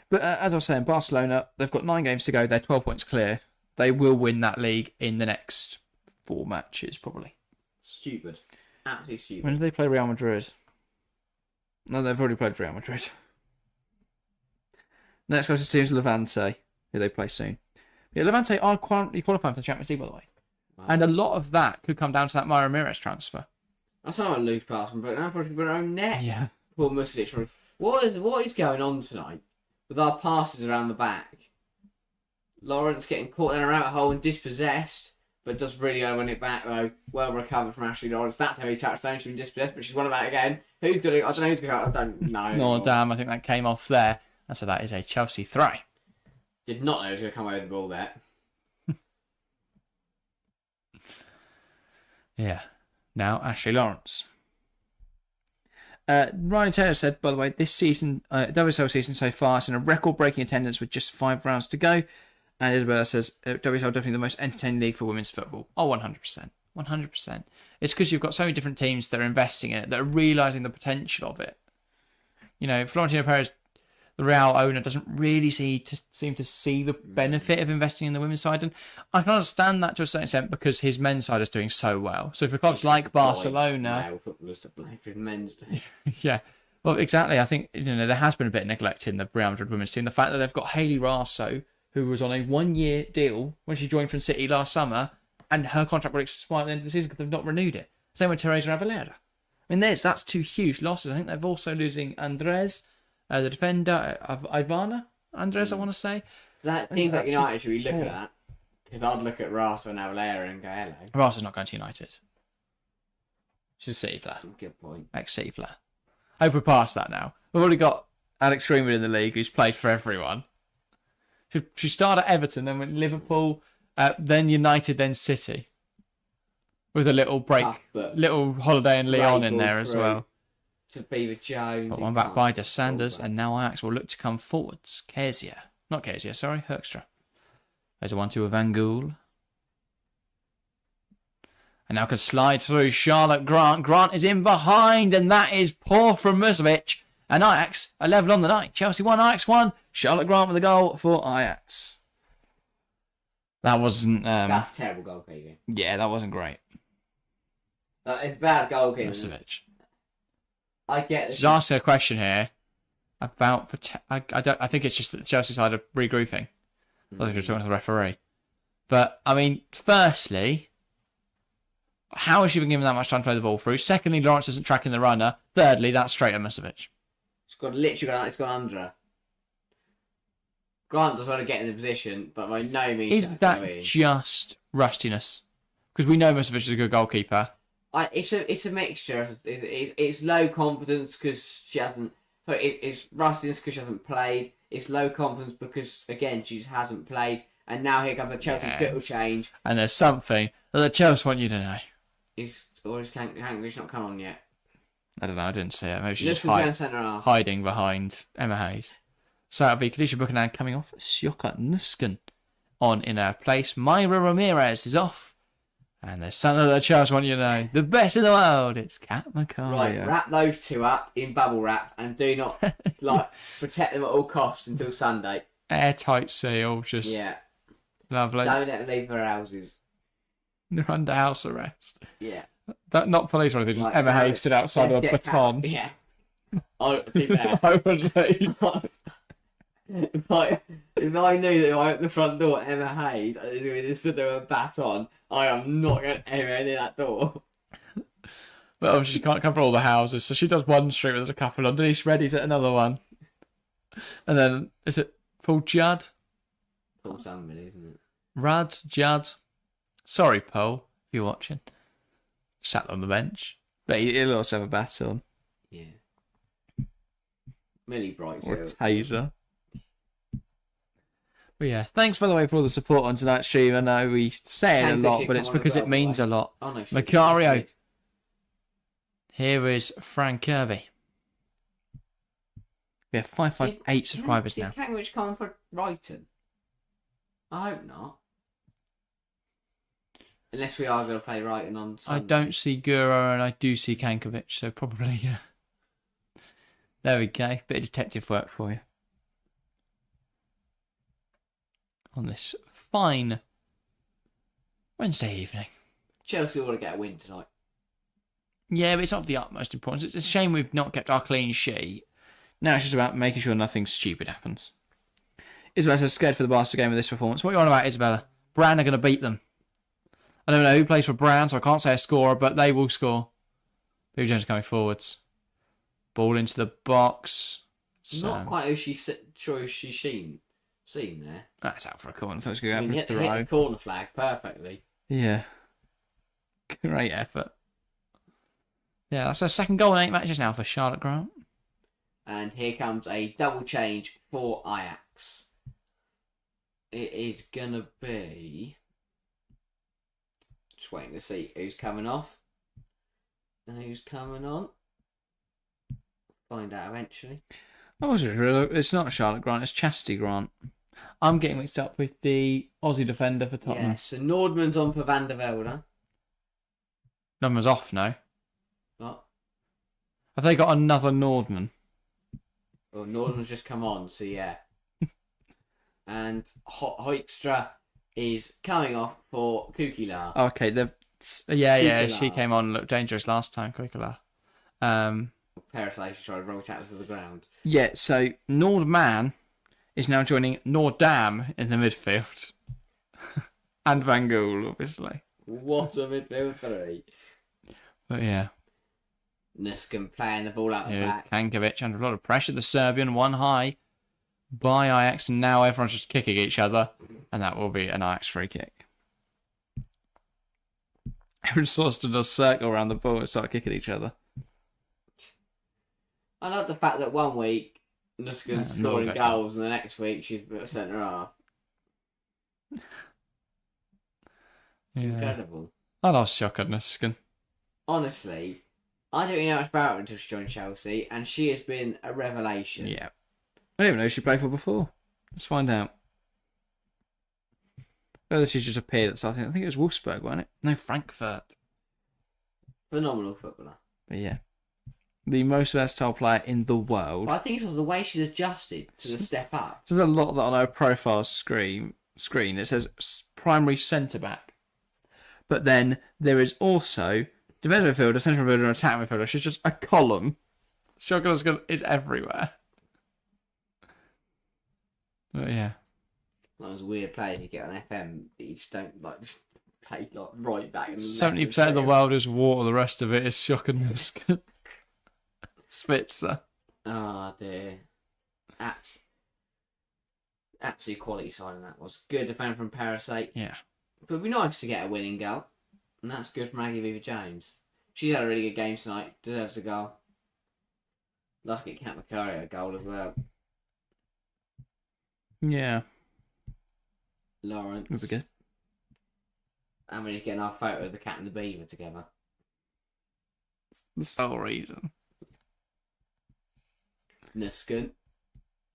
But as I was saying, Barcelona, they've got 9 games to go. They're 12 points clear. They will win that league in the next 4 matches, probably. Stupid. Absolutely stupid. When do they play Real Madrid? No, they've already played Real Madrid. Next closest team is Levante, who they play soon. Yeah, Levante are qualifying for the Champions League, by the way. Wow. And a lot of that could come down to that Myra Ramirez transfer. That's not a loose pass, but now probably put our own net. Yeah. Poor Muslic. What is going on tonight with our passes around the back? Lawrence getting caught in a rabbit hole and dispossessed, but does really go to win it back though. Well recovered from Ashley Lawrence. That's how he touched down. She's been dispossessed, but she's won it back again. Who's doing it? I don't know who's going to. I don't know. No, damn. I think that came off there. And so that is a Chelsea try. Did not know he was going to come away with the ball there. Yeah. Now Ashley Lawrence. Ryan Taylor said, by the way, this season, WSL season so far, it's in a record-breaking attendance with just 5 rounds to go. And Isabella says, WSL definitely the most entertaining league for women's football. Oh, 100%. 100%. It's because you've got so many different teams that are investing in it, that are realising the potential of it. You know, Florentino Perez, the Real owner, doesn't really seem to see the benefit of investing in the women's side. And I can understand that to a certain extent because his men's side is doing so well. So for clubs like Barcelona... Male footballers to blame for his men's team. Yeah. Well, exactly. I think there has been a bit of neglect in the Real Madrid women's team. The fact that they've got Hayley Raso, who was on a 1-year deal when she joined from City last summer, and her contract will expire at the end of the season because they've not renewed it. Same with Teresa Avelera. I mean, that's 2 huge losses. I think they're also losing Andres, the defender, Ivana Andres, I want to say. That teams like United should be looking at that. Because I'd look at Rasa and Avalera and go, hello. Rasa's not going to United. She's a City player. Good point. Ex-City player. I hope we're past that now. We've already got Alex Greenwood in the league, who's played for everyone. She started at Everton, then went Liverpool, then United, then City. With a little break, little holiday in Lyon in there as well. To be with Jones. Got one back by De Sanders, and now Ajax will look to come forwards. Kezia. Not Kezia, sorry, Hoekstra. There's a 1-2 of Van Gool. And now can slide through Charlotte Grant. Grant is in behind, and that is poor from Musovic. And Ajax are level on the night. Chelsea 1, Ajax 1. Charlotte Grant with a goal for Ajax. That wasn't... That's terrible goalkeeping. Yeah, that wasn't great. It's bad goalkeeping. Musovic. I get this. She's asking a question here about... I think it's just that the Chelsea side are regrouping. I think they're talking to the referee. But, I mean, firstly... How has she been given that much time to play the ball through? Secondly, Lawrence isn't tracking the runner. Thirdly, that's straight at Musovic. It's gone under her. Grant does want to get in the position, but by no means... Is that just rustiness? Because we know Musovic is a good goalkeeper. It's a mixture. It's low confidence because she hasn't... It's rustiness because she hasn't played. It's low confidence because, again, she just hasn't played. And now here comes a Chelsea little change. And there's something that the Chelsea want you to know. Is Kankovich not come on yet? I don't know, I didn't see it. Maybe she's just hiding behind Emma Hayes. So it'll be Kadisha Buchanan coming off. Sjoka Nusken on in her place. Myra Ramirez is off. And there's something that the Chelsea want you to know. The best in the world. It's Kat Macario. Right, wrap those two up in bubble wrap and do not protect them at all costs until Sunday. Airtight seal, just lovely. Don't let them leave their houses. They're under house arrest. Yeah. Not police or anything, just Emma Hayes stood outside with a baton. Yeah. I would leave. If I knew that if I opened the front door at Emma Hayes and they stood there with a baton, I am not going anywhere near that door. But obviously she can't cover all the houses, so she does one street where there's a couple underneath. Reddy's at another one. And then, is it Paul Judd? Paul somebody, isn't it? Judd. Sorry, Paul, if you're watching. Sat on the bench. But he'll also have a baton. Yeah. Millie Bright. Or a taser. But yeah, thanks, by the way, for all the support on tonight's stream. I know we say it a lot, but it's because it means a lot. Oh, no, Macario. Here is Frank Kirby. We have 558 subscribers now. Did Kankovich come on for Brighton? I hope not. Unless we are going to play Brighton on Sunday. I don't see Guro and I do see Kankovich, so probably, yeah. There we go. Bit of detective work for you. On this fine Wednesday evening. Chelsea ought to get a win tonight. Yeah, but it's not of the utmost importance. It's a shame we've not kept our clean sheet. Now it's just about making sure nothing stupid happens. Isabella says scared for the Barca game with this performance. What are you on about, Isabella? Brann are going to beat them. I don't know who plays for Brann, so I can't say a scorer, but they will score. Billy Jones coming forwards. Ball into the box. Not quite who she's seen there. That's out for a corner. I thought it was going to go hit the corner flag perfectly. Yeah. Great effort. Yeah, that's her second goal in 8 matches now for Charlotte Grant. And here comes a double change for Ajax. It is going to be... Just waiting to see who's coming off and who's coming on. Find out eventually. Oh, it's not Charlotte Grant, it's Chastity Grant. I'm getting mixed up with the Aussie defender for Tottenham. Yes, so Nordman's on for Van der Velde. Nordman's off now. What? Have they got another Nordman? Well, Nordman's just come on, so yeah. And Hoekstra is coming off for Kukila. Okay, yeah, she came on and looked dangerous last time, Kukila. Parasite tried wrong tackles to the ground. Yeah, so Nordman is now joining Nordam in the midfield. And Van Gool, obviously. What a midfield three. But yeah. Nuskin playing the ball out the Here's back. Kankovic under a lot of pressure. The Serbian, one high by Ajax, and now everyone's just kicking each other. And that will be an Ajax free kick. Everyone sort of stood in a circle around the ball and started kicking each other. I love the fact that one week Nuskin's scoring goals and the next week she's a centre half. Yeah. Incredible. I love Shaka Nuskin. Honestly, I don't really know much about her until she joined Chelsea, and she has been a revelation. Yeah. I didn't even know who she played for before. Let's find out. Whether she's just appeared at something. I think it was Wolfsburg, wasn't it? No, Frankfurt. Phenomenal footballer. But yeah. The most versatile player in the world. But I think it's also the way she's adjusted to the step up. There's a lot that on her profile screen. It says primary centre back. But then there is also defensive midfielder, central midfielder, and attack midfielder. She's just a column. Shaka Nuskin is everywhere. But yeah. That was a weird play if you get on FM that you just don't just play right back. 70% of the world is water, the rest of it is Shaka Nuskin. Spitzer. Oh dear. Absolute quality signing that was. Good defend from Parasite. Yeah. But it'd be nice to get a winning goal. And that's good from Maggie Viva-Jones. She's had a really good game tonight. Deserves a goal. Love to get Kat Macario a goal as well. Yeah. Lawrence. Would be good. And we're just getting our photo of the cat and the beaver together. It's the sole reason. Nuskin,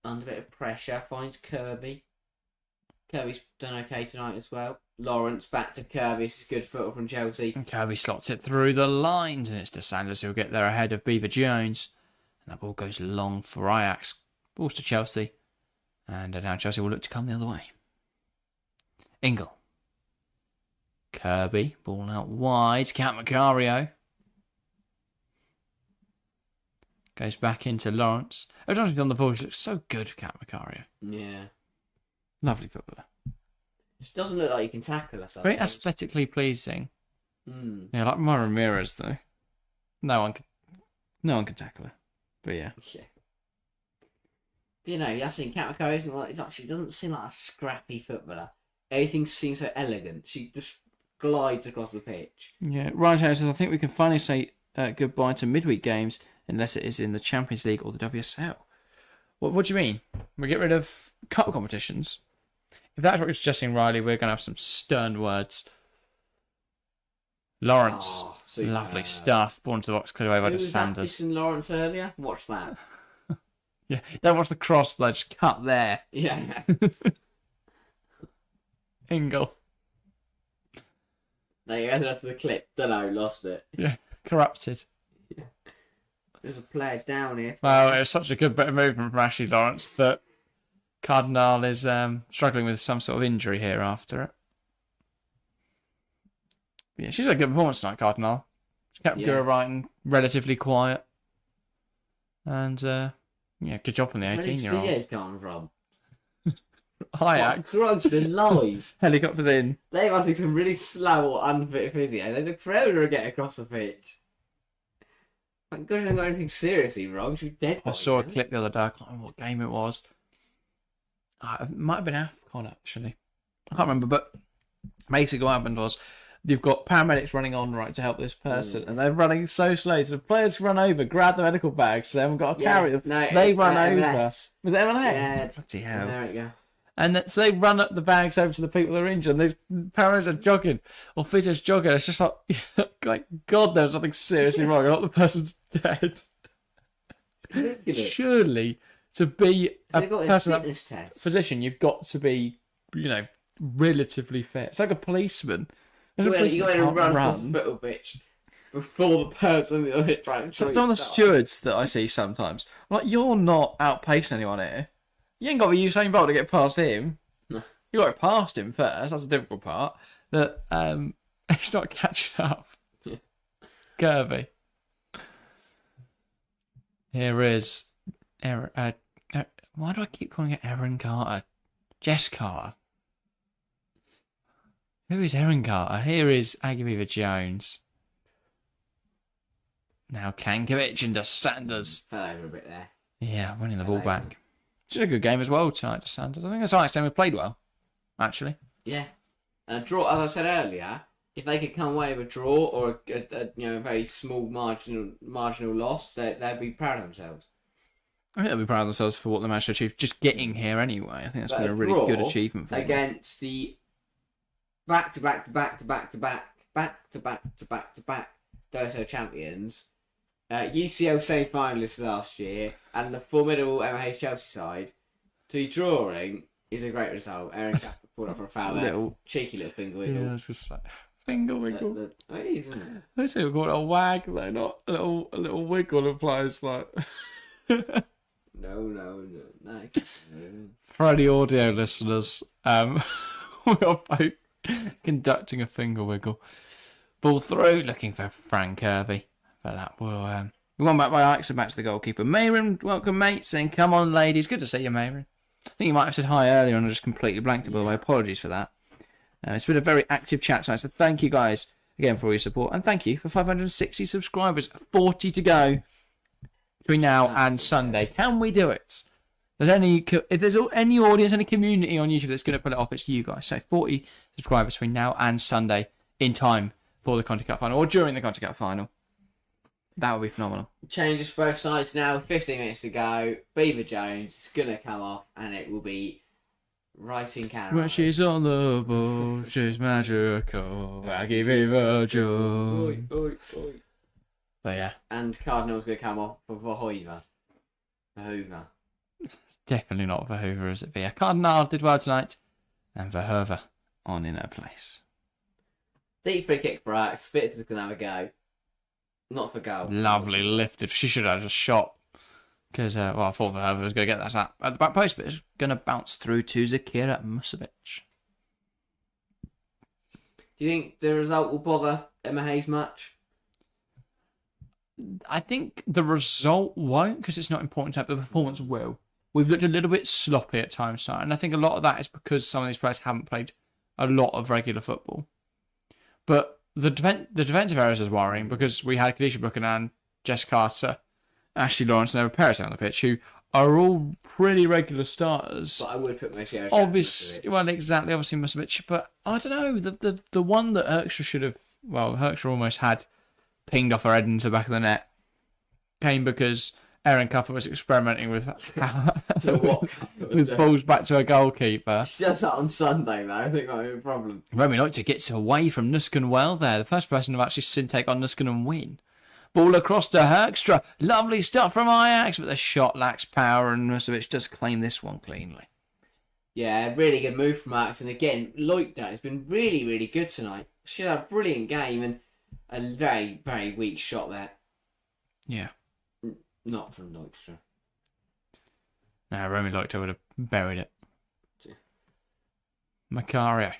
under a bit of pressure, finds Kirby. Kirby's done okay tonight as well. Lawrence back to Kirby. This is good footer from Chelsea. And Kirby slots it through the lines, and it's DeSanders who'll get there ahead of Beaver Jones. And that ball goes long for Ajax. Balls to Chelsea. And now Chelsea will look to come the other way. Ingle. Kirby, ball out wide. Cat Macario. Goes back into Lawrence. Every time she's on the ball, she looks so good, Cat Macario. Yeah. Lovely footballer. She doesn't look like you can tackle her sometimes. Very aesthetically pleasing. Mm. Yeah, like Moira Ramirez, though. No one can tackle her. But yeah. Yeah. But, you know, that's the thing. Kat Macario isn't like, she doesn't seem like a scrappy footballer. Everything seems so elegant. She just glides across the pitch. Yeah, Ryan Taylor says, I think we can finally say goodbye to midweek games unless it is in the Champions League or the WSL. What do you mean? We get rid of cup competitions? If that's what you're suggesting, Riley, we're going to have some stern words. Lawrence, lovely stuff. Born to the box, cleared away by Sanders. Who was Lawrence earlier? Watch that. Yeah, don't watch the cross, though. Just cut there. Yeah. Ingle. There you go, that's the clip. Dunno, lost it. Yeah, corrupted. Yeah. There's a player down here. Well, it was such a good bit of movement from Ashley Lawrence that Cardinal is struggling with some sort of injury here after it. But yeah, she's had a good performance tonight, Cardinal. She kept Gura right and relatively quiet. And, yeah, good job from the 18-year-old. Where's come from? Ajax. Grug's been live. Helicoptered in. They must be some really slow or unfit physio. They took forever to get across the pitch. Thank God she hasn't got anything seriously wrong. She's dead. I saw a clip the other day. I can't remember what game it was. It might have been AFCON, actually. I can't remember, but basically what happened was you've got paramedics running on right to help this person, and they're running so slow. So the players run over, grab the medical bags, so they haven't got to carry them. No, they run over. MLS. Was it MLS? Yeah. Bloody hell. There we go. And so they run up the bags over to the people that are injured. And the paramedics are jogging, or physios jogging. It's just like God, there's nothing seriously wrong. Not the person's dead. Surely, to be a person in fitness test position, you've got to be, relatively fit. It's like a policeman. You got to run across the football pitch before the person that hit trying. Some of the stewards that I see sometimes, like, you're not outpacing anyone here. You ain't got to be Usain Bolt to get past him. No. You got to get past him first. That's the difficult part. That it's not catching up. Yeah. Kirby. Here is Aaron. Why do I keep calling it Aaron Carter? Jess Carter. Who is Aaron Carter? Here is Aguilar Jones. Now Kankovic into Sanders. Fell over a bit there. Yeah, winning the ball back. It's a good game as well tonight to Sanders. I think that's the next time we played well, actually. Yeah. And a draw, as I said earlier, if they could come away with a draw or a very small marginal loss, they'd be proud of themselves. I think they'll be proud of themselves for what they managed to achieve just getting here anyway. I think that's been a really good achievement for them. Against the back-to-back Doto champions, UCL semi-finalists last year, and the formidable MH Chelsea side, to be drawing is a great result. Aaron Kappa pulled up for a foul there. Cheeky little finger wiggle. Yeah, it's just like finger wiggle. It is, isn't it? I say we call it a wag though, not a little wiggle implies like. No. For any audio listeners, we are both conducting a finger wiggle. Ball through, looking for Frank Kirby. But that will we won back by Ajax and back to the goalkeeper. Mayron, welcome mate, saying come on ladies. Good to see you, Mayron. I think you might have said hi earlier and I just completely blanked it, by the way. Apologies for that. It's been a very active chat tonight, so thank you guys again for all your support. And thank you for 560 subscribers. 40 to go between now and Sunday. Can we do it? If there's any audience, any community on YouTube that's going to pull it off, it's you guys. So 40 subscribers between now and Sunday in time for the Conti Cup final or during the Conti Cup final. That would be phenomenal. Changes for both sides now. 15 minutes to go. Beaver Jones is going to come off and it will be right in camera. When she's on the ball, she's magical. Aggie Beaver Jones. Oi. But yeah. And Cardinal's going to come off for Verhoeven. It's definitely not Verhoeven, is it? But yeah, Cardinal did well tonight. And Verhoeven on in her place. Deep free kick for Ajax. Spitz is going to have a go. Not for goal. Lovely lifted. She should have just shot. Because, I thought Verhoeven was going to get that at the back post, but it's going to bounce through to Zakira Musovic. Do you think the result will bother Emma Hayes much? I think the result won't, because it's not important to have. The performance will. We've looked a little bit sloppy at times, and I think a lot of that is because some of these players haven't played a lot of regular football. But the defensive errors is worrying because we had Kadisha Buchanan, Jess Carter, Ashley Lawrence, and Eva Perez on the pitch, who are all pretty regular starters. But I would put Messi obviously, well, exactly, obviously Musovic. But I don't know, the one that Herkstra should have, Herkstra almost had pinged off her head into the back of the net came because Aaron Cuffer was experimenting with balls back to a goalkeeper. She does that on Sunday, though. I think that might be a problem. Romy Leutzer gets away from Nusken well there. The first person to actually seen take on Nusken and win. Ball across to Herkstra. Lovely stuff from Ajax, but the shot lacks power, and Musovic does claim this one cleanly. Yeah, really good move from Ajax. And again, Leutzer has been really, really good tonight. She had a brilliant game and a very, very weak shot there. Yeah. Not from Leutzer. No, Romy Leutzer would have buried it. Yeah. Macario.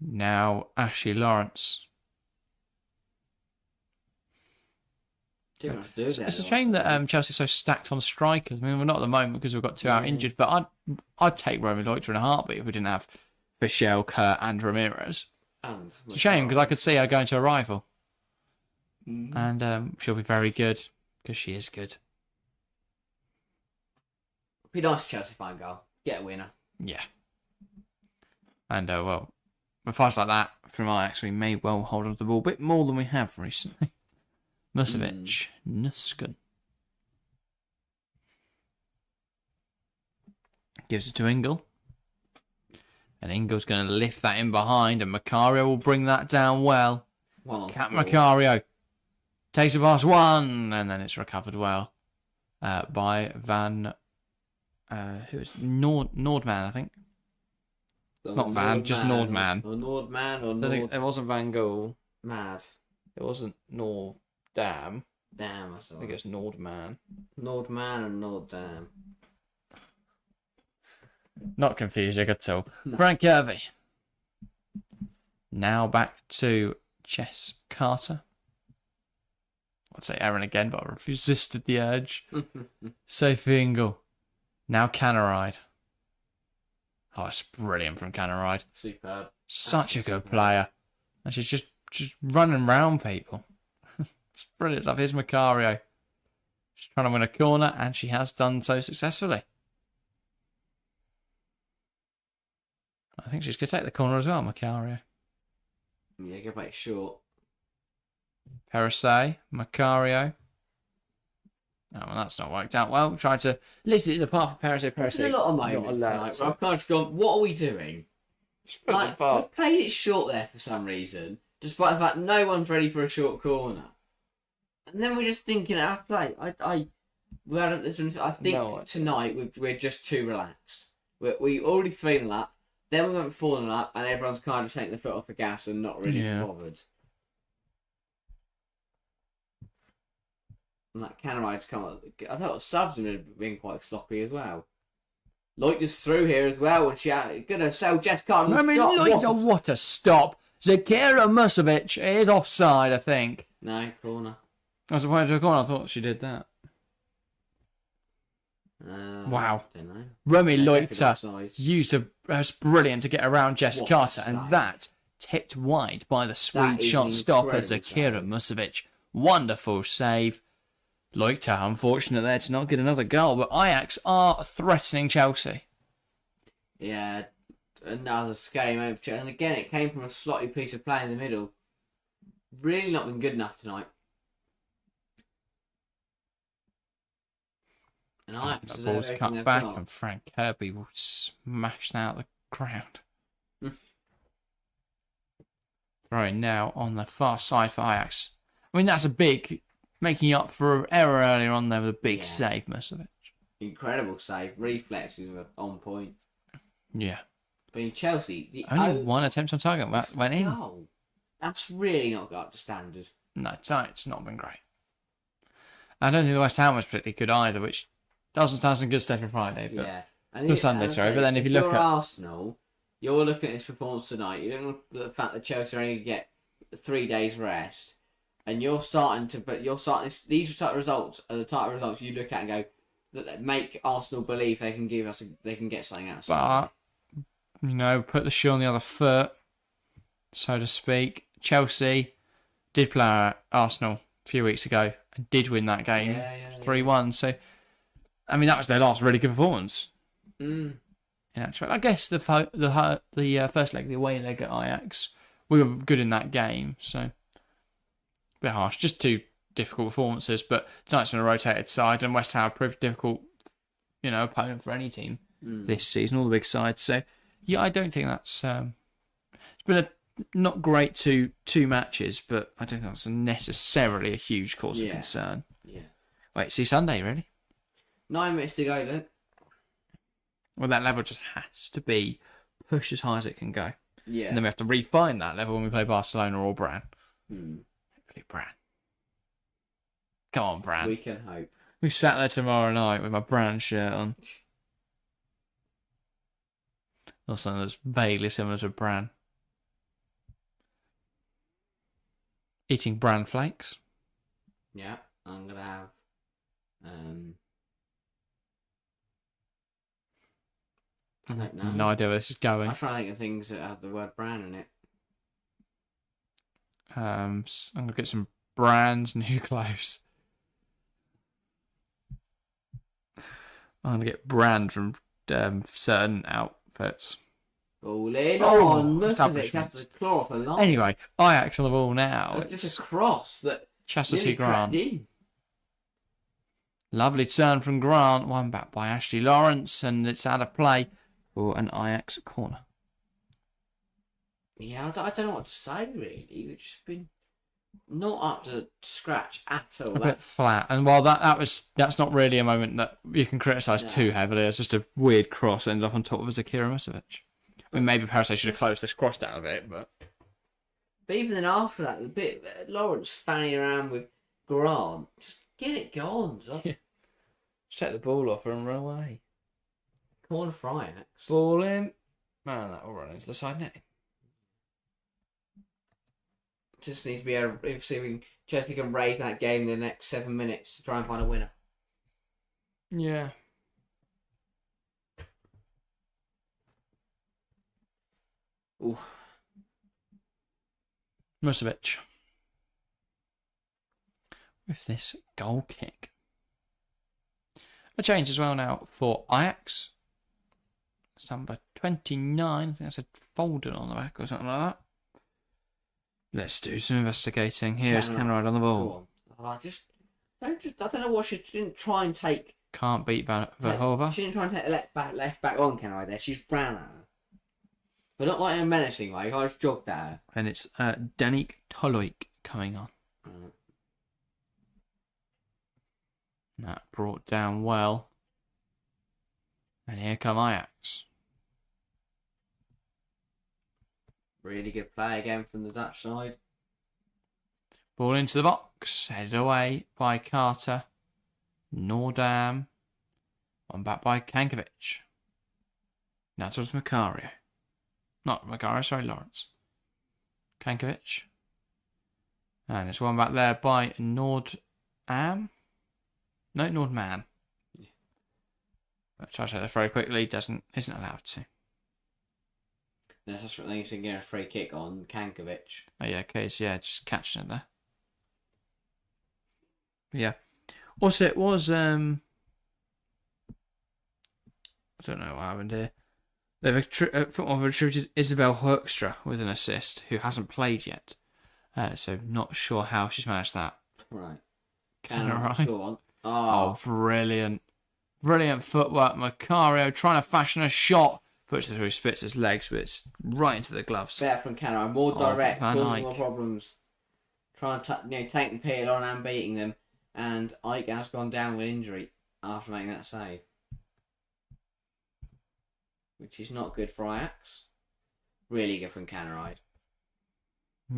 Now Ashley Lawrence. It's a shame that Chelsea's so stacked on strikers. I mean, we're not at the moment because we've got two out injured, but I'd take Romy Leutzer in a heartbeat if we didn't have Fischel, Kurt, and Ramirez. It's a shame because I could see her going to a rival. And she'll be very good because she is good. Be nice Chelsea find goal. Get a winner. Yeah. And with fights like that from Ajax, we may well hold on to the ball a bit more than we have recently. Musovic, Nusken. Gives it to Ingle. And Ingle's going to lift that in behind, and Macario will bring that down well. Cat Macario takes it past one, and then it's recovered well. by Van. Who is Nordman? I think. Not Van, just Nordman. Or Nordman or I think it wasn't Van Gaal. Mad. It wasn't Nordam. Damn, I saw. I think it's Nordman. Nordman and Norddam. Not confusing at all. No. Frank Kirby. Now back to Jess Carter. I'd say Aaron again, but I resisted the urge. Sophie Ingle. Now Canaride. Oh, it's brilliant from Canaride. Superb. Such a good player. And she's just running around people. It's brilliant stuff. Here's Macario. She's trying to win a corner, and she has done so successfully. I think she's going to take the corner as well, Macario. Yeah, go back short. Perisset, Macario. Oh, well, that's not worked out well. Tried to lift it in the path of Perisset. There's a lot of moments tonight where I've kind of gone, what are we doing? Like, we played it short there for some reason, despite the fact no one's ready for a short corner. And then we're just thinking out of play. I think tonight we're just too relaxed. We already feeling that. Then we went falling up, and everyone's kind of taking the foot off the gas and not really bothered. And that Canaride's come up. I thought subs would have been quite sloppy as well. Lloyd just through here as well, and she's going to sell Jess Carter. I mean, what a stop. Zakira Musovic is offside, I think. No, corner. I was appointed to a corner. I thought she did that. Wow. Don't know. Romy Leuchter used was brilliant to get around Jess Carter, and that tipped wide by the sweet shot stopper Zakira Musovic. Wonderful save. Leuchter, unfortunate there to not get another goal, but Ajax are threatening Chelsea. Yeah, another scary moment for Chelsea. And again, it came from a slotty piece of play in the middle. Really not been good enough tonight. And Ajax the ball's cut back, and Frank Kirby will smash that out of the ground. Throwing now on the far side for Ajax. I mean, that's a big... Making up for an error earlier on there with a big save, Musovic. Incredible save. Reflexes were on point. Yeah. But in Chelsea... Only one attempt on target went in. No. That's really not got up to standard. No, it's not been great. I don't think the West Ham was particularly good either, which doesn't stand some good stuff for Friday. But for Sunday, sorry. But then if you look at Arsenal, you're looking at this performance tonight. You're looking at the fact that Chelsea are only going to get 3 days rest. And these results are the type of results you look at and go that make Arsenal believe they can get something out of something. But put the shoe on the other foot, so to speak. Chelsea did play at Arsenal a few weeks ago and did win that game 3-1. So, I mean, that was their last really good performance. In actual, I guess the first leg, the away leg at Ajax, we were good in that game. So. Bit harsh, just two difficult performances, but tonight's been a rotated side, and West Ham have proved a difficult, opponent for any team this season, all the big sides. So, yeah, I don't think that's it's been a not great two matches, but I don't think that's necessarily a huge cause of concern. Yeah. Wait, see Sunday, really? 9 minutes to go, then. Well, that level just has to be pushed as high as it can go. Yeah. And then we have to refine that level when we play Barcelona or Bran. Bran. Come on, Bran. We can hope. We sat there tomorrow night with my Bran shirt on. Or something that's vaguely similar to Bran. Eating Bran flakes. Yeah, I'm going to have... I don't know. No idea where this is going. I'm trying to think of things that have the word Bran in it. I'm going to get some brand new clothes. I'm going to get brand from certain outfits. Ball in on. Musovic has to claw up a line. Anyway, Ajax on the ball now. Just a cross that Chastity Grant. In. Lovely turn from Grant. One back by Ashley Lawrence, and it's out of play for an Ajax corner. Yeah, I don't know what to say, really. We've just been Not up to scratch at all. A bit flat. And while that's not really a moment that you can criticise too heavily. It's just a weird cross that ended up on top of Zakira Musovic. I mean, maybe Parasite should have closed this cross down a bit, but even then after that, the bit Lawrence fanning around with Grant, just get it gone. Yeah. Just take the ball off her and run away. Corner for Ajax. Ball in. Man, that will run into the side netting. Just needs to be able to see if Chelsea can raise that game in the next 7 minutes to try and find a winner. Yeah. Ooh. Musovic. With this goal kick. A change as well now for Ajax. It's number 29. I think that's a folded on the back or something like that. Let's do some investigating. Here's Kenride on the ball. I don't know what she didn't try and take. Can't beat Verhoeven. She didn't try and take the left back on Kenride there. She's ran at her. But not like in a menacing way. I just jogged at her. And it's Danik Toloik coming on. That brought down well. And here come Ajax. Really good play again from the Dutch side. Ball into the box. Headed away by Carter. Nordam. One back by Kankovic. Now towards Macario. Not Macario, sorry, Lawrence. Kankovic. And it's one back there by Nordam. No, Nordman. Yeah. But tries to take the throw quickly. Isn't allowed to. That's just what to get a free kick on Kankovic. Oh yeah, Case, yeah, just catching it there. Yeah. Also, it was I don't know what happened here. They've attributed Isabel Hoekstra with an assist, who hasn't played yet. So not sure how she's managed that. Right. Go on. Oh, brilliant. Brilliant footwork. Macario trying to fashion a shot. Puts it through Spitzer's legs, but it's right into the gloves. Better from Canaro. More direct, causing more Eyck. problems. Trying to take the peel on and beating them. And Ike has gone down with injury after making that save. Which is not good for Ajax. Really good from Canaride.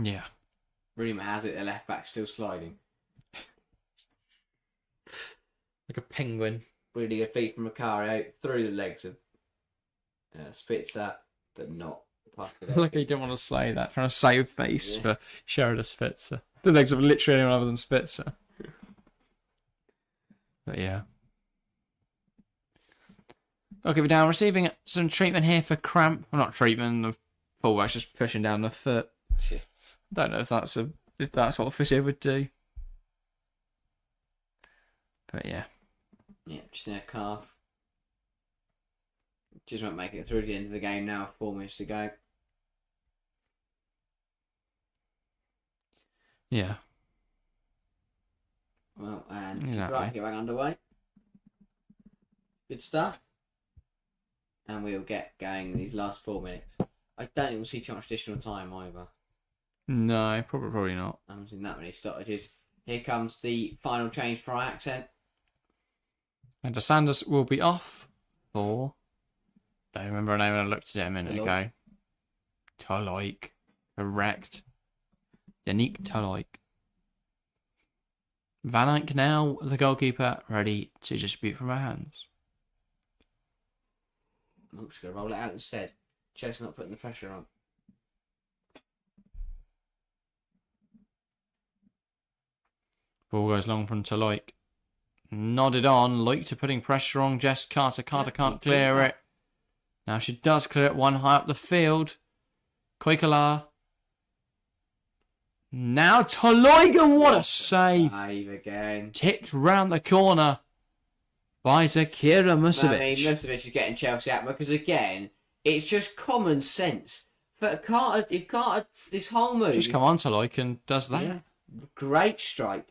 Yeah. Rumour has it the left back still sliding. Like a penguin. Really good feet from Macario through the legs of Spitzer, but not past the Like he didn't want to say that. Trying to save face for Sheridan Spitzer. The legs of literally anyone other than Spitzer. But yeah. Okay, we're down receiving some treatment here for cramp. Well, not treatment. The fullback's just pushing down the foot. Shit. I don't know if that's what a physio would do. But yeah. Yeah, just in a calf. Just won't make it through to the end of the game now. 4 minutes to go. Yeah. Well, and Exactly. right, get back underway. Good stuff. And we'll get going in these last 4 minutes. I don't think we'll see too much additional time either. No, probably not. I haven't seen that many stoppages. Here comes the final change for Ajax. And DeSanders will be off for... Don't remember her name when I looked at it a minute ago. Toloik. Correct. Danik Toloik. Van Eyck now, the goalkeeper, ready to distribute from her hands. Oh, just going to roll it out instead. Chelsea not putting the pressure on. Ball goes long from Toloik. Nodded on. Loik to putting pressure on Jess Carter. Carter can't clear it. Now she does clear it one high up the field. Koikala. Now Toloik, and what a save. Save again. Tipped round the corner by Zakira Musovic. I mean, Musovic is getting Chelsea out because, again, it's just common sense. For Carter, if Carter, this whole move... Just come on Toloik and does that. Yeah, great strike.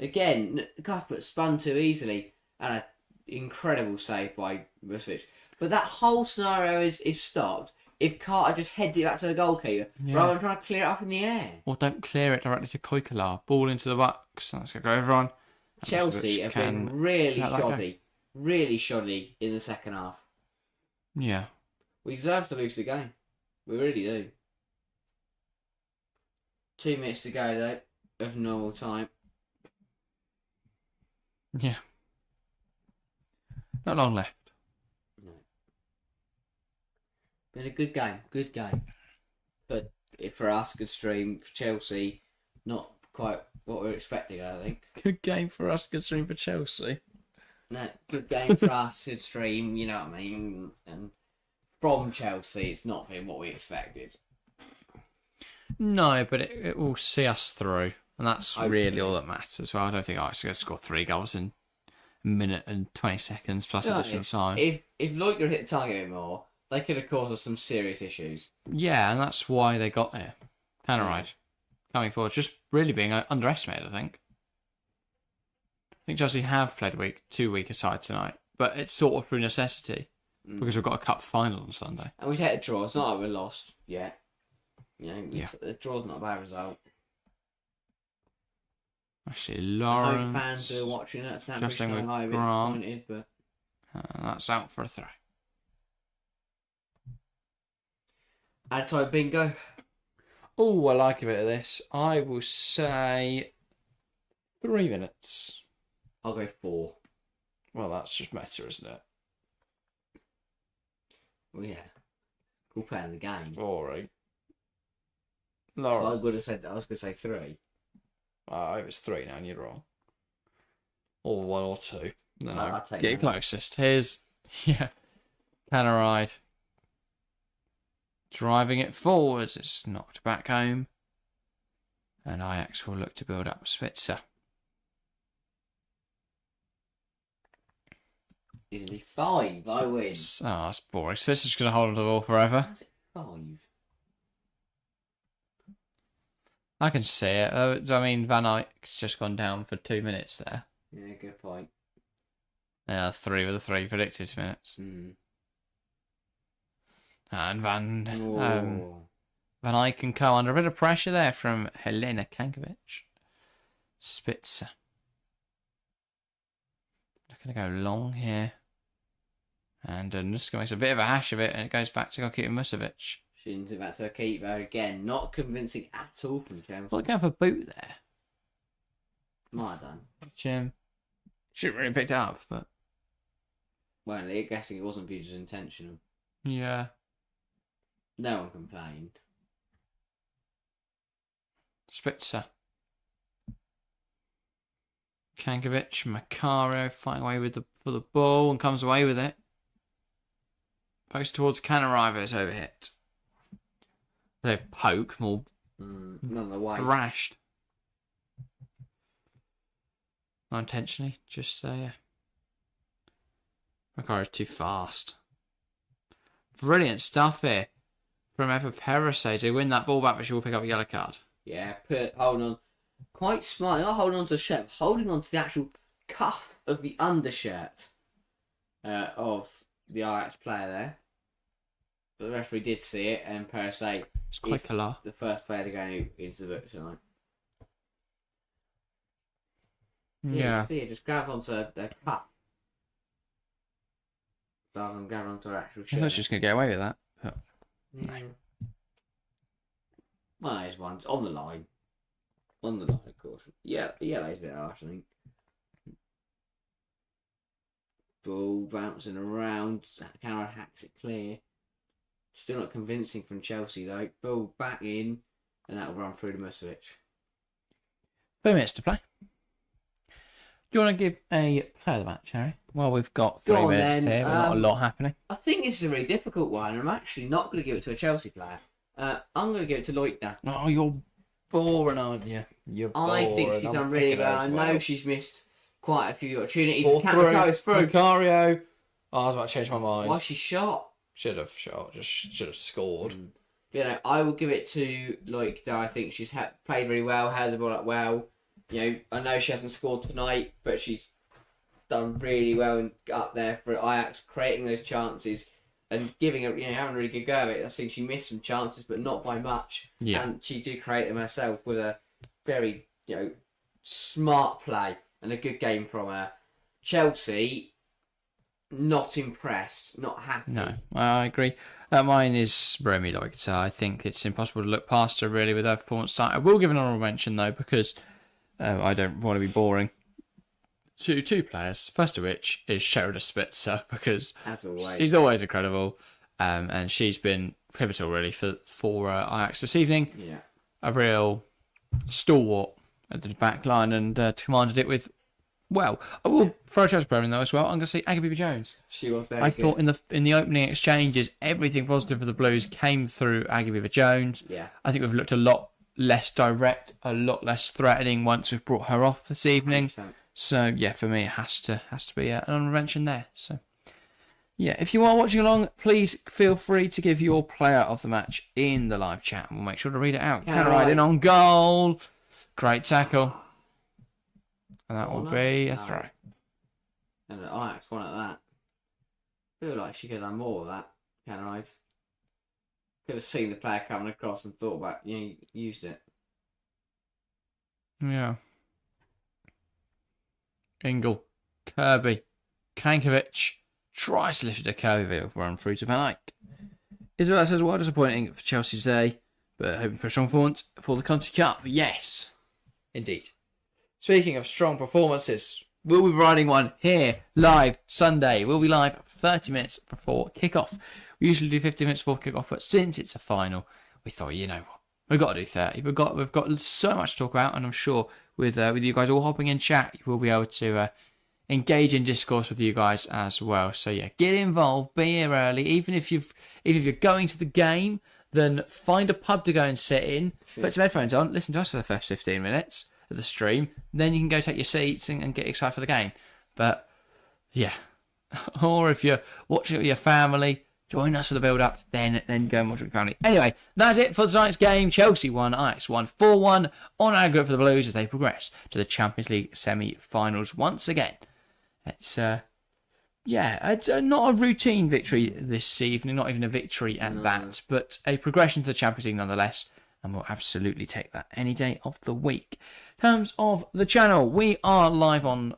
Again, Cuthbert spun too easily. And an incredible save by Musovic. But that whole scenario is stopped if Carter just heads it back to the goalkeeper rather than trying to clear it up in the air. Or don't clear it directly to Koikala. Ball into the box. Let's go, everyone. Chelsea have been really shoddy in the second half. Yeah. We deserve to lose the game. We really do. 2 minutes to go, though, of normal time. Yeah. Not long left. No. Been a good game. But for us, good stream. For Chelsea, not quite what we were expecting, I think. Good game for us, good stream for Chelsea. No, good game for us, good stream, you know what I mean? And from Chelsea, it's not been what we expected. No, but it will see us through. And that's really all that matters. Well, I don't think Ajax are going to score 3 goals in a minute and 20 seconds plus additional time. If Lloyd hit the target a bit more, they could have caused us some serious issues. Yeah, and that's why they got here. Kind of right. Coming forward, just really being underestimated, I think. I think Chelsea have played too weak a side tonight, but it's sort of through necessity because we've got a cup final on Sunday. And we've had a draw. It's not like we're lost yet. The draw's not a bad result. Actually, Lawrence. I hope fans who are watching it at Justin with highly Grant. disappointed, but That's out for a throw. Add-time bingo. Oh, I like a bit of this. I will say 3 minutes. I'll go 4. Well, that's just meta, isn't it? Well, yeah. Cool playing the game. 4, right? I Lawrence. was going to say 3. It was 3 now, and you're wrong. Or 1 or 2. No, I'll take get that. closest. Here's, Canaride. Driving it forwards. It's knocked back home. And Ajax will look to build up Spitzer. Easily 5. I win. That's boring. Spitzer's going to hold on to the ball forever. How's it 5? I can see it. I mean, Van Eyck's just gone down for 2 minutes there. Yeah, good point. 3 with the 3 predicted minutes. And Van Eyck and co under a bit of pressure there from Helena Kankovic. Spitzer. They're going to go long here. And just makes a bit of a hash of it, and it goes back to goalkeeper Musovic. Shins it back to a keeper again. Not convincing at all from Chelsea. Well, going for boot there. Might have done. Which, shouldn't really picked it up, but Well, I'm guessing it wasn't viewed as intentional. yeah. No one complained. Spitzer. Kankovic, Macario fighting away for the ball and comes away with it. Post towards Canariva, over hit. They poke, more None the way. thrashed. Not intentionally, just Macario's too fast. Brilliant stuff here from Ever Perisic. They win that ball back, but she will pick up a yellow card. Yeah, holding on. Quite smart. Not holding on to the shirt, holding on to the actual cuff of the undershirt of the Ajax player there. But the referee did see it, and Perisic It's quite colour. the first player to go into the book tonight. Yeah. See, just grab onto the cuff rather than grab onto her actual I shirt. thought she was going to get away with that. But Yeah. Well, there's one. It's on the line. On the line, of course. Yeah, that's a bit harsh, I think. Ball bouncing around. Cameron hacks it clear. Still not convincing from Chelsea, though. Ball back in, and that'll run through to Musovic. 3 minutes to play. Do you want to give a player of the match, Harry? Well, we've got 3 Go on, minutes then. here, but not a lot happening. I think this is a really difficult one, and I'm actually not going to give it to a Chelsea player. I'm going to give it to Loita. Oh, you're boring, aren't you? You're boring. I think she's done really well. I know she's missed quite a few opportunities. Carrio's through. Macario. Oh, I was about to change my mind. Why she shot? Should have shot. Just should have scored. You know, I will give it to Loita. I think she's played really well, held the ball up well. You know, I know she hasn't scored tonight, but she's done really well and up there for Ajax, creating those chances. and giving her, having a really good go at it. I think she missed some chances, but not by much. Yeah. And she did create them herself with a very, smart play and a good game from her. Chelsea, not impressed, not happy. No, I agree. Mine is Remy Loikata. I think it's impossible to look past her really with her performance start. I will give an honourable mention though because I don't want to be boring. Two players, first of which is Sheridan Spitzer because as always, she's always incredible, and she's been pivotal really for Ajax this evening. Yeah, a real stalwart at the back line and commanded it with. Well, I will throw a Chelsea player in though as well. I'm going to say Agabi Jones. She was very I good. thought in the opening exchanges, everything positive for the Blues came through Agabi Jones. Yeah, I think we've looked a lot less direct, a lot less threatening once we've brought her off this evening. 100%. So yeah, for me it has to be an honourable mention there. So yeah, if you are watching along, please feel free to give your player of the match in the live chat, and we'll make sure to read it out. Counter in on goal, great tackle, and that will be a throw. And Ajax won at that. I feel like she could have done more of that. Counter could have seen the player coming across and thought about used it. Yeah. Ingle, Kirby, Kankovic, tries to lift it to Kirby, run through to Van Eyck. Isabella says, well, disappointing for Chelsea today, but hoping for a strong performance for the Conti Cup. Yes, indeed. Speaking of strong performances, we'll be riding one here, live, Sunday. We'll be live 30 minutes before kickoff. We usually do 50 minutes before kickoff, but since it's a final, we thought, you know what, we've got to do 30. We've got so much to talk about, and I'm sure with you guys all hopping in chat, we'll be able to engage in discourse with you guys as well. So yeah, get involved, be here early. Even if you're going to the game, then find a pub to go and sit in, put some headphones on, listen to us for the first 15 minutes of the stream. Then you can go take your seats and get excited for the game. But yeah, or if you're watching it with your family, join us for the build-up, then go and watch it with your family. Anyway, that's it for tonight's game. Chelsea won, Ajax won 4-1 on aggregate for the Blues as they progress to the Champions League semi-finals once again. It's not a routine victory this evening, not even a victory at that, but a progression to the Champions League nonetheless, and we'll absolutely take that any day of the week. In terms of the channel, we are live on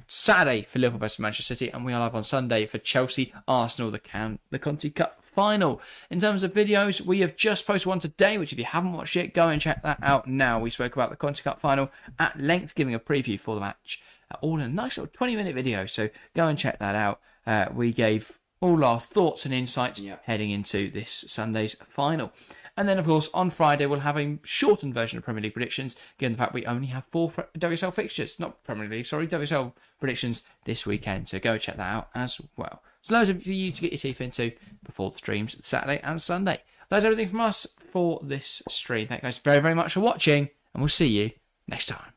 Saturday for Liverpool versus Manchester City, and we are live on Sunday for Chelsea, Arsenal, the Conti Cup final. In terms of videos, we have just posted one today, which if you haven't watched it, go and check that out now. We spoke about the Conti Cup final at length, giving a preview for the match, all in a nice little 20-minute video, so go and check that out. We gave all our thoughts and insights heading into this Sunday's final. And then, of course, on Friday, we'll have a shortened version of Premier League predictions, given the fact we only have 4 WSL fixtures. Not Premier League, sorry, WSL predictions this weekend. So go check that out as well. So loads of you to get your teeth into before the streams Saturday and Sunday. That's everything from us for this stream. Thank you guys very, very much for watching, and we'll see you next time.